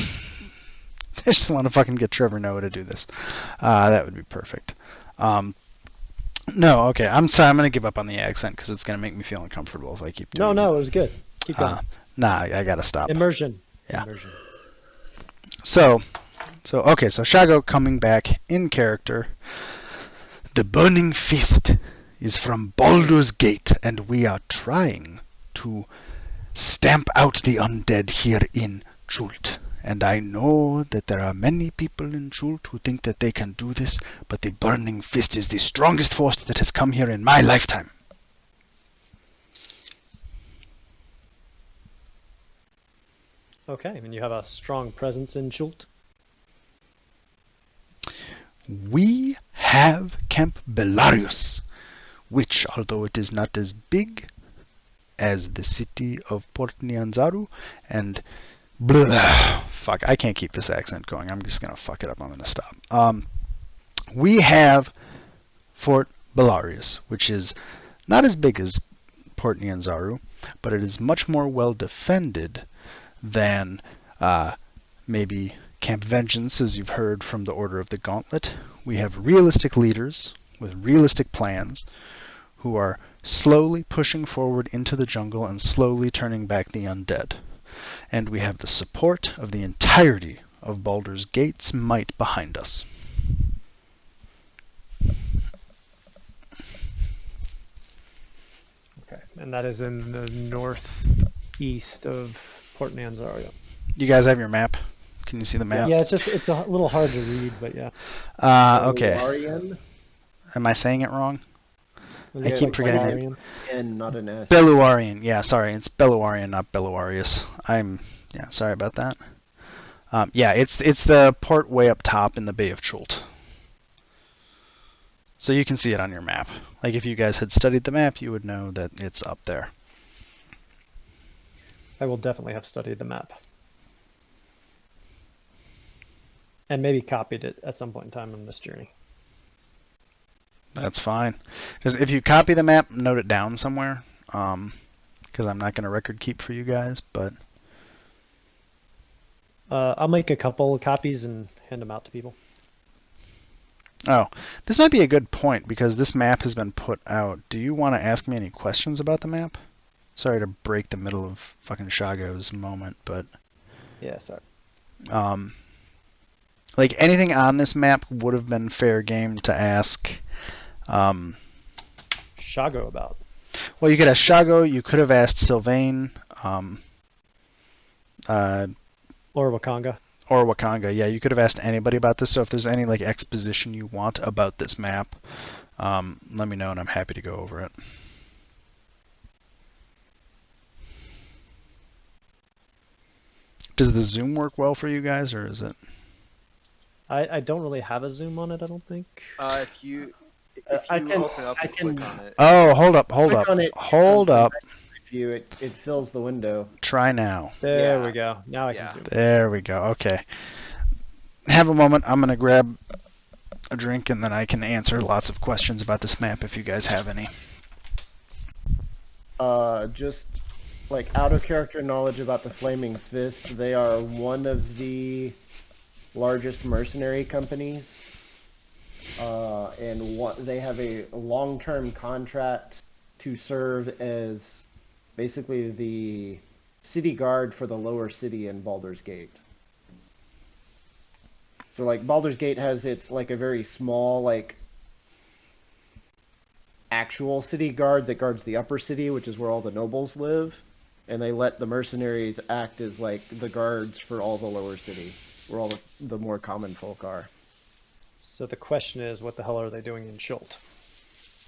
just want to fucking get Trevor Noah to do this. That would be perfect. No, okay. I'm sorry. I'm going to give up on the accent because it's going to make me feel uncomfortable if I keep doing No, it. it was good. Keep going. Nah, I got to stop. Immersion. Yeah. Immersion. So Shago coming back in character. The Burning Fist is from Baldur's Gate, and we are trying to stamp out the undead here in Chult. And I know that there are many people in Chult who think that they can do this, but the Burning Fist is the strongest force that has come here in my lifetime. Okay, and you have a strong presence in Chult. We have Camp Belarius, which, although it is not as big as the city of Port Nyanzaru, and blah, fuck, I can't keep this accent going. I'm just gonna fuck it up. I'm gonna stop. We have Fort Belarius, which is not as big as Port Nyanzaru, but it is much more well defended than maybe Camp Vengeance, as you've heard from the Order of the Gauntlet. We have realistic leaders with realistic plans who are slowly pushing forward into the jungle and slowly turning back the undead. And we have the support of the entirety of Baldur's Gate's might behind us. Okay, and that is in the northeast of Port Nyanzaru. You guys have your map? Can you see the map? Yeah, it's a little hard to read, but yeah. Okay. Belluarian? Am I saying it wrong? I Yeah, keep like forgetting it. Belluarian. And not an S. Belluarian. Yeah, sorry. It's Belluarian, not Belluarius. Sorry about that. It's the port way up top in the Bay of Chult. So you can see it on your map. Like if you guys had studied the map, you would know that it's up there. I will definitely have studied the map. And maybe copied it at some point in time on this journey. That's fine. Because if you copy the map, note it down somewhere. Because I'm not going to record keep for you guys, but... I'll make a couple of copies and hand them out to people. Oh, this might be a good point, because this map has been put out. Do you want to ask me any questions about the map? Sorry to break the middle of fucking Shago's moment, but... Yeah, sorry. Like, anything on this map would have been fair game to ask... Shago about. Well, you could ask Shago, you could have asked Sylvain, Or Wakanga. or Wakanga. Yeah, you could have asked anybody about this, so if there's any like exposition you want about this map, let me know and I'm happy to go over it. Does the zoom work well for you guys, or is it? I don't really have a zoom on it, I don't think. If you I can- open up I and can- click on it. Oh, hold up. Click on it, Hold up. View it. It fills the window. Try now. There Yeah. we go. Now I Yeah. can zoom. There we go. Okay. Have a moment. I'm going to grab a drink and then I can answer lots of questions about this map if you guys have any. Just like out of character knowledge about the Flaming Fist, they are one of the largest mercenary companies. They have a long-term contract to serve as basically the city guard for the lower city in Baldur's Gate. So like Baldur's Gate has its like a very small like actual city guard that guards the upper city, which is where all the nobles live, and they let the mercenaries act as like the guards for all the lower city, where all the more common folk are. So the question is, what the hell are they doing in Chult?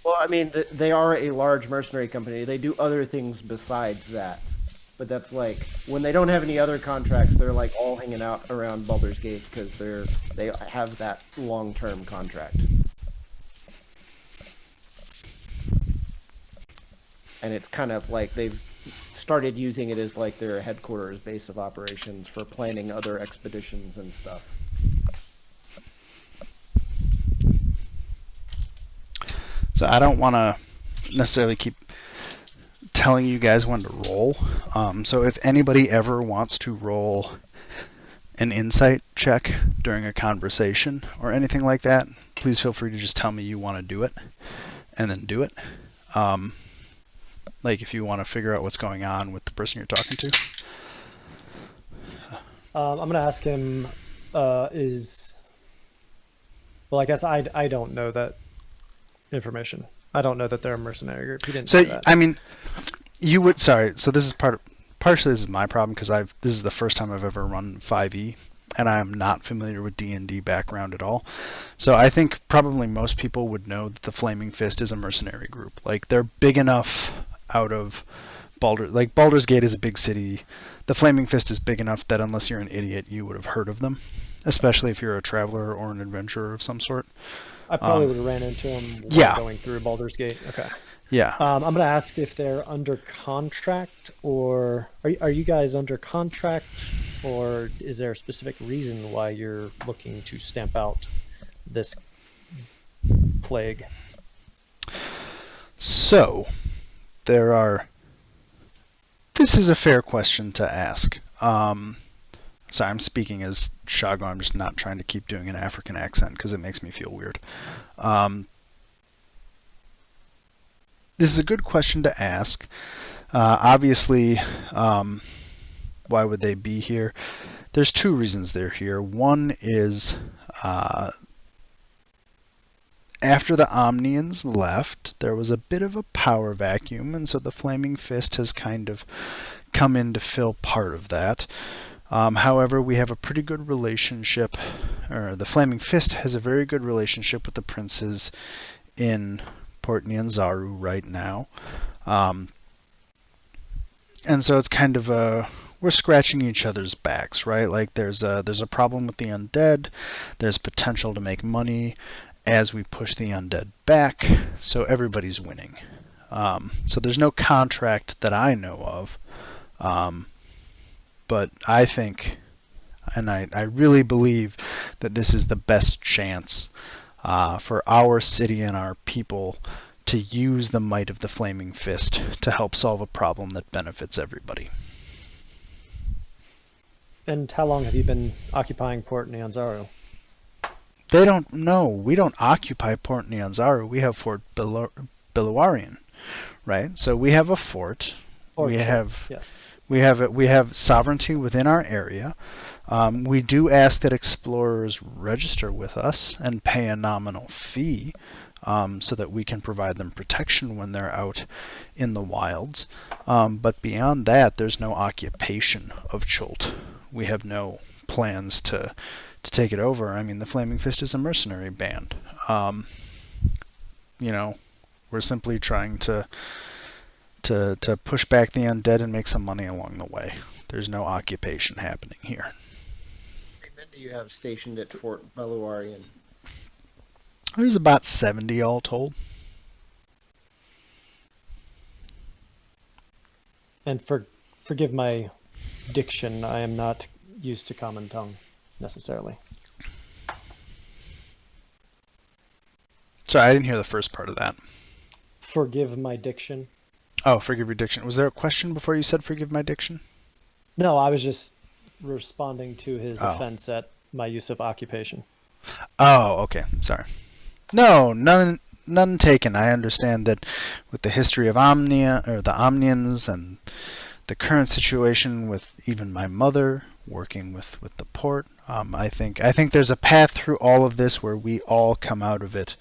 Well, I mean, they are a large mercenary company. They do other things besides that. But that's like, when they don't have any other contracts, they're like all hanging out around Baldur's Gate because they have that long-term contract. And it's kind of like they've started using it as like their headquarters base of operations for planning other expeditions and stuff. So I don't want to necessarily keep telling you guys when to roll. So if anybody ever wants to roll an insight check during a conversation or anything like that, please feel free to just tell me you want to do it and then do it. Like if you want to figure out what's going on with the person you're talking to. I'm going to ask him, well, I guess I don't know that information. I don't know that they're a mercenary group. He didn't So say that. I mean, you would. Sorry. So this is partially this is my problem because this is the first time I've ever run 5e, and I am not familiar with D&D background at all. So I think probably most people would know that the Flaming Fist is a mercenary group. Like they're big enough out of Baldur's Gate is a big city. The Flaming Fist is big enough that unless you're an idiot, you would have heard of them, especially if you're a traveler or an adventurer of some sort. I probably would have ran into him while yeah. going through Baldur's Gate. Okay. Yeah. I'm going to ask if they're under contract, or are you guys under contract, or is there a specific reason why you're looking to stamp out this plague? So, there are. This is a fair question to ask. Sorry, I'm speaking as Shago. I'm just not trying to keep doing an African accent because it makes me feel weird. This is a good question to ask. Obviously, why would they be here? There's two reasons they're here. One is after the Omnians left, there was a bit of a power vacuum, and so the Flaming Fist has kind of come in to fill part of that. However, we have a pretty good relationship, or the Flaming Fist has a very good relationship with the princes in Port Nyanzaru right now. And so it's kind of we're scratching each other's backs, right? Like there's a problem with the undead. There's potential to make money as we push the undead back, so everybody's winning. So there's no contract that I know of. But I think, and I really believe that this is the best chance for our city and our people to use the might of the Flaming Fist to help solve a problem that benefits everybody. And how long have you been occupying Port Nyanzaru? They don't know. We don't occupy Port Nyanzaru. We have Fort Biluarian, right? So we have a fort. Yes. We have sovereignty within our area. We do ask that explorers register with us and pay a nominal fee so that we can provide them protection when they're out in the wilds. But beyond that, there's no occupation of Chult. We have no plans to take it over. I mean, the Flaming Fist is a mercenary band. We're simply trying to push back the undead and make some money along the way. There's no occupation happening here. How many men do you have stationed at Fort Biluarian? There's about 70 all told. And forgive my diction, I am not used to common tongue necessarily. Sorry, I didn't hear the first part of that. Forgive my diction. Oh, forgive your diction. Was there a question before you said forgive my diction? No, I was just responding to his offense at my use of occupation. Oh, okay. Sorry. No, none taken. I understand that with the history of Omnia, or the Omnians, and the current situation with even my mother working with the port, I think there's a path through all of this where we all come out of it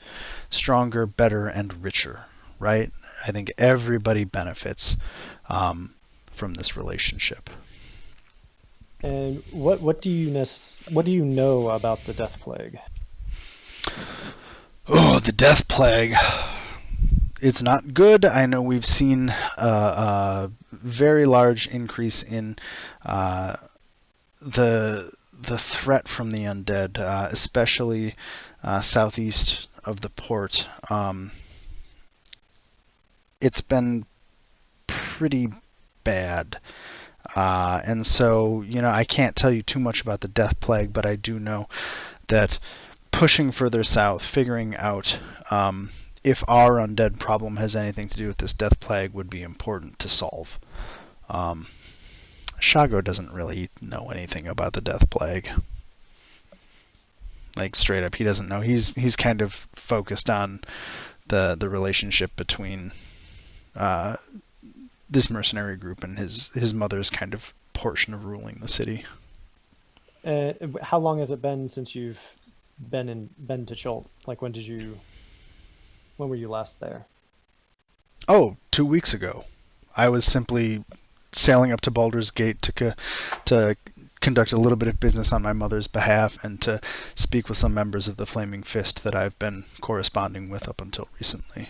stronger, better, and richer, right? I think everybody benefits from this relationship. And what do you know about the Death Plague? Oh, the Death Plague. It's not good. I know we've seen a very large increase in the threat from the undead, especially southeast of the port. It's been pretty bad. And so, I can't tell you too much about the Death Plague, but I do know that pushing further south, figuring out if our undead problem has anything to do with this Death Plague would be important to solve. Shago doesn't really know anything about the Death Plague. Like, straight up, he doesn't know. He's kind of focused on the relationship between this mercenary group and his mother's kind of portion of ruling the city. How long has it been since you've been to Chult? Like, when were you last there? Oh, 2 weeks ago. I was simply sailing up to Baldur's Gate to conduct a little bit of business on my mother's behalf and to speak with some members of the Flaming Fist that I've been corresponding with up until recently.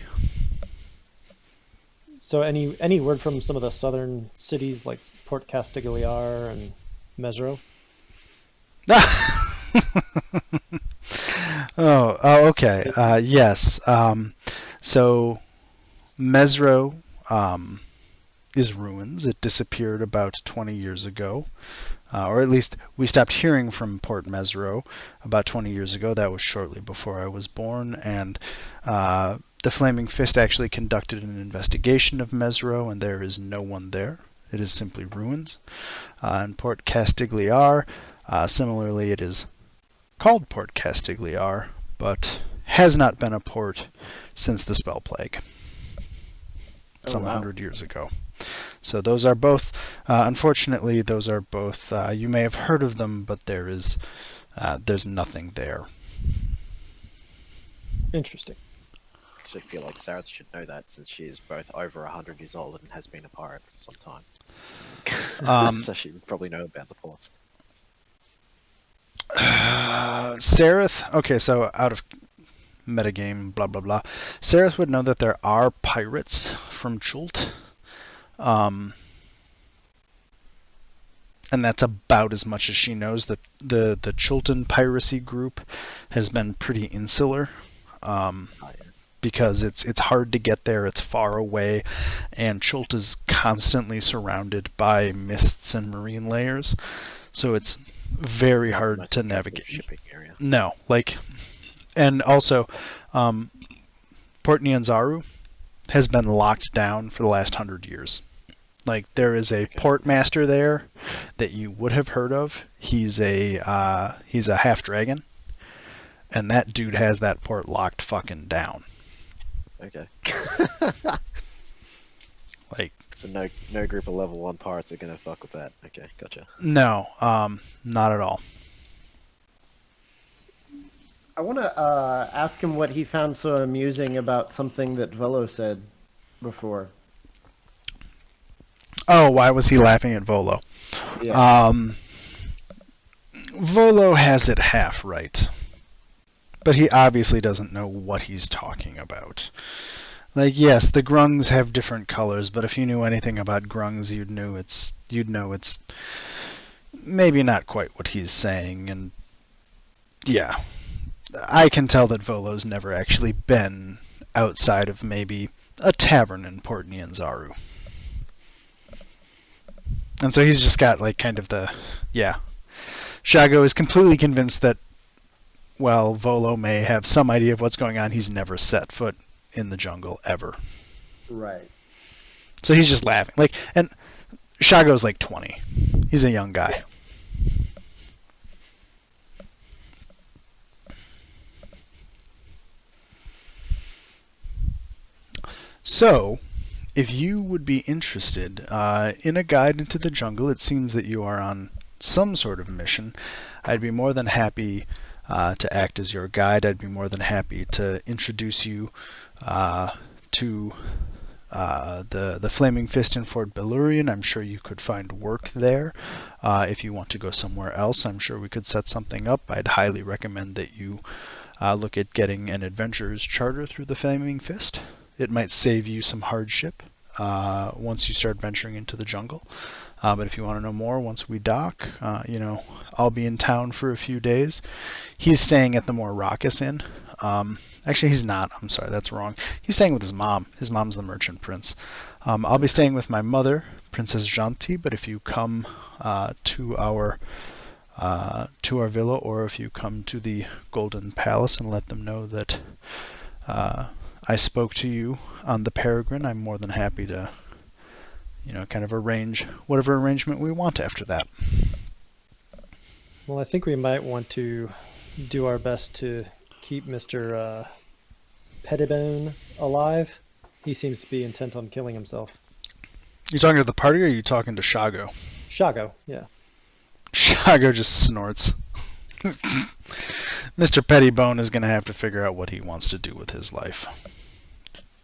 So any word from some of the southern cities like Port Castigliar and Mesro? Oh, okay. Yes. So Mesro is ruins. It disappeared about 20 years ago. Or at least we stopped hearing from Port Mesro about 20 years ago. That was shortly before I was born. And the Flaming Fist actually conducted an investigation of Mesro, and there is no one there. It is simply ruins. And Port Castigliar, similarly, it is called Port Castigliar, but has not been a port since the Spell Plague, some 100 years ago. So those are both, unfortunately, those are both, you may have heard of them, but there's nothing there. Interesting. I actually feel like Sarah should know that since she is both over 100 years old and has been a pirate for some time. So she would probably know about the ports. Sareth, okay, so out of metagame, blah, blah, blah. Sareth would know that there are pirates from Chult. And that's about as much as she knows. The Chultan piracy group has been pretty insular. Because it's hard to get there, it's far away, and Chult is constantly surrounded by mists and marine layers, so it's very hard to navigate. Shipping area. No, and also, Port Nyanzaru has been locked down for the last 100 years. There is a port master there that you would have heard of. He's a half dragon, and that dude has that port locked fucking down. Okay. So no group of level 1 pirates are gonna fuck with that. Okay, gotcha. No, not at all. I want to ask him what he found so amusing about something that Velo said before. Oh, why was he laughing at Volo? Yeah. Volo has it half right. But he obviously doesn't know what he's talking about. Yes, the grungs have different colors, but if you knew anything about grungs, you'd know it's maybe not quite what he's saying, and yeah. I can tell that Volo's never actually been outside of maybe a tavern in Port Nyanzaru. And so he's just got kind of Shago is completely convinced that while Volo may have some idea of what's going on, he's never set foot in the jungle ever. Right. So he's just laughing. And Shago's 20. He's a young guy. So, if you would be interested in a guide into the jungle, it seems that you are on some sort of mission. I'd be more than happy to act as your guide. I'd be more than happy to introduce you to the Flaming Fist in Fort Bellurian. I'm sure you could find work there. If you want to go somewhere else, I'm sure we could set something up. I'd highly recommend that you look at getting an adventurer's charter through the Flaming Fist. It might save you some hardship once you start venturing into the jungle. But if you want to know more, once we dock, I'll be in town for a few days. He's staying at the more raucous inn. Actually, he's not. I'm sorry, that's wrong. He's staying with his mom. His mom's the merchant prince. I'll be staying with my mother, Princess Janti. But if you come to our villa, or if you come to the Golden Palace and let them know that I spoke to you on the Peregrine, I'm more than happy to, kind of arrange whatever arrangement we want after that. Well, I think we might want to do our best to keep Mr. Pettibone alive. He seems to be intent on killing himself. You talking to the party, or are you talking to Shago? Shago, yeah. Shago just snorts. Mr. Pettibone is going to have to figure out what he wants to do with his life.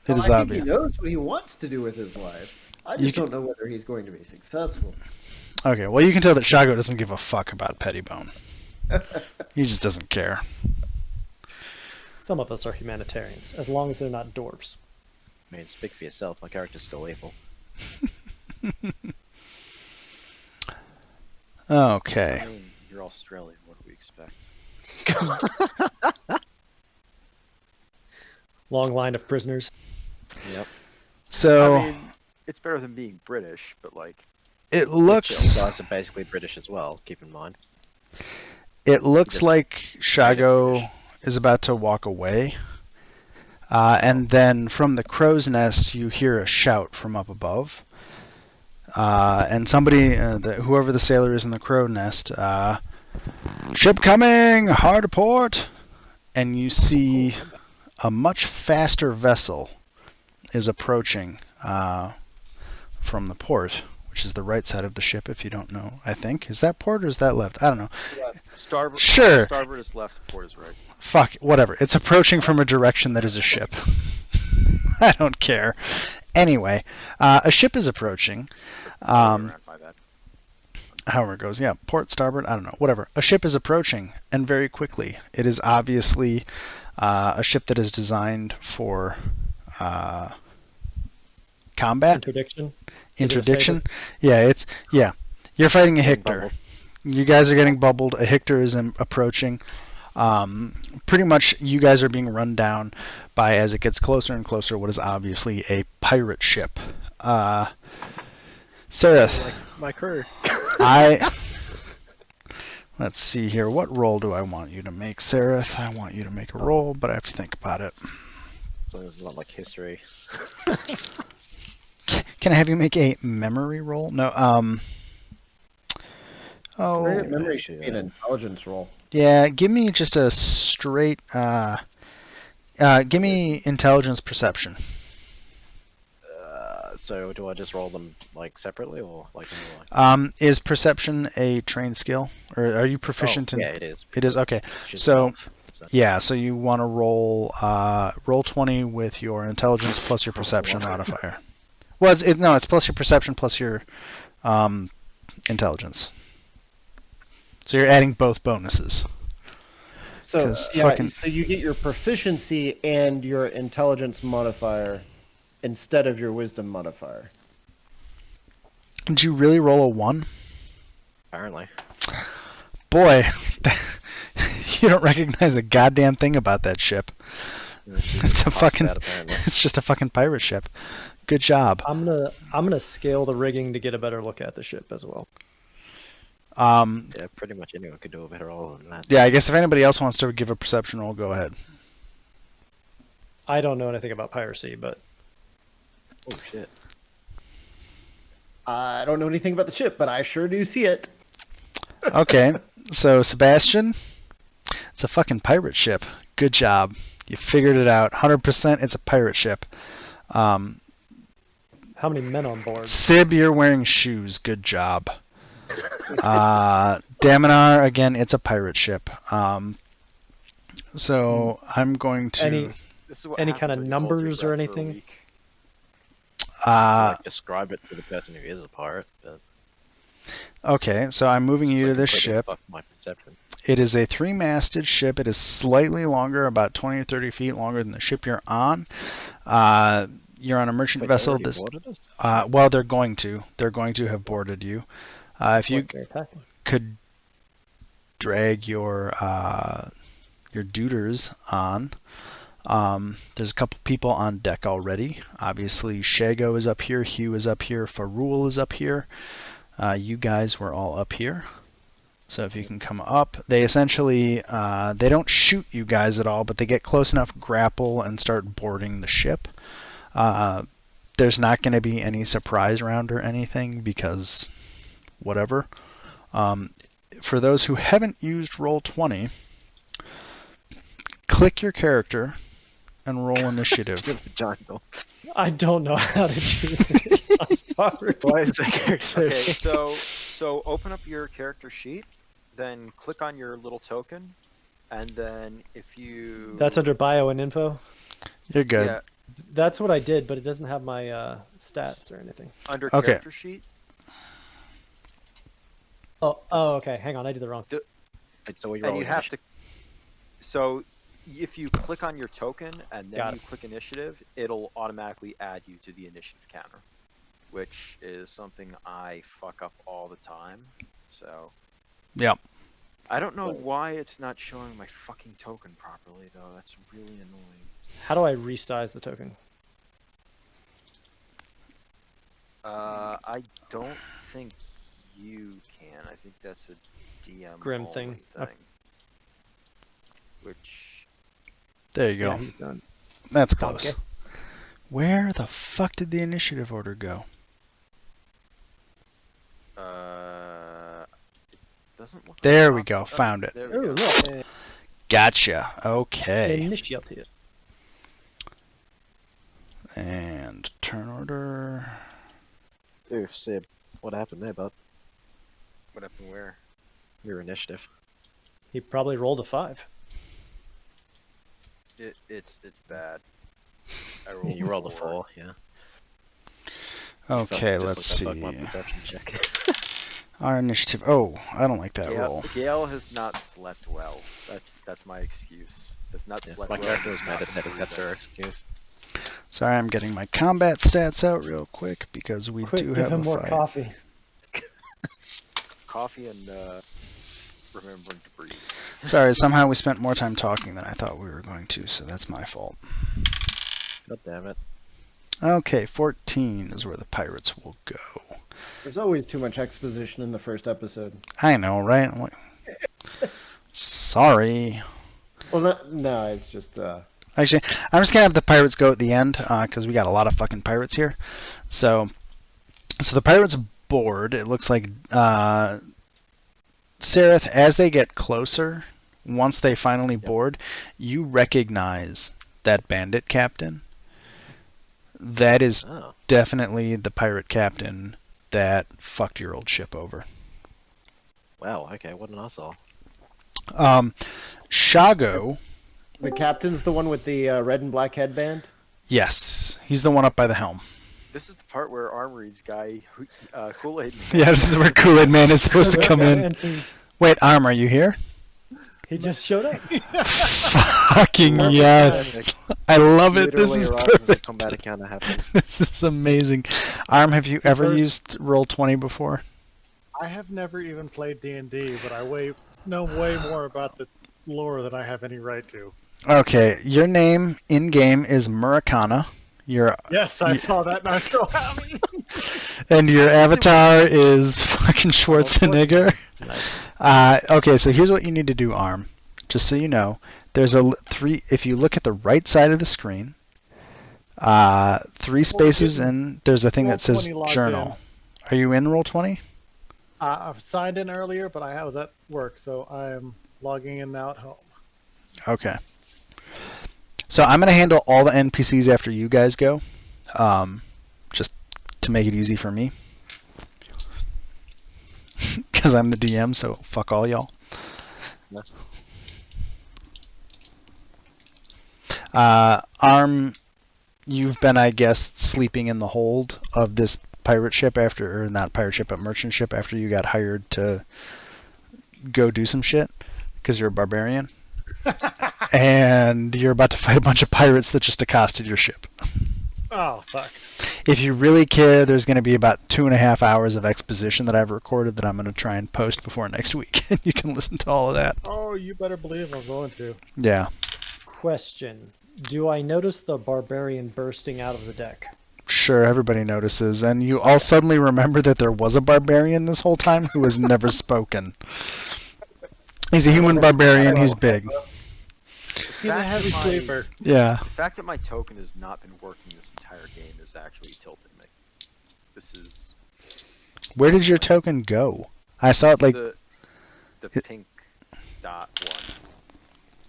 It is I obvious. think he knows what he wants to do with his life. I just don't know whether he's going to be successful. Okay, well, you can tell that Shago doesn't give a fuck about Pettibone. He just doesn't care. Some of us are humanitarians, as long as they're not dwarves. I mean, speak for yourself. My character's still evil. Okay. I mean, you're Australian. What do we expect? Long line of prisoners. Yep. So I mean, it's better than being British, but like, it You looks guys are basically British as well, keep in mind. Just like Shago British. is about to walk away. And then from the crow's nest, you hear a shout from up above. And somebody, whoever the sailor is in the crow nest, ship coming, hard to port. And you see a much faster vessel is approaching from the port, which is the right side of the ship, if you don't know, I think. Is that port or is that left? I don't know. Starboard. Sure. Starboard is left, port is right. Fuck, whatever. It's approaching from a direction that is a ship. I don't care. Anyway, a ship is approaching. Around, my bad. However it goes, yeah, port, starboard, I don't know, whatever. A ship is approaching, and very quickly. It is obviously a ship that is designed for combat. Interdiction. Interdiction. Yeah, you're fighting a Hictor. You guys are getting bubbled. A Hictor is approaching. Pretty much, you guys are being run down by, as it gets closer and closer, what is obviously a pirate ship. Sereth, Like my crew. let's see here. What roll do I want you to make, Sereth? I want you to make a roll, but I have to think about it. As long as it's not like history. Can I have you make a memory roll? No. Oh. Great memory should be an intelligence roll. Yeah, give me just a straight. Give me intelligence perception. So do I just roll them like separately or like? Is perception a trained skill, or are you proficient in? Yeah, it is. It is okay. Just So 12, so. yeah, so you want to roll 20 with your intelligence plus your perception modifier. Well, it's plus your perception plus your intelligence. So you're adding both bonuses. So 'Cause yeah, fucking- so you get your proficiency and your intelligence modifier instead of your wisdom modifier. Did you really roll a 1? Apparently. Boy, you don't recognize a goddamn thing about that ship. It's a fucking. It's just a fucking pirate ship. Good job. I'm gonna scale the rigging to get a better look at the ship as well. Yeah, pretty much anyone could do a better roll than that. Yeah, I guess if anybody else wants to give a perception roll, go ahead. I don't know anything about piracy, but Oh shit. I don't know anything about the ship, but I sure do see it. Okay, so Sebastian, it's a fucking pirate ship. Good job. You figured it out. 100%. It's a pirate ship. how many men on board? Sib, you're wearing shoes. Good job. Daminar, again, it's a pirate ship. So I'm going to. This is what Any happens kind of when you hold your numbers or breath for a anything? week. Like describe it to the person who is a pirate. But Okay, so I'm moving you to it's this completely ship. fucked my perception. It is a 3-masted ship. It is slightly longer, about 20 or 30 feet longer than the ship you're on. You're on a merchant Wait, they vessel. already This, boarded us? well, they're going to. They're going to have boarded you. If you They're attacking. could drag your duders on. There's a couple people on deck already. Obviously, Shago is up here, Hugh is up here, Farul is up here. You guys were all up here. So if you can come up, they essentially, they don't shoot you guys at all, but they get close enough, grapple, and start boarding the ship. There's not going to be any surprise round or anything because whatever. For those who haven't used Roll20, click your character and roll initiative. I don't know how to do this. I'm sorry. Why is that character? Okay, so open up your character sheet, then click on your little token, and then if you That's under bio and info. You're good. Yeah, That's what I did, but it doesn't have my stats or anything. under Okay. character sheet. Oh, okay. Hang on, I did the wrong. So we And roll you have initiative. to. So if you click on your token and then Got you click initiative, it'll automatically add you to the initiative counter, which is something I fuck up all the time. So Yep. I don't know why it's not showing my fucking token properly though. That's really annoying. How do I resize the token? I don't think you can. I think that's a DM Grim only thing. thing. Which There you Yeah, go. he's done. That's close. Okay. Where the fuck did the initiative order go? it doesn't look. There like we go. oh, Found it. There Oh, we go. look. Gotcha. Okay. Initiative. And turn order. Dude, Sib, what happened there, bud? What happened where? Your initiative. He probably rolled a 5. It's bad. I Yeah, you rolled a 4, yeah. Okay, Just let's look up my see. perception check. Our initiative. Oh, I don't like that roll. Gale has not slept well. That's my excuse. Has not Yeah, slept my well. character was has not meditating, been that's her breathing. excuse. Sorry, I'm getting my combat stats out real quick because we Quick, do give have him a more fight. coffee. Coffee and remembering to breathe. Sorry, somehow we spent more time talking than I thought we were going to, so that's my fault. God damn it. Okay, 14 is where the pirates will go. There's always too much exposition in the first episode. I know, right? Sorry. Well, no, it's just Actually, I'm just gonna have the pirates go at the end because we got a lot of fucking pirates here. So the pirates board. It looks like Sereth, as they get closer, once they finally board, you recognize that bandit captain. That is Oh. definitely the pirate captain that fucked your old ship over. Wow, okay, what an asshole. Shago, the captain's the one with the red and black headband. yes, he's the one up by the helm. This is the part where Armory's guy, Kool-Aid. Yeah, this is where Kool-Aid Man is supposed to come in. And Wait, Arm, are you here? he just showed up. Fucking Perfect yes! I love it. This Literally is right as the perfect. combat encounter happens. This is amazing. Arm, have you ever First- used Roll20 before? I have never even played D&D, but I know way more about the lore than I have any right to. Okay, your name in game is Murakana. Yes, I saw that and I'm so happy. And your avatar is fucking Schwarzenegger. Nice. Okay, so here's what you need to do, Arm. Just so you know, there's if you look at the right side of the screen, 3 spaces and there's a thing that says Roll20 logged journal. Are you in Roll20? I've signed in earlier, but I was at work, so I am logging in now at home. Okay. So I'm going to handle all the NPCs after you guys go, just to make it easy for me. Because I'm the DM, so fuck all y'all. No. Arm, you've been, I guess, sleeping in the hold of this pirate ship after, or not pirate ship, but merchant ship after you got hired to go do some shit, because you're a barbarian. And you're about to fight a bunch of pirates that just accosted your ship. Oh, fuck. If you really care, there's going to be about 2.5 hours of exposition that I've recorded that I'm going to try and post before next week. And you can listen to all of that. Oh, you better believe I'm going to. Yeah. Question. Do I notice the barbarian bursting out of the deck? Sure, everybody notices. And you all suddenly remember that there was a barbarian this whole time who has never spoken. He's a human barbarian. He's big. He's a heavy sleeper. Yeah. The fact that my token has not been working this entire game is actually tilting me. This is Where did your token go? I saw it like... the pink dot one.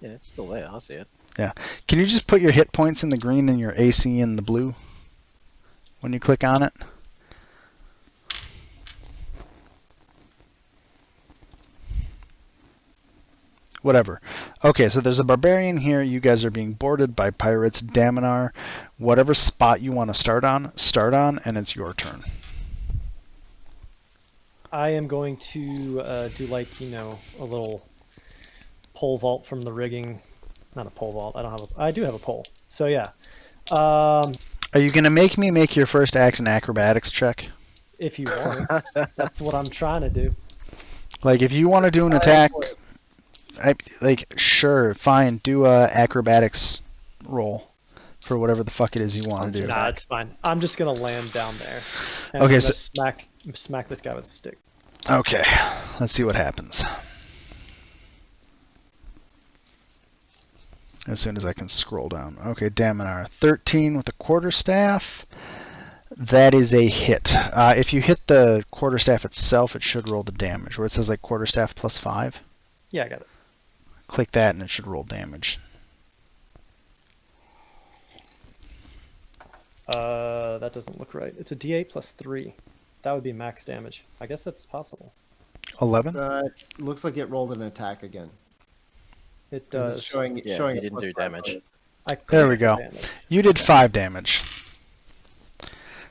Yeah, it's still there, I see it. Can you just put your hit points in the green and your AC in the blue when you click on it? Whatever. Okay, so there's a barbarian here. You guys are being boarded by pirates. Daminar, whatever spot you want to start on, and it's your turn. I am going to do like, a little pole vault from the rigging. Not a pole vault. I do have a pole. So yeah. Are you going to make me make your first action acrobatics check? If you want. That's what I'm trying to do. Like, if you want to do an attack, sure, fine, do a acrobatics roll for whatever the fuck it is you want to do. Nah, it's fine. I'm just gonna land down there. And Okay, I'm so- gonna smack this guy with a stick. Okay, let's see what happens. As soon as I can scroll down. Okay, Daminar, 13 with the quarterstaff. That is a hit. If you hit the quarterstaff itself, it should roll the damage. Where it says like quarterstaff plus 5. Yeah, I got it. Click that and it should roll damage. That doesn't look right. It's a D8 plus 3. That would be max damage. I guess that's possible. 11? It looks like it rolled an attack again. It It's does. showing, Yeah, showing it a didn't plus do 5 damage. bonus. I There we clicked go. damage. You did 5 damage.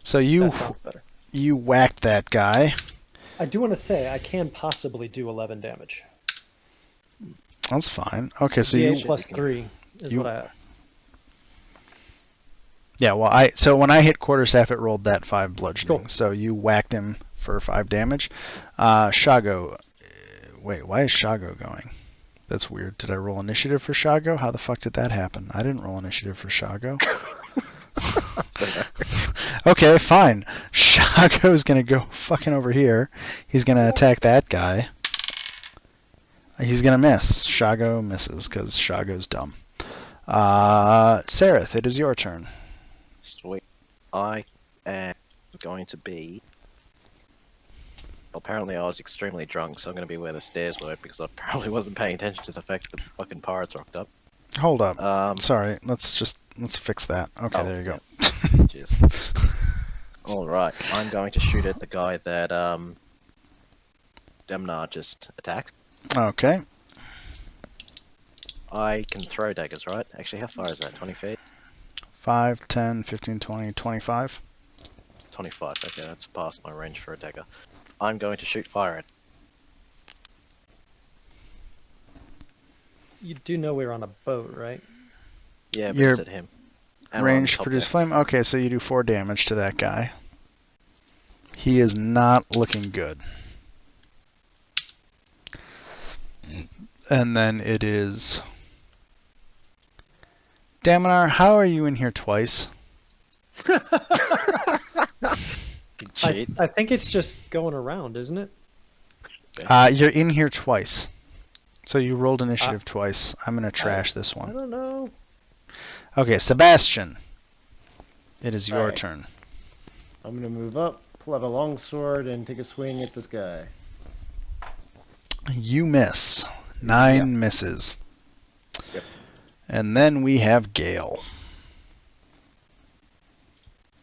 So That sounds better. you whacked that guy. I do want to say I can possibly do 11 damage. That's fine. Okay, so D8 you plus 3 is you- what I have. yeah. Well, so when I hit quarterstaff, it rolled that 5 bludgeoning. Cool. So you whacked him for 5 damage. Shago, wait, why is Shago going? That's weird. Did I roll initiative for Shago? How the fuck did that happen? I didn't roll initiative for Shago. Okay, fine. Shago's gonna go fucking over here. He's gonna attack that guy. He's gonna miss. Shago misses because Shago's dumb. Sareth, it is your turn. Sweet. I am going to be. Apparently, I was extremely drunk, so I'm going to be where the stairs were because I probably wasn't paying attention to the fact that the fucking pirates rocked up. Hold up. Sorry. Let's fix that. Okay, Oh, there you go. Cheers. Alright, I'm going to shoot at the guy that Demnar just attacked. Okay. I can throw daggers, right? Actually, how far is that? 20 feet? 5, 10, 15, 20, 25. 25. Okay, that's past my range for a dagger. I'm going to shoot fire at. You do know we're on a boat, right? Yeah, but Your it's at him. And Range on top produce deck. flame. Okay, so you do 4 damage to that guy. He is not looking good. And then it is Daminar, how are you in here twice? You cheat. I think it's just going around, isn't it? You're in here twice. So you rolled initiative twice. I'm going to trash this I one. don't know. Okay, Sebastian. It is your Alright. turn. I'm gonna move up, pull out a long sword, and take a swing at this guy. You miss. 9 misses. Yep. And then we have Gale.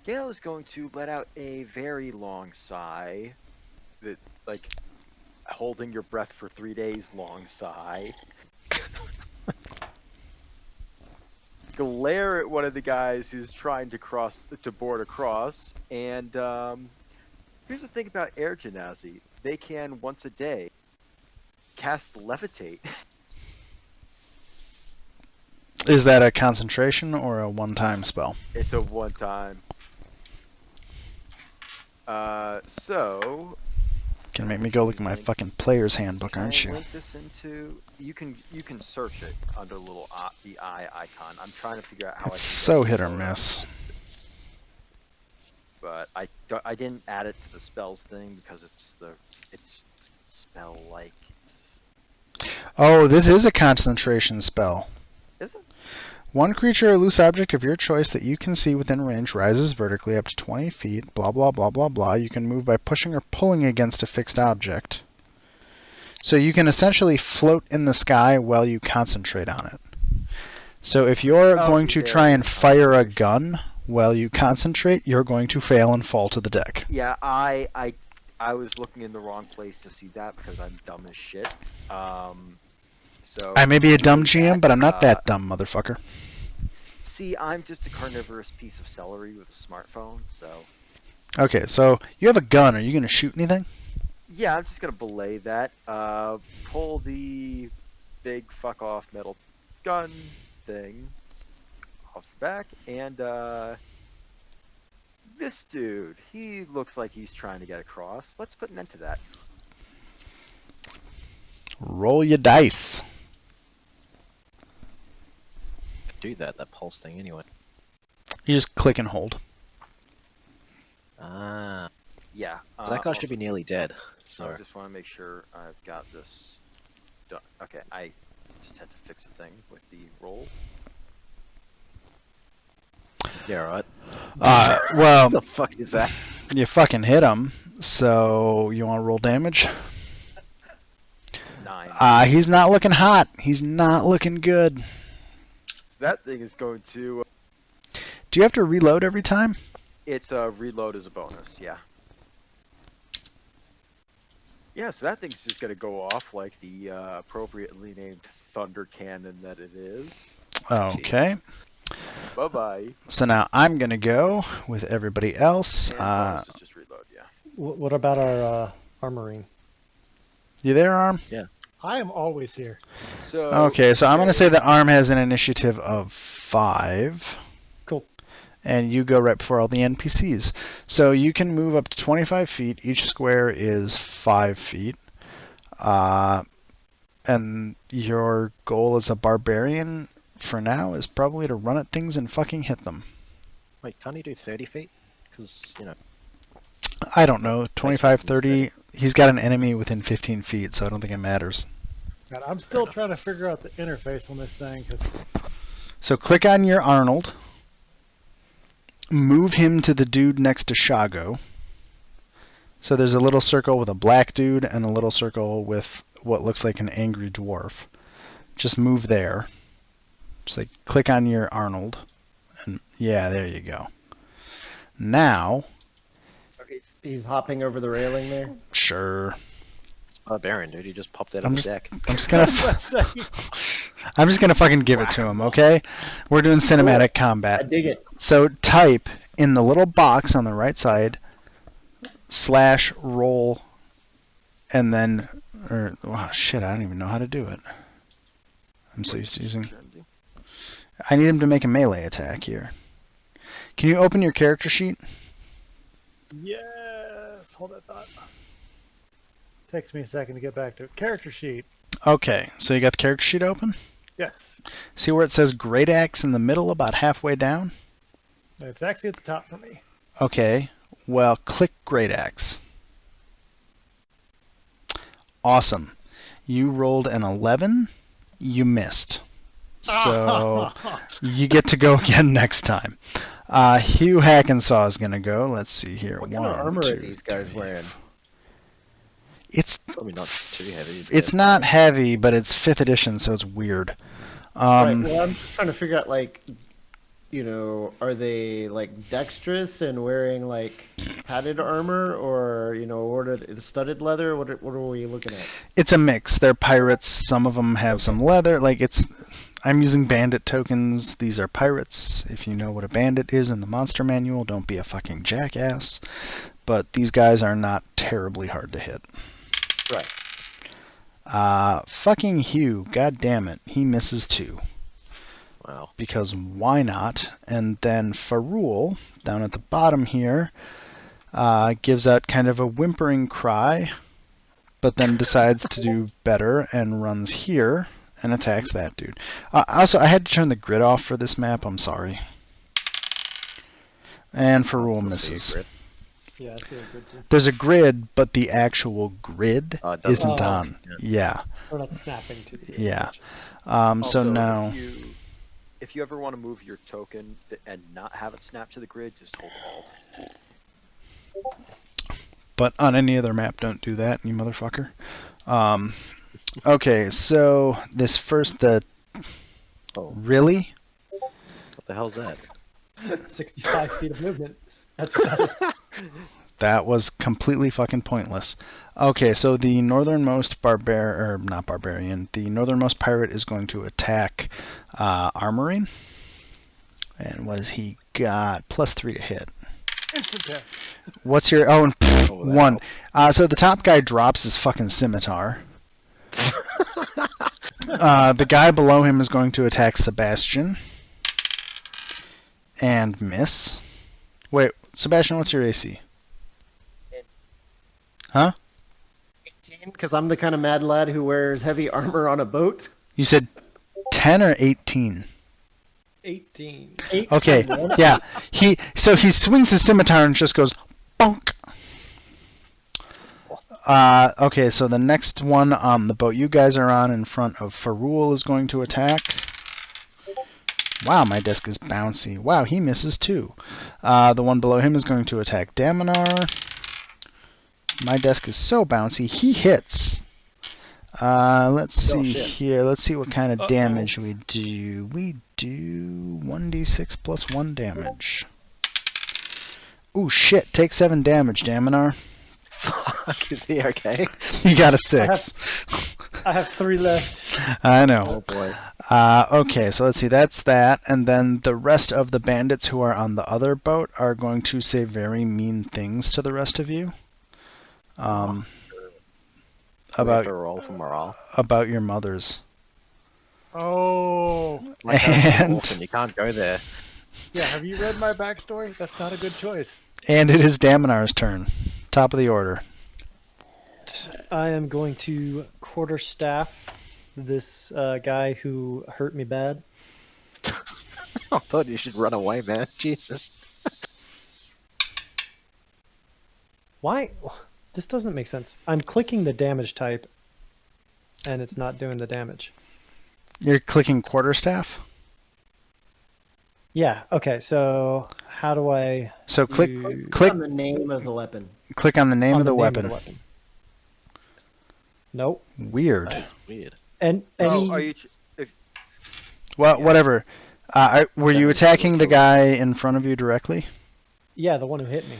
Gale is going to let out a very long sigh, that like holding your breath for 3 days long sigh. Glare at one of the guys who's trying to board across, and here's the thing about air genasi: they can once a day cast levitate. Is that a concentration or a one-time spell? It's a one-time. So Gonna make me go look at my fucking player's handbook, aren't I you? link this into you can search it under the little the eye icon. I'm trying to figure out how It's I can so get hit or photo, miss. but I didn't add it to the spells thing because it's spell like. Oh, this is a concentration spell. Is it? One creature or loose object of your choice that you can see within range rises vertically up to 20 feet, blah blah blah blah blah. You can move by pushing or pulling against a fixed object. So you can essentially float in the sky while you concentrate on it. So if you're going to try and fire a gun while you concentrate, you're going to fail and fall to the deck. Yeah, I was looking in the wrong place to see that because I'm dumb as shit. So I may be a dumb GM, but I'm not that dumb, motherfucker. See, I'm just a carnivorous piece of celery with a smartphone, so Okay, so you have a gun. Are you going to shoot anything? yeah, I'm just gonna belay that. Pull the big fuck off metal gun thing off the back, and this dude, he looks like he's trying to get across. Let's put an end to that. Roll your dice. Do that pulse thing anyway. You just click and hold. Ah, Yeah. so that guy should also- be nearly dead. So So I just want to make sure I've got this done. Okay, I just had to fix a thing with the roll. yeah, right. Well, What the fuck is that? you fucking hit him. So you want to roll damage? 9. He's not looking hot. He's not looking good. That thing is going to. Do you have to reload every time? It's a reload as a bonus. Yeah. Yeah, so that thing's just gonna go off like the appropriately named thunder cannon that it is. Okay. Bye bye. So now I'm gonna go with everybody else. Bonus is just reload. Yeah. What about our armoring? You there, Arm? I am always here. So. Okay, so I'm gonna say that Arm has an initiative of 5. Cool. And you go right before all the NPCs. So you can move up to 25 feet. Each square is 5 feet. And your goal as a barbarian for now is probably to run at things and fucking hit them. Wait, can't he do 30 feet? Because, you know, I don't know, 25, 30. He's got an enemy within 15 feet, so I don't think it matters. God, I'm still trying to figure out the interface on this thing because So click on your Arnold. Move him to the dude next to Shago. So there's a little circle with a black dude and a little circle with what looks like an angry dwarf. Just move there. Just like click on your Arnold. And yeah, there you go. Now, Okay, he's hopping over the railing there. sure. it's barbarian, dude. He just popped out I'm of the just- deck. I'm just gonna let's say I'm just gonna fucking give it to him, okay? We're doing cinematic I combat. dig it. So type in the little box on the right side /roll and then wow shit, I don't even know how to do it. I'm so used to using I need him to make a melee attack here. Can you open your character sheet? yes. Hold that thought. Takes me a second to get back to it. Character sheet. Okay, so you got the character sheet open? Yes, See where it says Great Axe in the middle about halfway down? it's actually at the top for me. Okay, well, click Great Axe. Awesome. You rolled an 11. You missed. So you get to go again next time. Hugh Hackensaw is going to go. Let's see here. What kind of armor 2, are these guys 3. wearing? It's Probably not too heavy. it's not heavy, but it's 5th edition, so it's weird. Right. Well, I'm just trying to figure out, like, you know, are they like dexterous and wearing like padded armor, or you know, what are the studded leather? What are we looking at? It's a mix. They're pirates. Some of them have some leather. Like I'm using bandit tokens. These are pirates. If you know what a bandit is in the monster manual, don't be a fucking jackass. But these guys are not terribly hard to hit. Right. Fucking Hugh. God damn it. He misses too. Wow. Because why not? And then Farul, down at the bottom here, gives out kind of a whimpering cry, but then decides to do better and runs here and attacks that dude. Also, I had to turn the grid off for this map. I'm sorry. And Farul misses. Yeah, I see a grid too. There's a grid, but the actual grid Oh, it doesn't- isn't Oh, on. Yeah. We're not snapping to the grid. Yeah. Gotcha. So Also, now... if you ever want to move your token and not have it snap to the grid, just hold Alt. But on any other map, don't do that, you motherfucker. Okay, so this first, Oh. really? What the hell's that? 65 feet of movement. That's better. That was completely fucking pointless. Okay, so the northernmost the northernmost pirate is going to attack Armoring. And what has he got? +3 to hit. Instant death. What's your... Oh, that 1. So the top guy drops his fucking scimitar. The guy below him is going to attack Sebastian. And miss. Wait, Sebastian, what's your AC? Huh? 18, because I'm the kind of mad lad who wears heavy armor on a boat. You said 10 or 18? 18. Okay, yeah. He swings his scimitar and just goes bonk. Okay, so the next one on the boat you guys are on in front of Farul is going to attack. Wow, my desk is bouncy. Wow, he misses too. The one below him is going to attack Daminar. My desk is so bouncy. He hits. Let's see here. Let's see what kind of damage we do. We do 1d6 plus 1 damage. Ooh, shit. Take 7 damage, Daminar. Fuck, is he okay? You got a 6. I have 3 left. I know. Oh boy. Okay, so let's see. That's that. And then the rest of the bandits who are on the other boat are going to say very mean things to the rest of you. We have to roll for morale. About your mothers. Oh. My character's And orphan, you can't go there. Yeah, have you read my backstory? That's not a good choice. it is Daminar's turn. Top of the order. I am going to quarterstaff this guy who hurt me bad. I thought you should run away, man. Jesus. Why? This doesn't make sense. I'm clicking the damage type, and it's not doing the damage. You're clicking quarterstaff? Yeah, okay, so how do I... So click Click on the name of the weapon. click on the name on of the name weapon. Nope. Weird. That is weird. And any... Oh, are you? Well, whatever. Were you attacking the guy in front of you directly? Yeah, the one who hit me.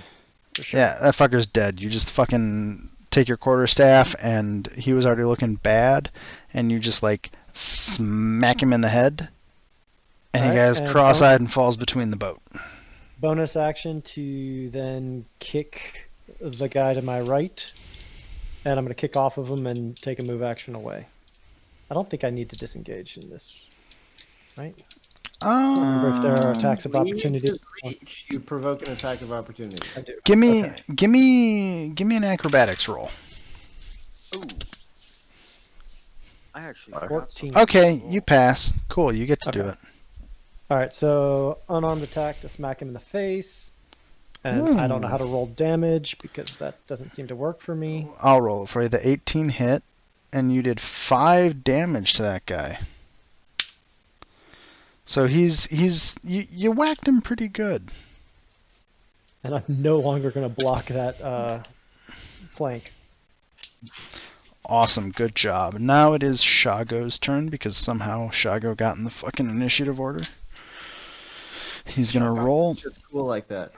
For sure. Yeah, that fucker's dead. You just fucking take your quarterstaff, and he was already looking bad, and you just like smack him in the head, and he Alright, goes and cross-eyed and falls between the boat. Bonus action to then kick the guy to my right, and I'm going to kick off of him and take a move action away. I don't think I need to disengage in this, right? I don't remember if there are attacks of When you opportunity. use reach, you provoke an attack of opportunity. I do. Give me Okay. an acrobatics roll. Ooh. I actually. 14. Okay, you pass. Cool, you get to do Okay. it. All right, so unarmed attack to smack him in the face, and I don't know how to roll damage because that doesn't seem to work for me. I'll roll it for you. The 18 hit, and you did 5 damage to that guy. So you whacked him pretty good. And I'm no longer going to block that flank. Awesome, good job. Now it is Shago's turn because somehow Shago got in the fucking initiative order. He's gonna roll. It's just cool like that.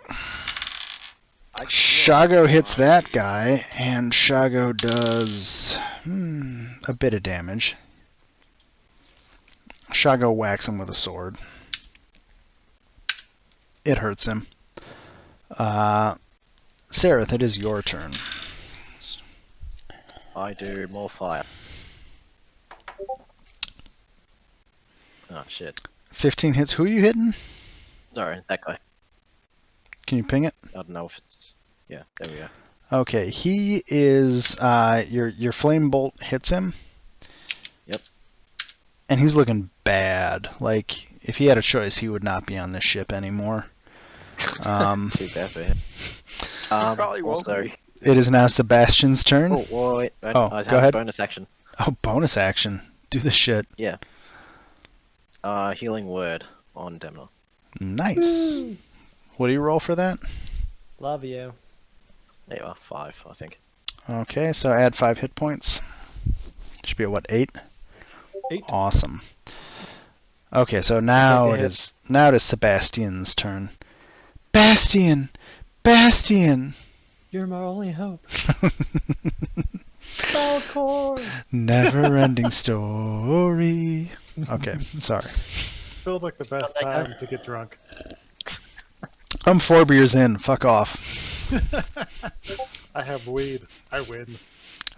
Shago hits that guy, and Shago does a bit of damage. Shago whacks him with a sword. It hurts him. Sareth, it is your turn. I do more fire. Oh shit. 15 hits. Who are you hitting? Sorry, that guy. Can you ping it? I don't know if it's... Yeah, there we go. Okay, he is your flame bolt hits him. Yep. And he's looking bad. Like if he had a choice, he would not be on this ship anymore. Too bad for him. probably won't also... be. It is now Sebastian's turn. Oh, wait. Oh, I go have ahead. bonus action. Oh, bonus action. Do the shit. Yeah. Healing word on Demna. Nice. What do you roll for that? Love you. There you are, 5, I think. Okay, so add 5 hit points. Should be at what, 8? 8. Awesome. Okay, so now Okay, it is Sebastian's turn. Bastian! You're my only hope. Falcor! Never ending story. Okay, sorry. It feels like the best time to get drunk. I'm 4 beers in. Fuck off. I have weed. I win.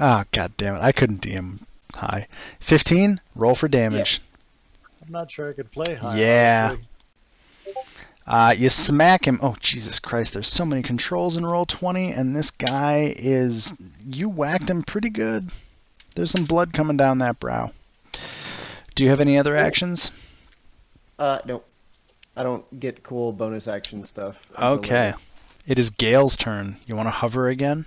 Ah, god damn it. I couldn't DM high. 15? Roll for damage. I'm not sure I could play high. Yeah. honestly. You smack him. Oh, Jesus Christ. There's so many controls in roll 20, and this guy is... You whacked him pretty good. There's some blood coming down that brow. Do you have any other actions? Nope. I don't get cool bonus action stuff. until Okay. later. It is Gale's turn. You want to hover again?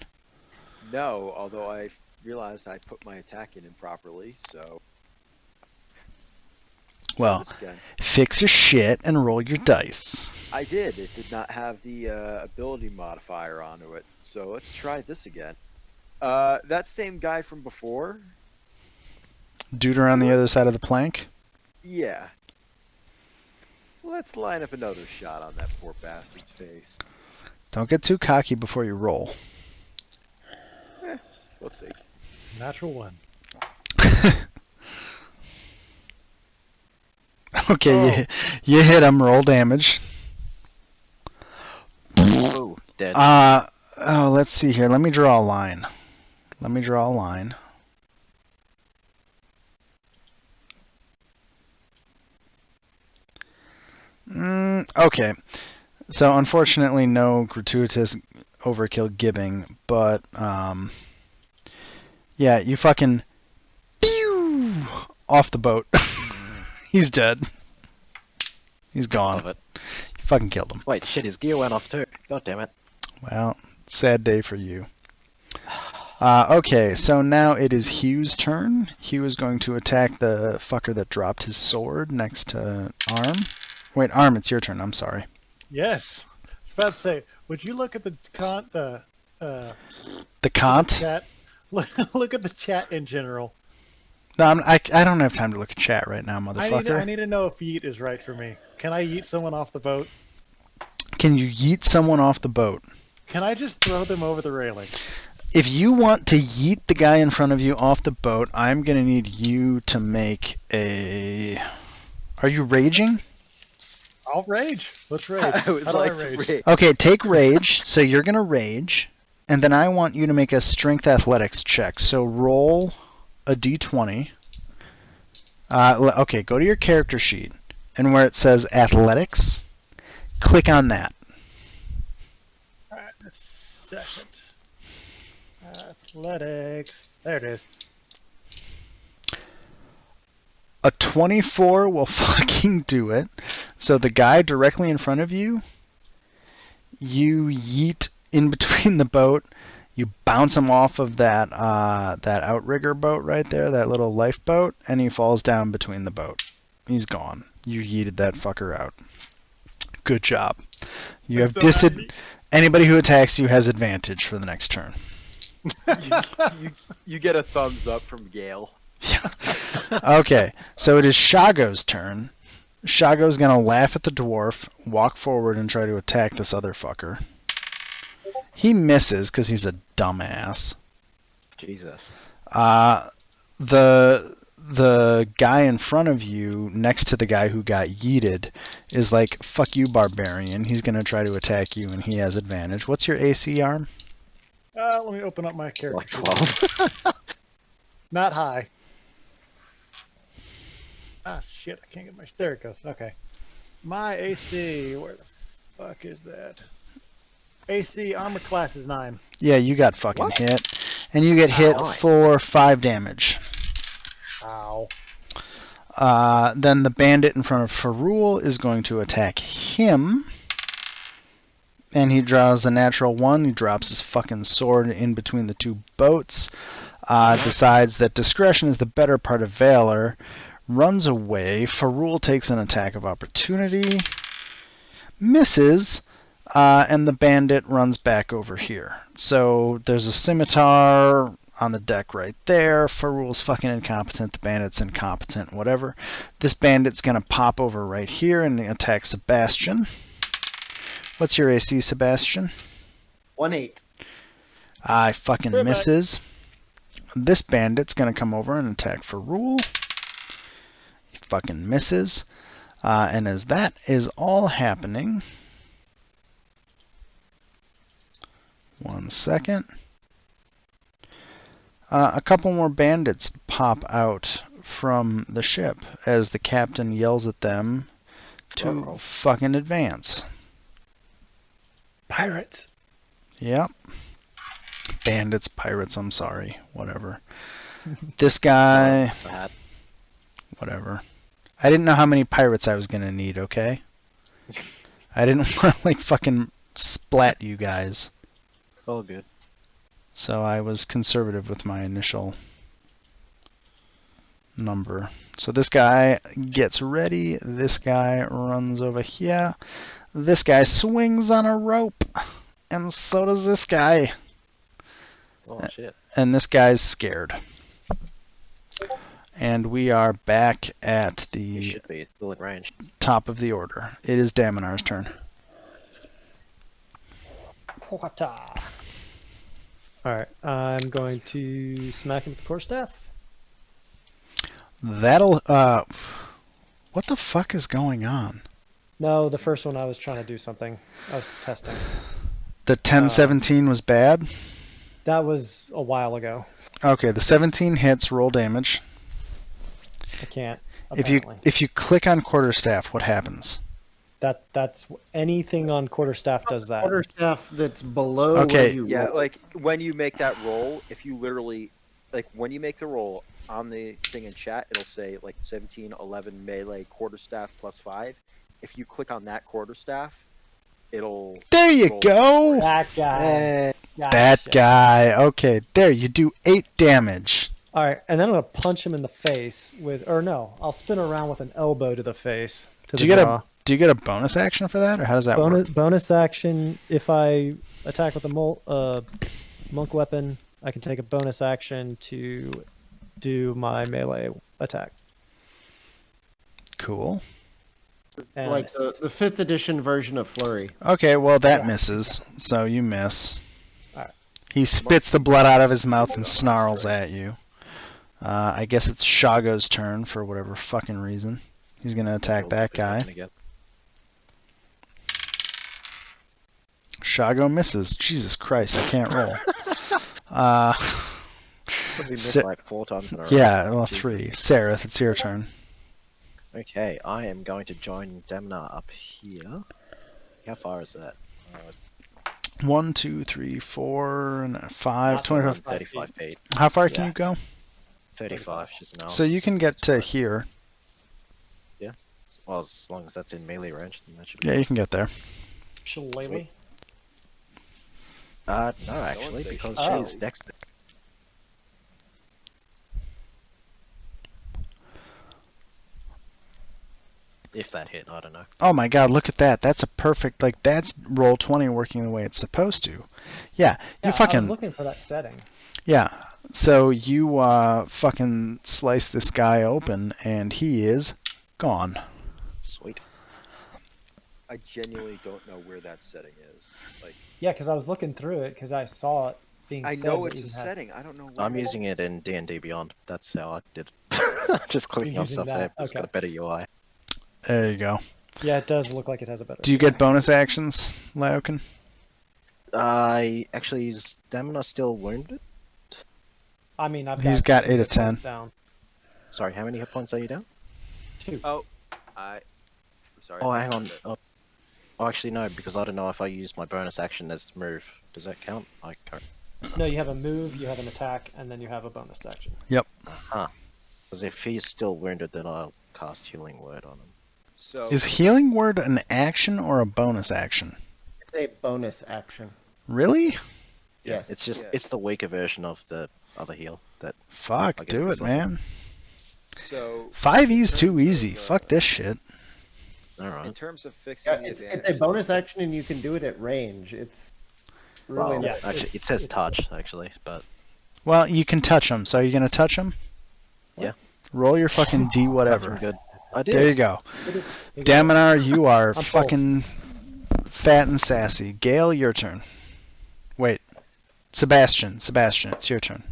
No, although I realized I put my attack in improperly, so. Try Well, this again. fix your shit and roll your dice. I did. It did not have the ability modifier onto it, so let's try this again. That same guy from before. Dude on the other side of the plank. Yeah. Let's line up another shot on that poor bastard's face. Don't get too cocky before you roll. Let's see. Natural 1. Okay, you hit him. Roll damage. Oh, dead. Oh, let's see here. Let me draw a line. Okay. So unfortunately, no gratuitous overkill gibbing, but yeah, you fucking pew off the boat. He's dead. He's gone. Love it. You fucking killed him. Wait, shit, his gear went off too. God damn it. Well, sad day for you. Okay, so now it is Hugh's turn. Hugh is going to attack the fucker that dropped his sword next to Arm. Wait, Arm, it's your turn. I'm sorry. Yes. I was about to say, would you look at the The Kant? chat? Look at the chat in general. No, I don't have time to look at chat right now, motherfucker. I need to know if yeet is right for me. Can I yeet someone off the boat? Can you yeet someone off the boat? Can I just throw them over the railing? If you want to yeet the guy in front of you off the boat, I'm going to need you to make a... Are you raging? I'll rage. Let's rage. I was How do like, I rage? "Rage." Okay, take rage. So you're going to rage. And then I want you to make a strength athletics check. So roll a d20. Okay, go to your character sheet. And where it says athletics, click on that. Alright, a second. Athletics. There it is. A 24 will fucking do it. So the guy directly in front of you, you yeet in between the boat. You bounce him off of that that outrigger boat right there, that little lifeboat, and he falls down between the boat. He's gone. You yeeted that fucker out. Good job. You have So happy. Anybody who attacks you has advantage for the next turn. You get a thumbs up from Gale. Okay, so it is Shago's turn. Shago's gonna laugh at the dwarf, walk forward, and try to attack this other fucker. He misses because he's a dumbass. Jesus. The guy in front of you, next to the guy who got yeeted, is like, fuck you, barbarian. He's gonna try to attack you, and he has advantage. What's your AC, Arm? Let me open up my character. Like sheet. 12. Not high. Ah, shit. I can't get my... There it goes. Okay. My AC... Where the fuck is that? AC armor class is 9. Yeah, you got fucking hit. And you get hit Ow. for 5 damage. Ow. Then the bandit in front of Ferrul is going to attack him. And he draws a natural 1. He drops his fucking sword in between the two boats. Decides that discretion is the better part of valor. Runs away. Ferrul takes an attack of opportunity. Misses. And the bandit runs back over here. So there's a scimitar on the deck right there. Ferrul's fucking incompetent. The bandit's incompetent. Whatever. This bandit's going to pop over right here and attack Sebastian. What's your AC, Sebastian? 1-8. I fucking Goodbye. misses. This bandit's going to come over and attack Ferrul. He fucking misses. And as that is all happening... One second. A couple more bandits pop out from the ship as the captain yells at them to fucking advance. Pirates. Yep. Bandits, pirates, I'm sorry. Whatever. This guy... Bad. Whatever. I didn't know how many pirates I was going to need, okay? I didn't want to like fucking splat you guys, It's all good. so I was conservative with my initial number. So this guy gets ready. This guy runs over here. This guy swings on a rope, and so does this guy. Oh shit. And this guy's scared. And we are back at You the should be. It's still in range. top of the order. It is Daminar's turn. Porta. Alright, I'm going to smack him with the quarterstaff. That'll, what the fuck is going on? No, the first one I was trying to do something. I was testing. The 1017 was bad? That was a while ago. Okay, the 17 hits, roll damage. I can't. If you Apparently. click on quarterstaff, what happens? That's anything on quarterstaff does that. Quarterstaff that's below Okay. where you Yeah, roll. like when you make that roll, if you literally, like when you make the roll on the thing in chat, it'll say like 17, 11 melee quarterstaff plus 5. If you click on that quarterstaff, it'll. There you roll go! That guy. That Gotcha. guy. Okay, there, you do 8 damage. All right, and then I'm gonna punch him in the face with, or no, I'll spin around with an elbow to the face. To Do the you get jaw. do you get a bonus action for that, or how does that work? Bonus action. If I attack with a monk weapon, I can take a bonus action to do my melee attack. Cool. And Like the 5th edition version of Flurry. Okay, well that Yeah. misses, so you miss. Alright. He spits the blood out of his mouth and snarls at you. I guess it's Shago's turn for whatever fucking reason. He's gonna attack that guy. Again. Shago misses. Jesus Christ, I can't roll. We missed Sa- like 4 times in a row. yeah, well, Jesus. 3. Sareth, it's your turn. Okay, I am going to join Demna up here. How far is that? 1, 2, 3, 4, and 5, 25. 35 feet. How far can Yeah. you go? 35, she's an hour. So you can get to here. Well, as long as that's in melee range, then that should be. Yeah, you can get there. Shillelagh. No, actually, say because Oh. she's dexter. If that hit, I don't know. Oh my god, look at that. That's a perfect, like, that's roll 20 working the way it's supposed to. Yeah, you Yeah, I was fucking, looking for that setting. yeah. So you, fucking slice this guy open, and he is gone. Sweet. I genuinely don't know where that setting is. Like, Yeah, because I was looking through it because I saw it being I said know that it's a you had- setting. I don't know. Where I'm it using it in D&D Beyond. That's how I did it. Just clicking You're on using stuff there. that, It's got a okay. better UI. There you go. Yeah, it does look like it has a better. Do you get bonus actions, Laokin? Actually, is Damina still wounded? I mean, I've He's got some 8 hit of 10. points Down. Sorry, how many hit points are you down? 2. I'm sorry. Oh, hang on. Oh, actually, no, because I don't know if I use my bonus action as move. Does that count? I can't. No, you have a move, you have an attack, and then you have a bonus action. Because if he's still wounded, then I'll cast Healing Word on him. So Is Healing Word an action or a bonus action? It's a bonus action. Really? Yes. It's just Yeah. it's the weaker version of the other heal that Fuck, I'll get do this it, one. man. So 5E's in too terms easy. of, Fuck this shit. all In right. terms of fixing Yeah, the it's a advantages, bonus action and you can do it at range. It's really Well, Yeah, nice. actually, it's- it says it's- touch actually, but Well, you can touch him. So are you gonna touch him? Yeah. Roll your fucking D whatever. touching good. I There did. you go. You got Daminar, you are full. fucking fat and sassy. Gale, your turn. Wait. Sebastian, it's your turn.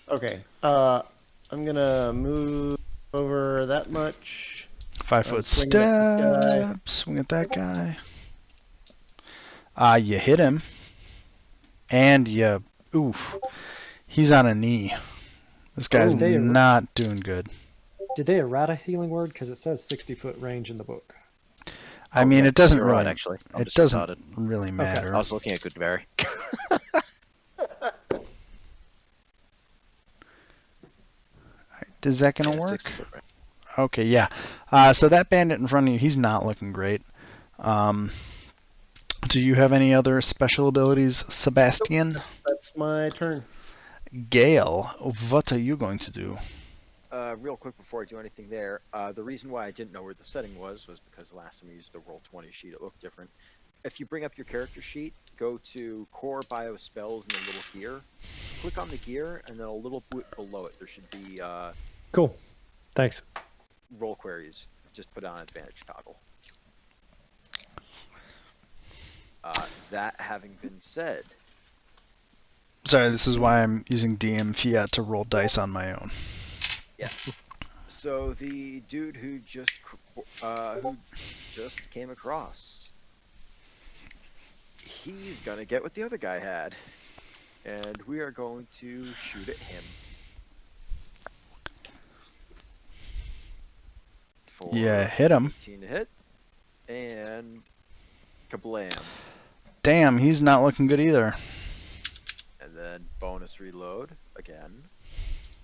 Okay. I'm gonna move over that much. 5 foot swinging at this guy. step. Swing at that guy. You hit him. And you. Oof. He's on a knee. This guy's Oh, they- not doing good. Did they errata Healing Word? Because it says 60-foot range in the book. I mean, it doesn't You're really. right, actually. I'm It just doesn't retarded. really matter. I was looking at Goodberry. Is that gonna Yeah, work? 60 foot range. Okay, yeah. So that bandit in front of you, he's not looking great. Do you have any other special abilities, Sebastian? That's my turn. Gale, what are you going to do? Real quick before I do anything there, the reason why I didn't know where the setting was because last time I used the Roll20 sheet, it looked different. If you bring up your character sheet, go to Core Bio Spells and the little gear. Click on the gear, and then a little bit below it, there should be Cool. Thanks. roll queries. Just put on advantage toggle. That having been said, Sorry, this is why I'm using DM Fiat to roll dice on my own. yeah. So the dude who just came across, he's gonna get what the other guy had, and we are going to shoot at him. For Yeah, hit him. 18 to hit, and kablam. Damn, he's not looking good either. And then bonus reload again.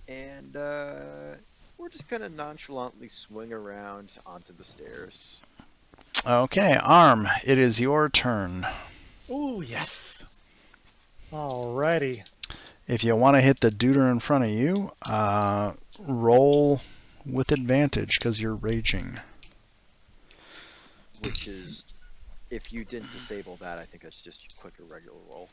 And we're just gonna nonchalantly swing around onto the stairs. Okay, Arm, it is your turn. Ooh, yes. Alrighty. If you want to hit the duder in front of you, roll with advantage because you're raging. Which is, if you didn't disable that, I think that's just click a regular roll.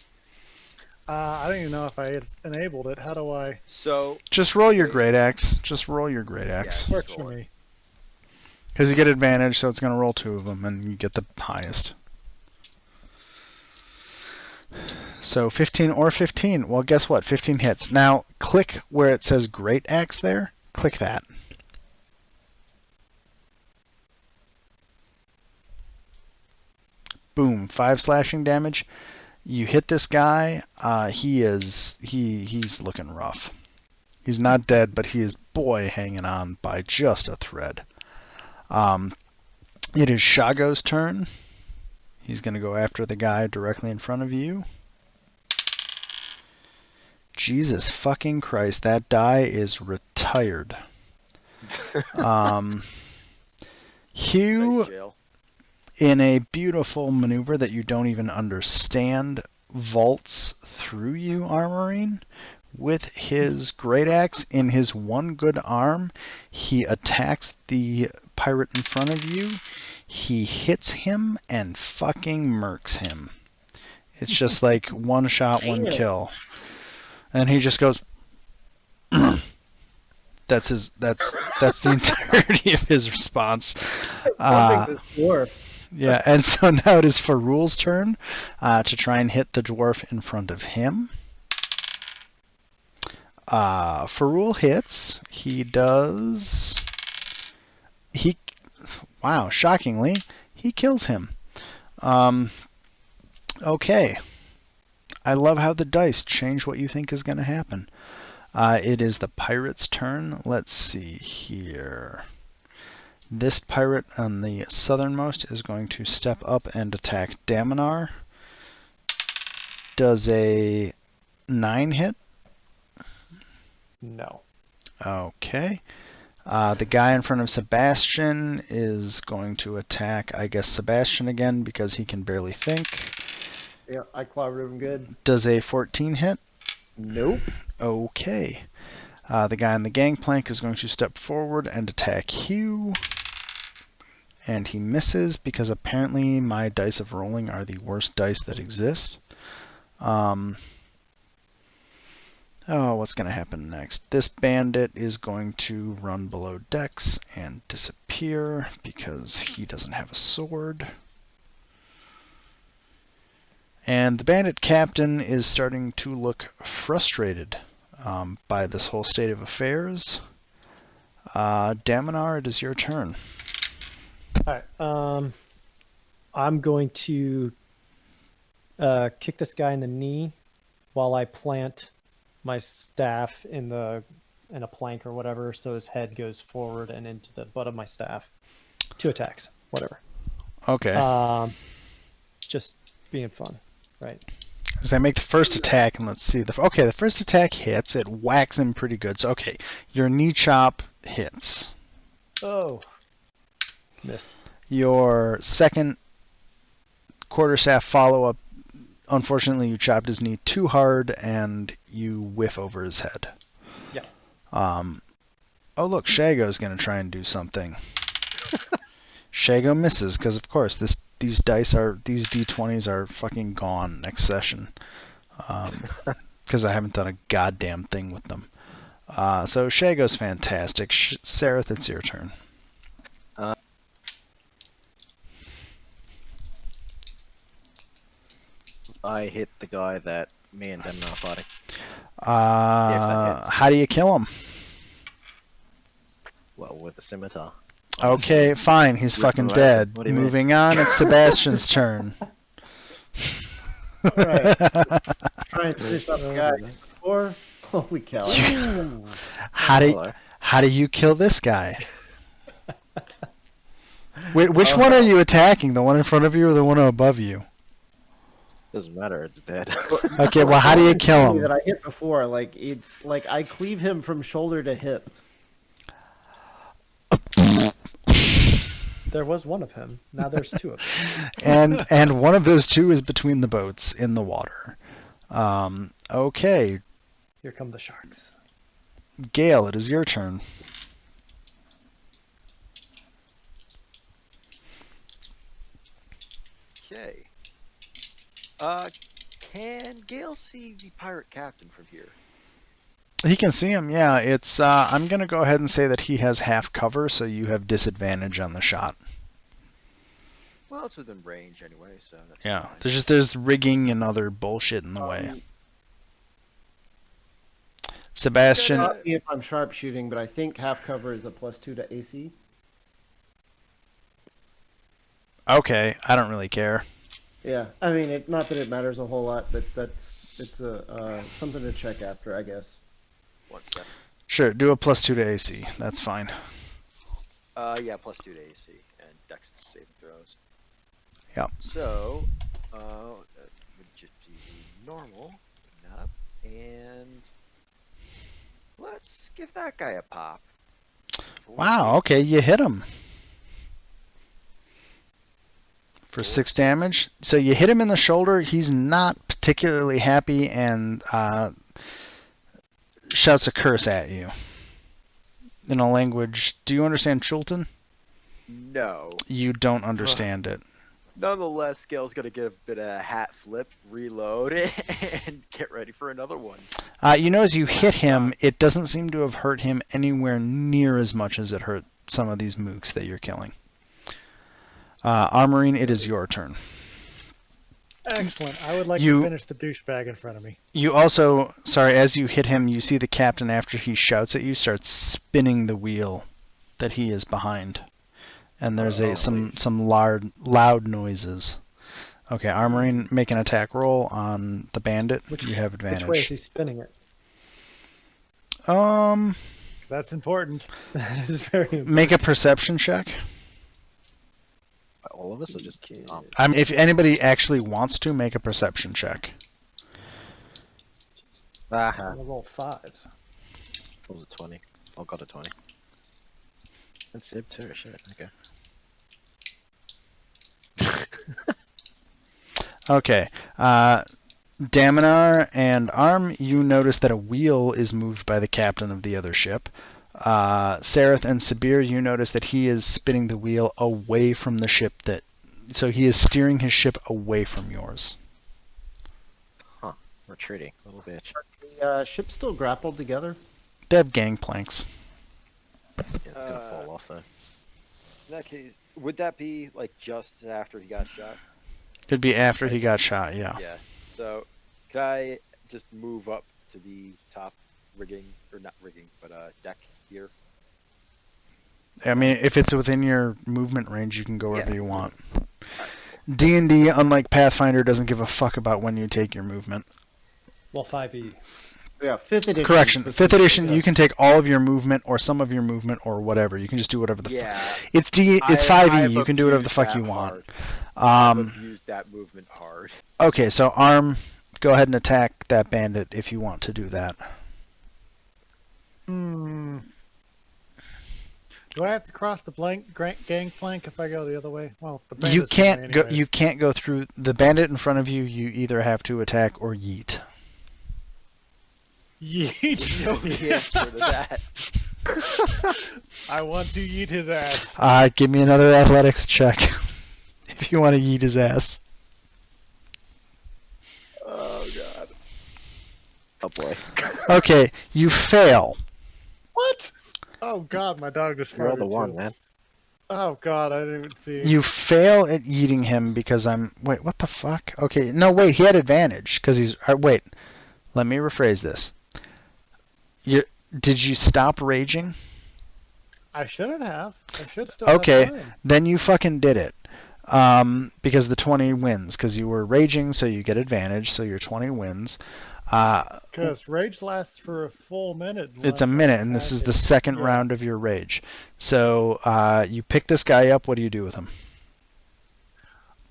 I don't even know if I enabled it. How do I? So Just roll your great axe. Just roll your great axe. Yeah. Works for me. Because you get advantage, so it's going to roll 2 of them, and you get the highest. So 15 or 15. Well, guess what? 15 hits. Now, click where it says great axe there. Click that. Boom. 5 slashing damage. You hit this guy. He's looking rough. He's not dead, but he is hanging on by just a thread. It is Shago's turn. He's going to go after the guy directly in front of you. Jesus fucking Christ, that die is retired. Hugh, nice jail. in a beautiful maneuver that you don't even understand, vaults through you, Armorine. With his great axe in his one good arm, he attacks the pirate in front of you. He hits him and fucking murks him. It's just like one shot, one kill. And he just goes. That's the entirety of his response. Dwarf. Yeah, and so now it is Farul's turn to try and hit the dwarf in front of him. Farul hits. Wow, shockingly, he kills him. Okay. I love how the dice change what you think is going to happen. It is the pirate's turn. Let's see here. This pirate on the southernmost is going to step up and attack Daminar. Does a 9 hit? No. Okay. The guy in front of Sebastian is going to attack, I guess, Sebastian again because he can barely think. Yeah, I clobbered him good. Does a 14 hit? Nope. Okay. The guy on the gangplank is going to step forward and attack Hugh. And he misses because apparently my dice of rolling are the worst dice that exist. What's going to happen next? This bandit is going to run below decks and disappear because he doesn't have a sword. And the bandit captain is starting to look frustrated by this whole state of affairs. Daminar, it is your turn. Alright, I'm going to kick this guy in the knee while I plant my staff in a plank or whatever, so his head goes forward and into the butt of my staff. 2 attacks, whatever. Okay. Just being fun, right? As I make the first attack, and let's see. The first attack hits. It whacks him pretty good. So, okay, your knee chop hits. Oh, miss. Your second quarterstaff follow-up. Unfortunately, you chopped his knee too hard, and you whiff over his head. Yeah. Oh, look, Shago's going to try and do something. Shago misses, because, of course, these D20s are fucking gone next session. Because I haven't done a goddamn thing with them. So Shago's fantastic. Sareth, it's your turn. I hit the guy that me and Demon are fighting. How do you kill him? Well, with the scimitar. Okay, fine. He's fucking away. dead. What do you mean? Moving on, it's Sebastian's turn. Alright. Try and finish up the guy before. Holy cow. How do you kill this guy? Which one are you attacking? The one in front of you or the one above you? Doesn't matter, it's dead. Okay, well, how do you kill him? That I hit before, like it's like I cleave him from shoulder to hip. There was one of him. Now there's two of them. And one of those two is between the boats in the water. Okay, Here come the sharks. Gale, it is your turn. Okay. Can Gale see the pirate captain from here? He can see him, yeah. It's I'm gonna go ahead and say that he has half cover, so you have disadvantage on the shot. Well, it's within range anyway, so that's Yeah, fine. there's rigging and other bullshit in the way. Sebastian, Not me if I'm sharpshooting, but I think half cover is a +2 to AC. okay, I don't really care. Yeah, I mean, not that it matters a whole lot, but it's something to check after, I guess. 1 second. Sure, do a +2 to AC. That's fine. Yeah, +2 to AC and Dex saving throws. Yep. So, that would just be normal. Bring that up, and let's give that guy a pop. Wow, okay, you hit him. For 6 damage. So you hit him in the shoulder. He's not particularly happy and shouts a curse at you. In a language. Do you understand Chultan? No. You don't understand it. Nonetheless, Gale's gonna get a bit of a hat flip, reload, and get ready for another one. You know, as you hit him, it doesn't seem to have hurt him anywhere near as much as it hurt some of these mooks that you're killing. Armorine, it is your turn. Excellent. I would like to finish the douchebag in front of me. You also, as you hit him, you see the captain, after he shouts at you, starts spinning the wheel that he is behind. And there's some loud noises. Okay, Armorine, make an attack roll on the bandit. You have advantage. Which way is he spinning it? 'Cause that's important. That is very important. Make a perception check. All of us are just If anybody actually wants to, make a perception check. I'm gonna roll 5s. What was it, 20? Oh, got a 20. And Sib too, shit, okay. Okay. Daminar and Arm, you notice that a wheel is moved by the captain of the other ship. Sareth and Sabir, you notice that he is spinning the wheel away from the ship so he is steering his ship away from yours. Huh. Retreating, little bitch. The ship's still grappled together. They have gangplanks. Yeah, it's gonna fall off though. In that case, would that be like just after he got shot? It'd be after he got shot, yeah. Yeah. So, could I just move up to the top rigging, or not rigging, but deck here? I mean, if it's within your movement range, you can go wherever you want. Alright. D&D, unlike Pathfinder, doesn't give a fuck about when you take your movement. Well, 5e. Yeah, 5th edition. Correction. 5th edition, you can take all of your movement or some of your movement or whatever. You can just do whatever the fuck. It's 5e. You can do whatever the fuck you want. I've used that movement hard. Okay, so Arm, go ahead and attack that bandit if you want to do that. Do I have to cross the gangplank if I go the other way? Well, the You bandits in the way can't go. anyways. You can't go through the bandit in front of you. You either have to attack or yeet. Yeet. No the answer to that. I want to yeet his ass. Give me another athletics check if you want to yeet his ass. Oh god. Oh boy. Okay, you fail. What? Oh god, my dog just Roll farted the one, too. man. Oh god, I didn't even see. You fail at eating him because Wait, what the fuck? Okay, no, wait. He had advantage because he's. Wait, let me rephrase this. Did you stop raging? I shouldn't have. I should still Okay, have time. then you fucking did it. Because the 20 wins. Because you were raging, so you get advantage. So your 20 wins. Because rage lasts for a full minute. It's a unless minute, I'm and this is the attacking. second Yeah. round of your rage. So you pick this guy up. What do you do with him?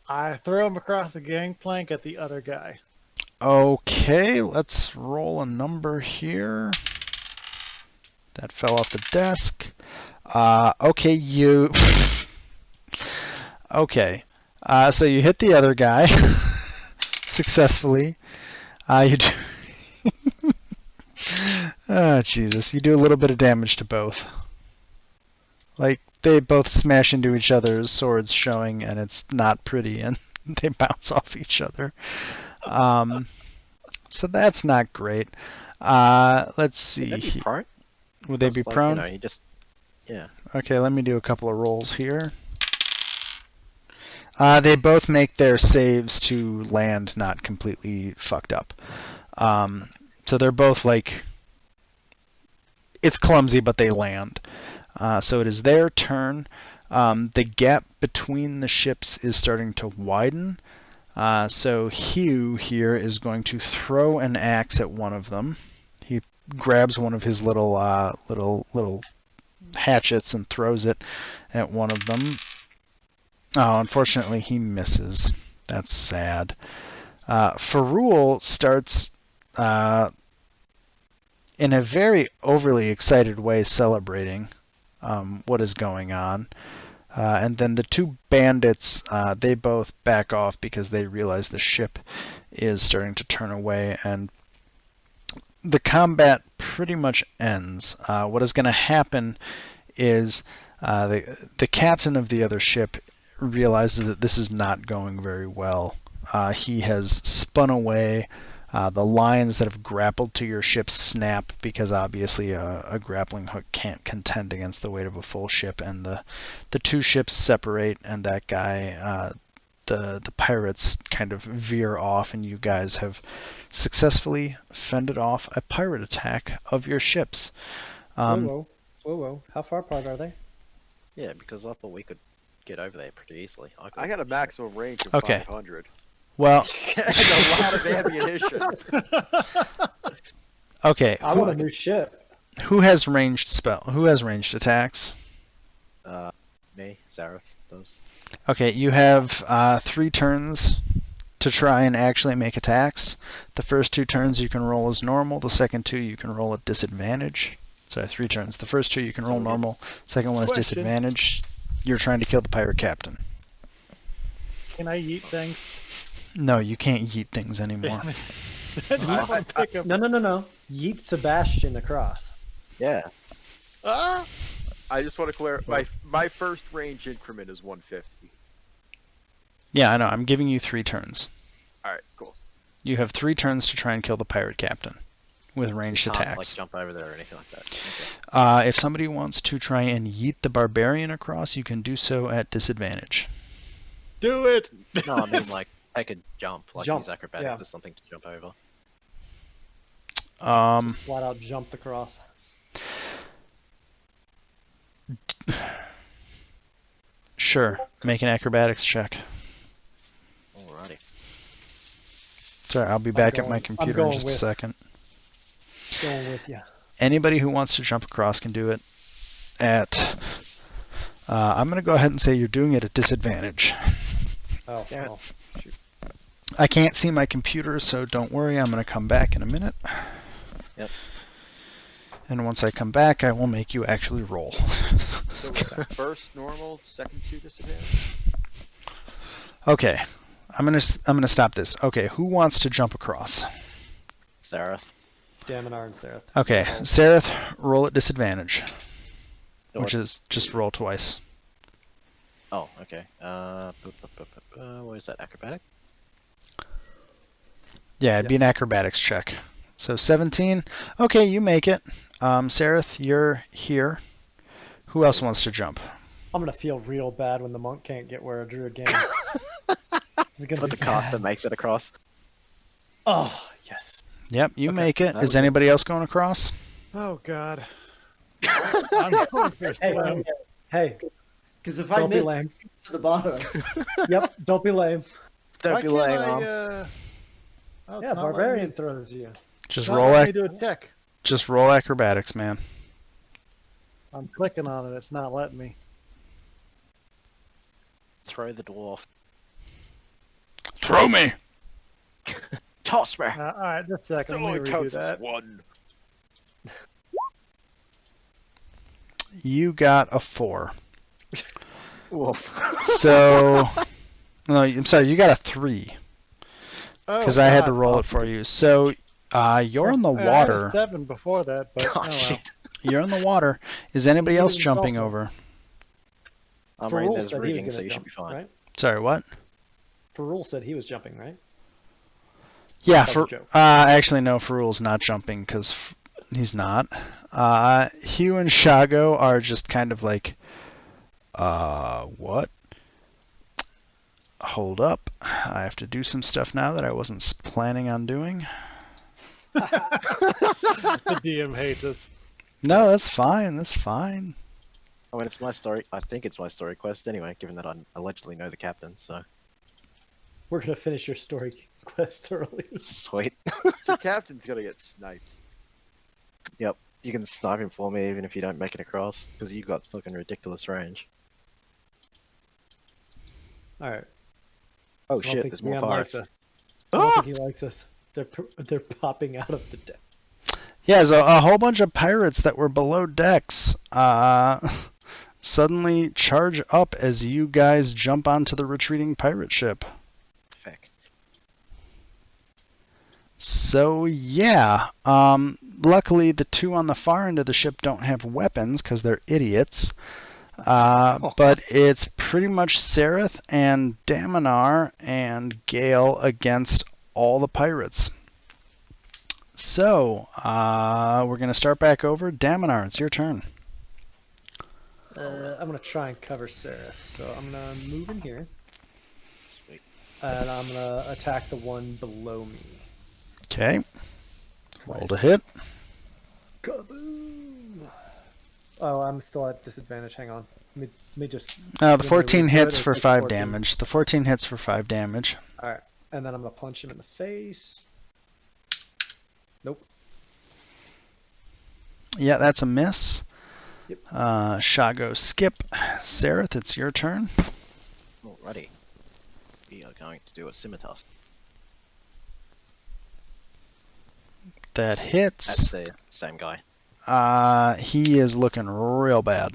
I throw him across the gangplank at the other guy. Okay, let's roll a number here. That fell off the desk. Okay, you. Okay, so you hit the other guy successfully. You do. Oh, Jesus. You do a little bit of damage to both. Like, they both smash into each other's swords showing, and it's not pretty, and they bounce off each other. So that's not great. Let's see. Would they be prone? Would they be Like, prone? You know, you just, yeah. Okay, let me do a couple of rolls here. They both make their saves to land not completely fucked up. So they're both like... It's clumsy, but they land. So it is their turn. The gap between the ships is starting to widen. So Hugh here is going to throw an axe at one of them. He grabs one of his little hatchets and throws it at one of them. Oh, unfortunately, he misses. That's sad. Farul starts in a very overly excited way celebrating what is going on. And then the two bandits, they both back off because they realize the ship is starting to turn away, and the combat pretty much ends. What is going to happen is the captain of the other ship realizes that this is not going very well. He has spun away. The lines that have grappled to your ship snap because obviously a grappling hook can't contend against the weight of a full ship, and the two ships separate, and that guy, the pirates kind of veer off, and you guys have successfully fended off a pirate attack of your ships. Whoa. How far apart are they? Yeah, because I thought we could get over there pretty easily. I got a maximum range of Okay. 500. Well, That's a lot of ammunition. okay. I want a new ship. Who has ranged Who has ranged attacks? Me, Zareth, those. Okay, you have 3 turns to try and actually make attacks. The first 2 turns you can roll as normal. The second 2 you can roll at disadvantage. Sorry, 3 turns. The first 2 you can roll normal. Second one is Question. disadvantage. You're trying to kill the pirate captain. Can I eat things? No, you can't yeet things anymore. Damn it. I just want to pick up. No. Yeet Sebastian across. Yeah. Ah! I just want to clarify. My first range increment is 150. Yeah, I know. I'm giving you 3 turns. All right, cool. You have 3 turns to try and kill the pirate captain with ranged Can't, like, attacks. jump over there or anything like that. Okay. If somebody wants to try and yeet the barbarian across, you can do so at disadvantage. Do it! No, I mean, like, take a jump. Like, Jump, use acrobatics yeah. or something to jump over. Just flat out jumped across. Sure. Make an acrobatics check. Alrighty. Sorry, I'll be back at my I'm computer in going just a with- second. Going with you. Anybody who wants to jump across can do it at... I'm going to go ahead and say you're doing it at disadvantage. Oh, Yeah. well, shoot. I can't see my computer, so don't worry. I'm going to come back in a minute. Yep. And once I come back, I will make you actually roll. So first normal, second 2 disadvantage. Okay, I'm gonna stop this. Okay, who wants to jump across? Sarah. Daminar and Seraph. Okay, Roll. Sareth, roll at disadvantage, Or- which is just roll twice. Oh, okay. What is that? Acrobatic? Yeah, it'd be an Yes. acrobatics check. So 17. Okay, you make it. Sareth, you're here. Who else wants to jump? I'm gonna feel real bad when the monk can't get where a druid can. This is gonna But be the caster bad. makes it across. Oh yes. Yep, you Okay, make it. that Is was anybody else going across? Oh God. I'm going for a Hey, swim. hey, Because if I don't be miss lame. to the bottom, Yep, don't be lame. Don't Why be can't lame, I? Mom. Oh, it's Yeah, not letting barbarian me, throws you. Just it's not roll letting me do a check. just roll acrobatics, man. I'm clicking on it. It's not letting me. Throw the dwarf. Throw me! Toss me! All right, just a second. Let me redo that. one. You got a 4. Woof. So, no, I'm sorry, you got a 3 Oh, because I had to God. roll it for you. So, you're in the Yeah, I had a water. 7 before that, but Oh, oh well. shit. You're in the water. Is anybody You else didn't jumping solve it. over? I'm For reading rules this said he was rigging, gonna so you should jump, be fine. right? Sorry, what? For rule said he was jumping, right? Yeah, That for was a joke. actually no, Ferul's not jumping because he's not. Hugh and Shago are just kind of like, what? Hold up, I have to do some stuff now that I wasn't planning on doing. The DM hates us. No, that's fine. That's fine. I mean, it's my story. I think it's my story quest anyway, given that I allegedly know the captain, so. We're gonna finish your story quest early. Sweet. The captain's gonna get sniped. Yep. You can snipe him for me even if you don't make it across, because you got fucking ridiculous range. All right. Oh I don't shit, think there's more Leon likes pirates. us. I don't Ah! think he likes us. They're popping out of the deck. Yeah, so a whole bunch of pirates that were below decks suddenly charge up as you guys jump onto the retreating pirate ship. Perfect. So yeah, luckily the two on the far end of the ship don't have weapons because they're idiots. But it's pretty much Sareth and Daminar and Gale against all the pirates. So we're gonna start back over. Daminar, it's your turn. I'm gonna try and cover Seraph. So I'm gonna move in here, Sweet. and I'm gonna attack the one below me. Okay. Roll to Twice. hit. Kaboom! Oh, I'm still at disadvantage. Hang on. Let me just. The Did I 14 redo hits it or for take 5 14? damage. The 14 hits for 5 damage. All right, and then I'm gonna punch him in the face. Nope. Yeah, that's a miss. Yep. Shago, skip. Sareth, it's your turn. Alrighty. We are going to do a scimitar. That That's hits. the same guy. He is looking real bad.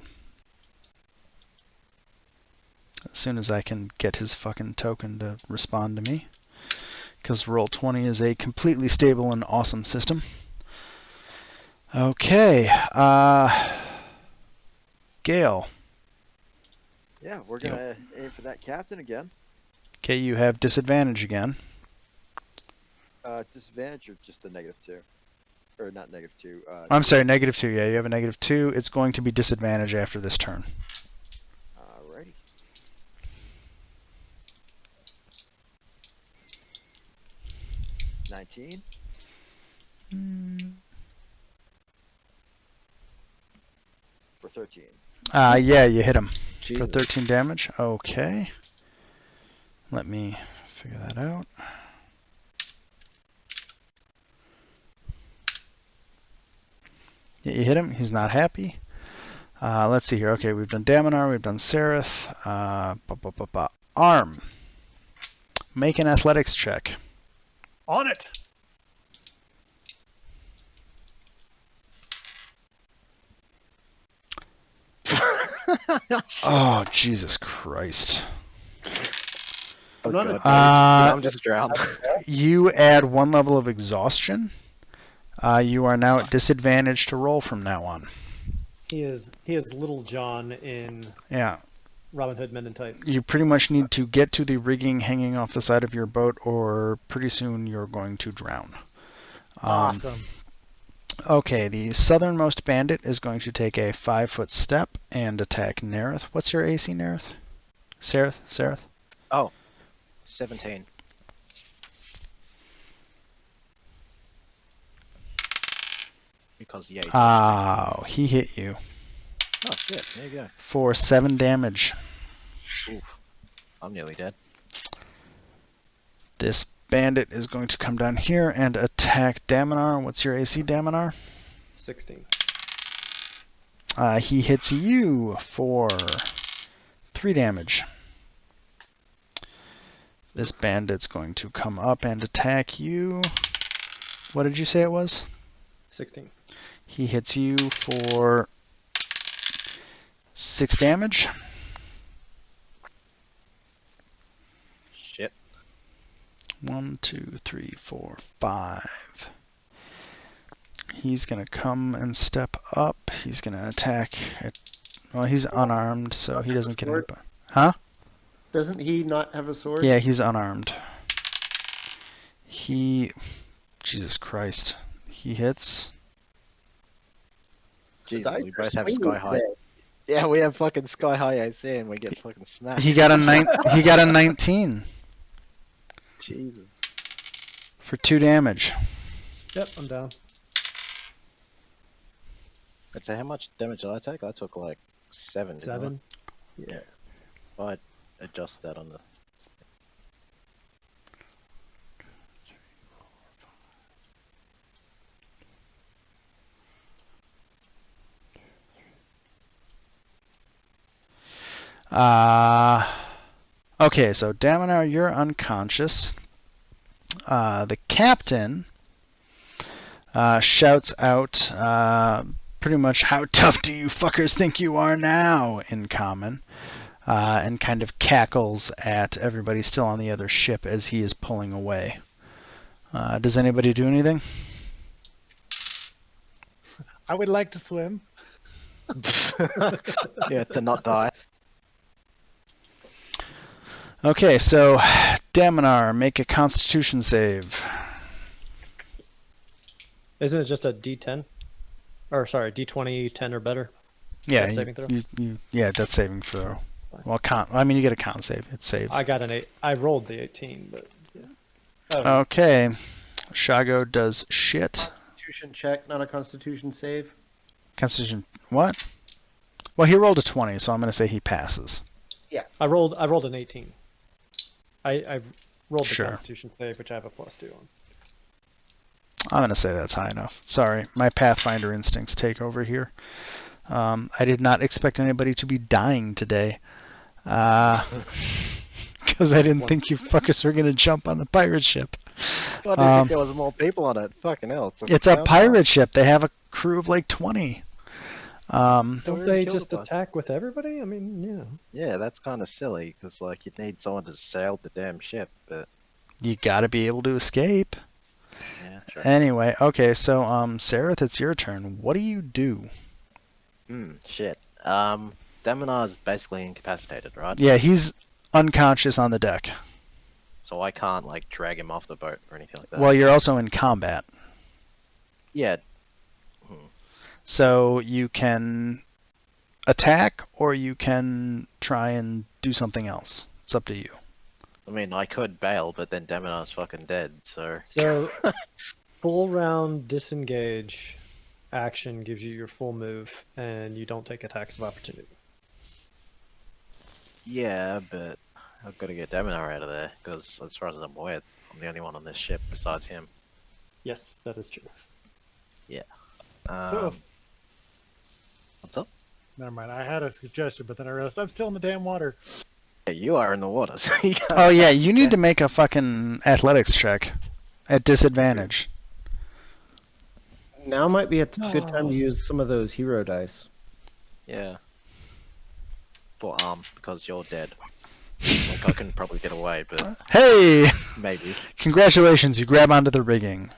As soon as I can get his fucking token to respond to me. Because Roll20 is a completely stable and awesome system. Okay. Gale. Yeah, we're gonna aim for that captain again. Okay, you have disadvantage again. Disadvantage or just a -2? Or not -2. I'm sorry, -2. Yeah, you have a -2. It's going to be disadvantage after this turn. Alrighty. $19. For 13. Yeah, you hit him for Jesus. 13 damage. Okay. Let me figure that out. Yeah, you hit him. He's not happy. Let's see here. Okay, we've done Daminar. We've done Sareth. Arm. Make an athletics check. On it. Oh, Jesus Christ. Oh, not God. a- I'm just drowned. You add 1 level of exhaustion. You are now at disadvantage to roll from now on. He is Little John in Yeah. Robin Hood Men in Tights. You pretty much need to get to the rigging hanging off the side of your boat, or pretty soon you're going to drown. Awesome. Okay, the southernmost bandit is going to take a 5-foot step and attack Nerith. What's your AC, Nerith? Sareth? 17. Because yeah. Oh, he hit you Oh shit! There you go. for 7 damage. Oof. I'm nearly dead. This bandit is going to come down here and attack Daminar. What's your AC, Daminar? 16. He hits you for 3 damage. This bandit's going to come up and attack you. What did you say it was? 16. He hits you for 6 damage. Shit. 1, 2, 3, 4, 5. He's going to come and step up. He's going to attack. Well, he's unarmed, so he doesn't get any. Huh? Doesn't he not have a sword? Yeah, he's unarmed. Jesus Christ. He hits. Jesus, dice we are both have swinging sky high. today. Yeah, we have fucking sky high AC and we get fucking smashed. He got a 19 Jesus. for 2 damage. Yep, I'm down. I'd say how much damage did I take? I took like 7. didn't I? 7. Yeah. I'd adjust that on the. Okay, so Daminar, you're unconscious. The captain shouts out pretty much, "How tough do you fuckers think you are now?" in common, and kind of cackles at everybody still on the other ship as he is pulling away. Does anybody do anything? I would like to swim. Yeah, to not die. Okay, so Daminar, make a Constitution save. Isn't it just a D10? Or sorry, D20, 10 or better? Yeah, Death saving throw? yeah, death saving throw. Well, you get a con save. It saves. I got an 8. I rolled the 18, but yeah. Okay, Shago does shit. Constitution check, not a Constitution save. Constitution what? Well, he rolled a 20, so I'm going to say he passes. I rolled an 18. I rolled the Sure. Constitution save, which I have a +2 on. I'm going to say that's high enough. Sorry, my Pathfinder instincts take over here. I did not expect anybody to be dying today. Because I didn't think you fuckers were going to jump on the pirate ship. I didn't think there was more people on it. Fucking hell. It's a pirate ship. They have a crew of like 20. Don't We're they killed just a bunch. attack with everybody? I mean, yeah. Yeah, that's kind of silly because like you'd need someone to sail the damn ship, but You got to be able to escape. yeah, sure. Anyway, okay, so Sareth, it's your turn. What do you do? Shit. Daminar's basically incapacitated, right? Yeah, he's unconscious on the deck. So I can't like drag him off the boat or anything like that. Well, you're also in combat. Yeah. So you can attack or you can try and do something else. It's up to you. I mean, I could bail, but then Daminar's fucking dead, so. So, full round disengage action gives you your full move, and you don't take attacks of opportunity. Yeah, but I've got to get Daminar out of there because, as far as I'm aware, I'm the only one on this ship besides him. Yes, that is true. So, What's up? never mind. I had a suggestion, but then I realized I'm still in the damn water. Yeah, you are in the water, so you can't. Oh yeah, you need to make a fucking athletics check at disadvantage. Now might be a good time to use some of those hero dice. Yeah. for arm because you're dead. Like I can probably get away, but Hey! maybe. Congratulations, you grab onto the rigging.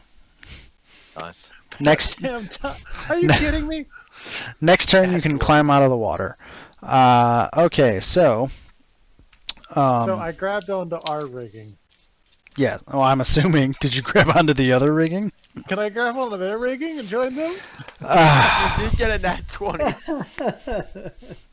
Nice. Next Damn, are you kidding me? next turn you can climb out of the water. Okay, so... So I grabbed onto our rigging. yeah, well, I'm assuming. Did you grab onto the other rigging? Can I grab onto their rigging and join them? You did get a nat 20.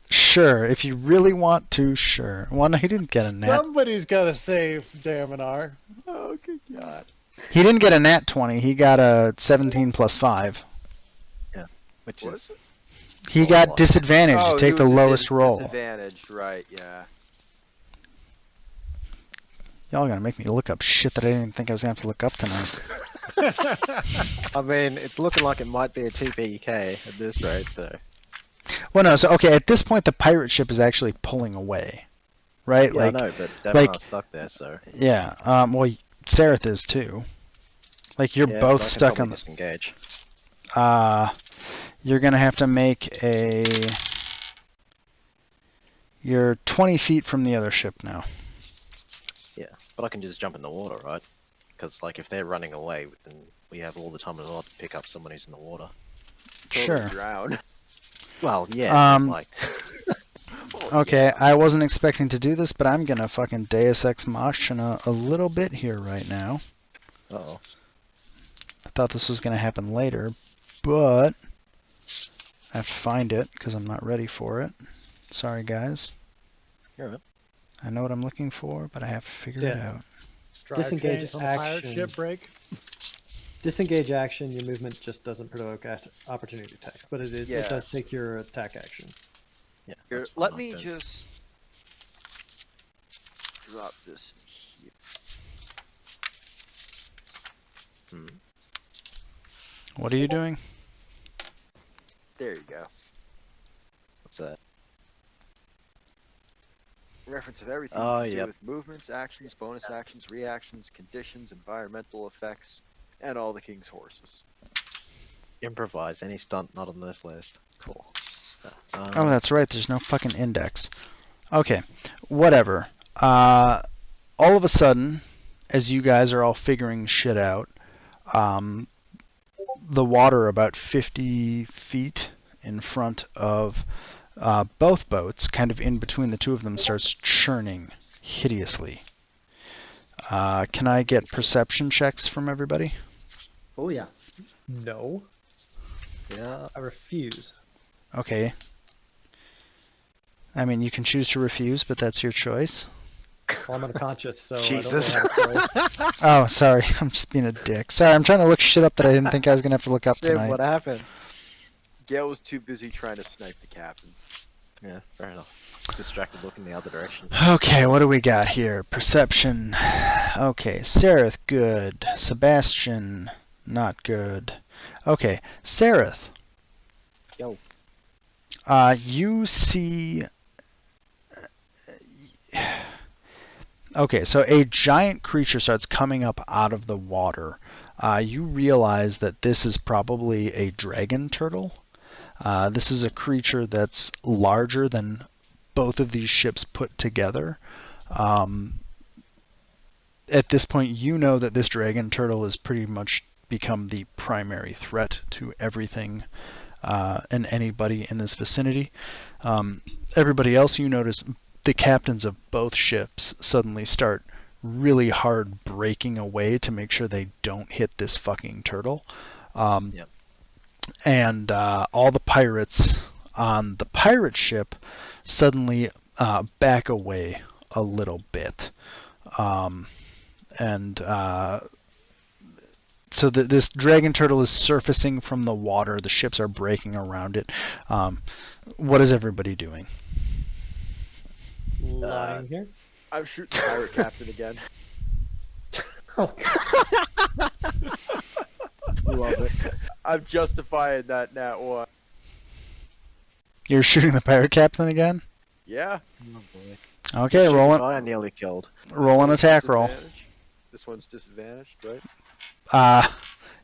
Sure, if you really want to, sure. Well, no, he didn't get a nat. Somebody's got to save Daminar. Oh, good God. He didn't get a nat 20. He got a 17 plus 5. Which What is is it? He Oh, got wow. disadvantage to he take the was lowest roll. Disadvantage, right? Yeah. Y'all gonna make me look up shit that I didn't think I was gonna have to look up tonight. I mean, it's looking like it might be a TPK at this rate, so. Well, no, so, okay, at this point the pirate ship is actually pulling away. Right? Yeah, like, I know, but like- Daminar's stuck there, so. yeah, well, Sareth is too. Like, you're Yeah, both but I can stuck probably on the... disengage. You're gonna have to make a... You're 20 feet from the other ship now. Yeah, but I can just jump in the water, right? Because, like, if they're running away, then we have all the time in the world to pick up someone who's in the water. Totally Sure. drown. Well, yeah, but, like... Okay, I wasn't expecting to do this, but I'm gonna fucking Deus Ex Machina a little bit here right now. Uh-oh. I thought this was gonna happen later, but I have to find it because I'm not ready for it. Sorry, guys. You're right. I know what I'm looking for, but I have to figure it Yeah. out. Drive Disengage chains on the pirate action. ship break. Disengage action, your movement just doesn't provoke opportunity attacks, but Yeah. it does take your attack action. Yeah. Here, that's let fine, me then. just drop this here. Hmm. What are you doing? There you go. What's that? Reference of everything Oh, you can do yep. with movements, actions, bonus actions, reactions, conditions, environmental effects, and all the king's horses. Improvise any stunt not on this list. Cool. Oh, that's right. There's no fucking index. Okay, whatever. All of a sudden, as you guys are all figuring shit out, the water about 50 feet in front of both boats, kind of in between the two of them, starts churning hideously. Can I get perception checks from everybody? Oh yeah. No, Yeah. I refuse. Okay. I mean, you can choose to refuse, but that's your choice. Well, I'm unconscious, so Jesus. I don't really have a choice. Oh, sorry. I'm just being a dick. Sorry, I'm trying to look shit up that I didn't think I was going to have to look up Sim, tonight. what happened? Gale was too busy trying to snipe the captain. Yeah, fair enough. Distracted looking the other direction. Okay, what do we got here? Perception. Okay, Sareth, good. Sebastian, not good. Okay, Sareth. Yo. You see... Okay, so a giant creature starts coming up out of the water. You realize that this is probably a dragon turtle. This is a creature that's larger than both of these ships put together. At this point, you know that this dragon turtle has pretty much become the primary threat to everything and anybody in this vicinity. Everybody else, you notice the captains of both ships suddenly start really hard braking away to make sure they don't hit this fucking turtle. Yep. And all the pirates on the pirate ship suddenly back away a little bit. So this dragon turtle is surfacing from the water. The ships are breaking around it. What is everybody doing? Lying here. I'm shooting the pirate captain again. Oh, Love it. I'm justifying that nat one. You're shooting the pirate captain again? Yeah. Oh boy. Okay, roll I nearly killed. an attack roll. Disadvantage. This one's disadvantaged, right?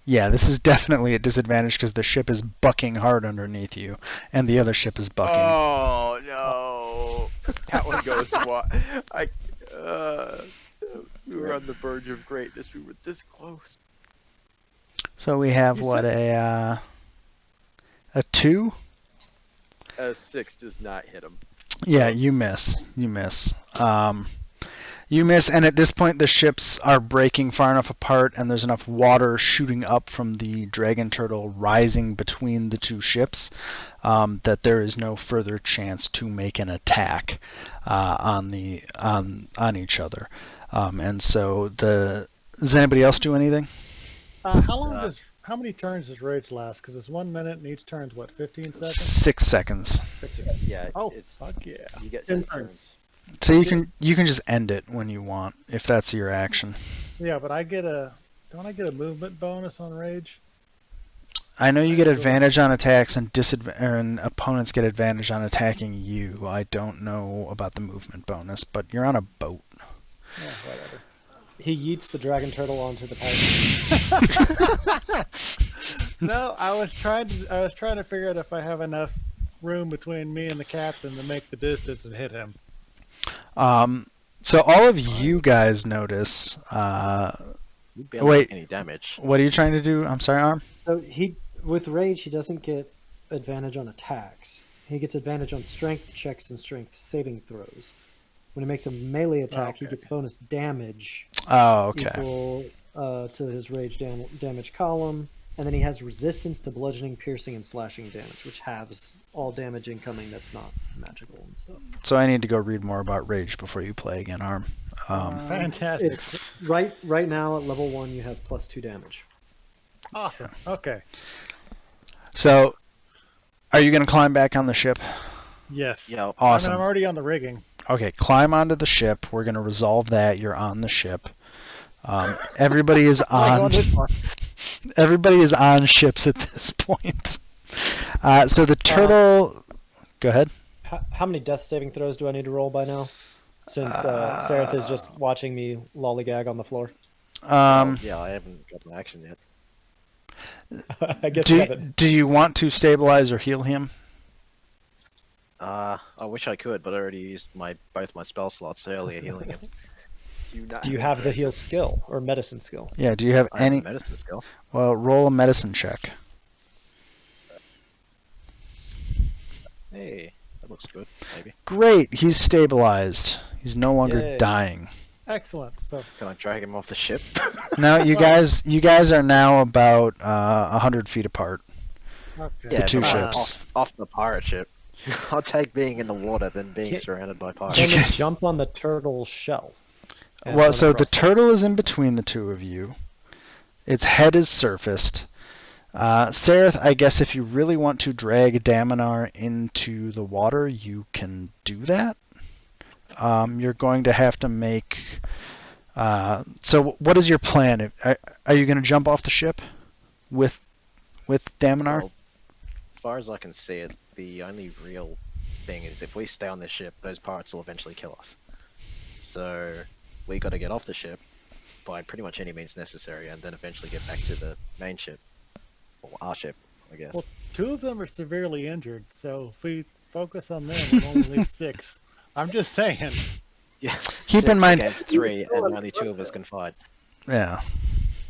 Yeah, this is definitely a disadvantage because the ship is bucking hard underneath you, and the other ship is bucking. Oh no! That one goes what? We were on the verge of greatness. We were this close. So we have You what, said- a 2? A 6 does not hit him. Yeah, you miss. You miss, and at this point the ships are breaking far enough apart, and there's enough water shooting up from the dragon turtle rising between the two ships that there is no further chance to make an attack on each other. And so does anybody else do anything? How many turns does rage last? Because it's 1 minute and each turn's what, 15 seconds? 6 seconds. Yeah. Oh, it's fuck yeah. You get 10 10 turns. So you can just end it when you want, if that's your action. Yeah, but don't I get a movement bonus on rage? I know you get advantage on attacks and opponents get advantage on attacking you. I don't know about the movement bonus, but you're on a boat. Yeah, whatever. He yeets the dragon turtle onto the pirate. No, I was trying to figure out if I have enough room between me and the captain to make the distance and hit him. So all of you guys notice. You barely Wait. take any damage. What are you trying to do? I'm sorry, Arm. So with rage, he doesn't get advantage on attacks. He gets advantage on strength checks and strength saving throws. When he makes a melee attack, he Okay. gets bonus damage Oh, okay. equal to his rage damage column, and then he has resistance to bludgeoning, piercing, and slashing damage, which halves all damage incoming that's not magical and stuff. So I need to go read more about rage before you play again, Arm. Fantastic. It's right now at level 1 you have +2 damage. Awesome. Okay. So, are you going to climb back on the ship? Yes. Yeah. Awesome. I'm already on the rigging. Okay, climb onto the ship. We're going to resolve that. You're on the ship. Everybody is on. Everybody is on ships at this point. So the turtle. Go ahead. How many death saving throws do I need to roll by now? Since Sereth is just watching me lollygag on the floor. Yeah, I haven't got an action yet. I guess you haven't. Do you want to stabilize or heal him? I wish I could, but I already used both my spell slots earlier healing him. Do you have the heal skill or medicine skill? Yeah. Do you have I have any? a medicine skill. Well, roll a medicine check. Hey, that looks good. Maybe. Great. He's stabilized. He's no longer Yay. dying. Excellent. So Can I drag him off the ship? No, you guys are now about 100 feet apart. okay. The two but ships. off the pirate ship. I'll take being in the water than being Can't- surrounded by Can pirates. we jump on the turtle shell? and Well, run so the across it? turtle is in between the two of you. Its head is surfaced. Sereth, I guess if you really want to drag Daminar into the water, you can do that. You're going to have to make... so what is your plan? Are you going to jump off the ship with Daminar? Well, as far as I can see it, the only real thing is if we stay on this ship, those pirates will eventually kill us. So we got to get off the ship by pretty much any means necessary, and then eventually get back to the main ship, or our ship, I guess. Well, 2 of them are severely injured, so if we focus on them, we'll only leave 6. I'm just saying. Yeah. Keep in 6 mind- against 3, and only 2 of us can fight, Yeah.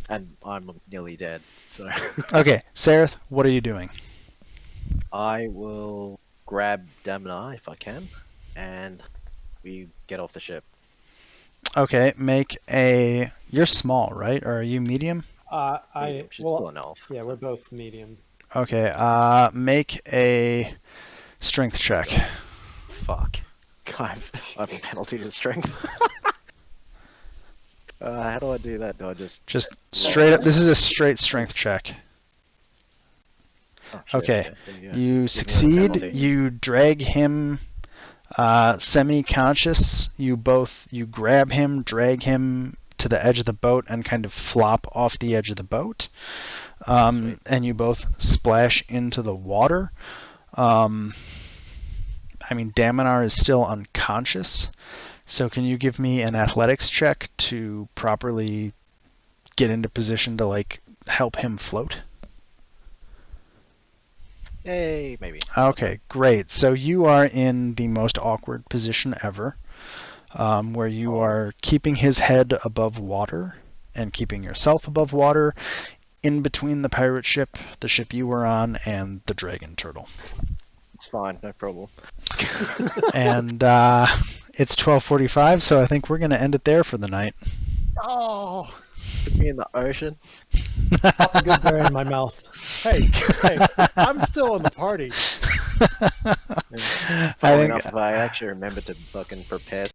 and I'm nearly dead. So Okay, Sereth, what are you doing? I will grab Daminar if I can, and we get off the ship. Okay, make a... You're small, right? Or are you medium? She's still an elf. Yeah, we're both medium. Okay, make a strength check. Fuck. I have a penalty to strength. How do I do that? Do I just... Just straight up. This is a straight strength check. Oh, shit, Okay, then, yeah. you Give me the succeed. penalty. You drag him semi-conscious. You grab him, drag him to the edge of the boat, and kind of flop off the edge of the boat. And you both splash into the water. I mean, Daminar is still unconscious. So can you give me an athletics check to properly get into position to, like, help him float? Yay, maybe. Okay, great. So you are in the most awkward position ever, where you are keeping his head above water and keeping yourself above water in between the pirate ship, the ship you were on, and the dragon turtle. It's fine, no problem. And it's 12:45, so I think we're going to end it there for the night. Oh, Put me in the ocean. Pop a good bear in my mouth. hey, I'm still in the party. I Funny think enough, if I actually remember to fucking prepare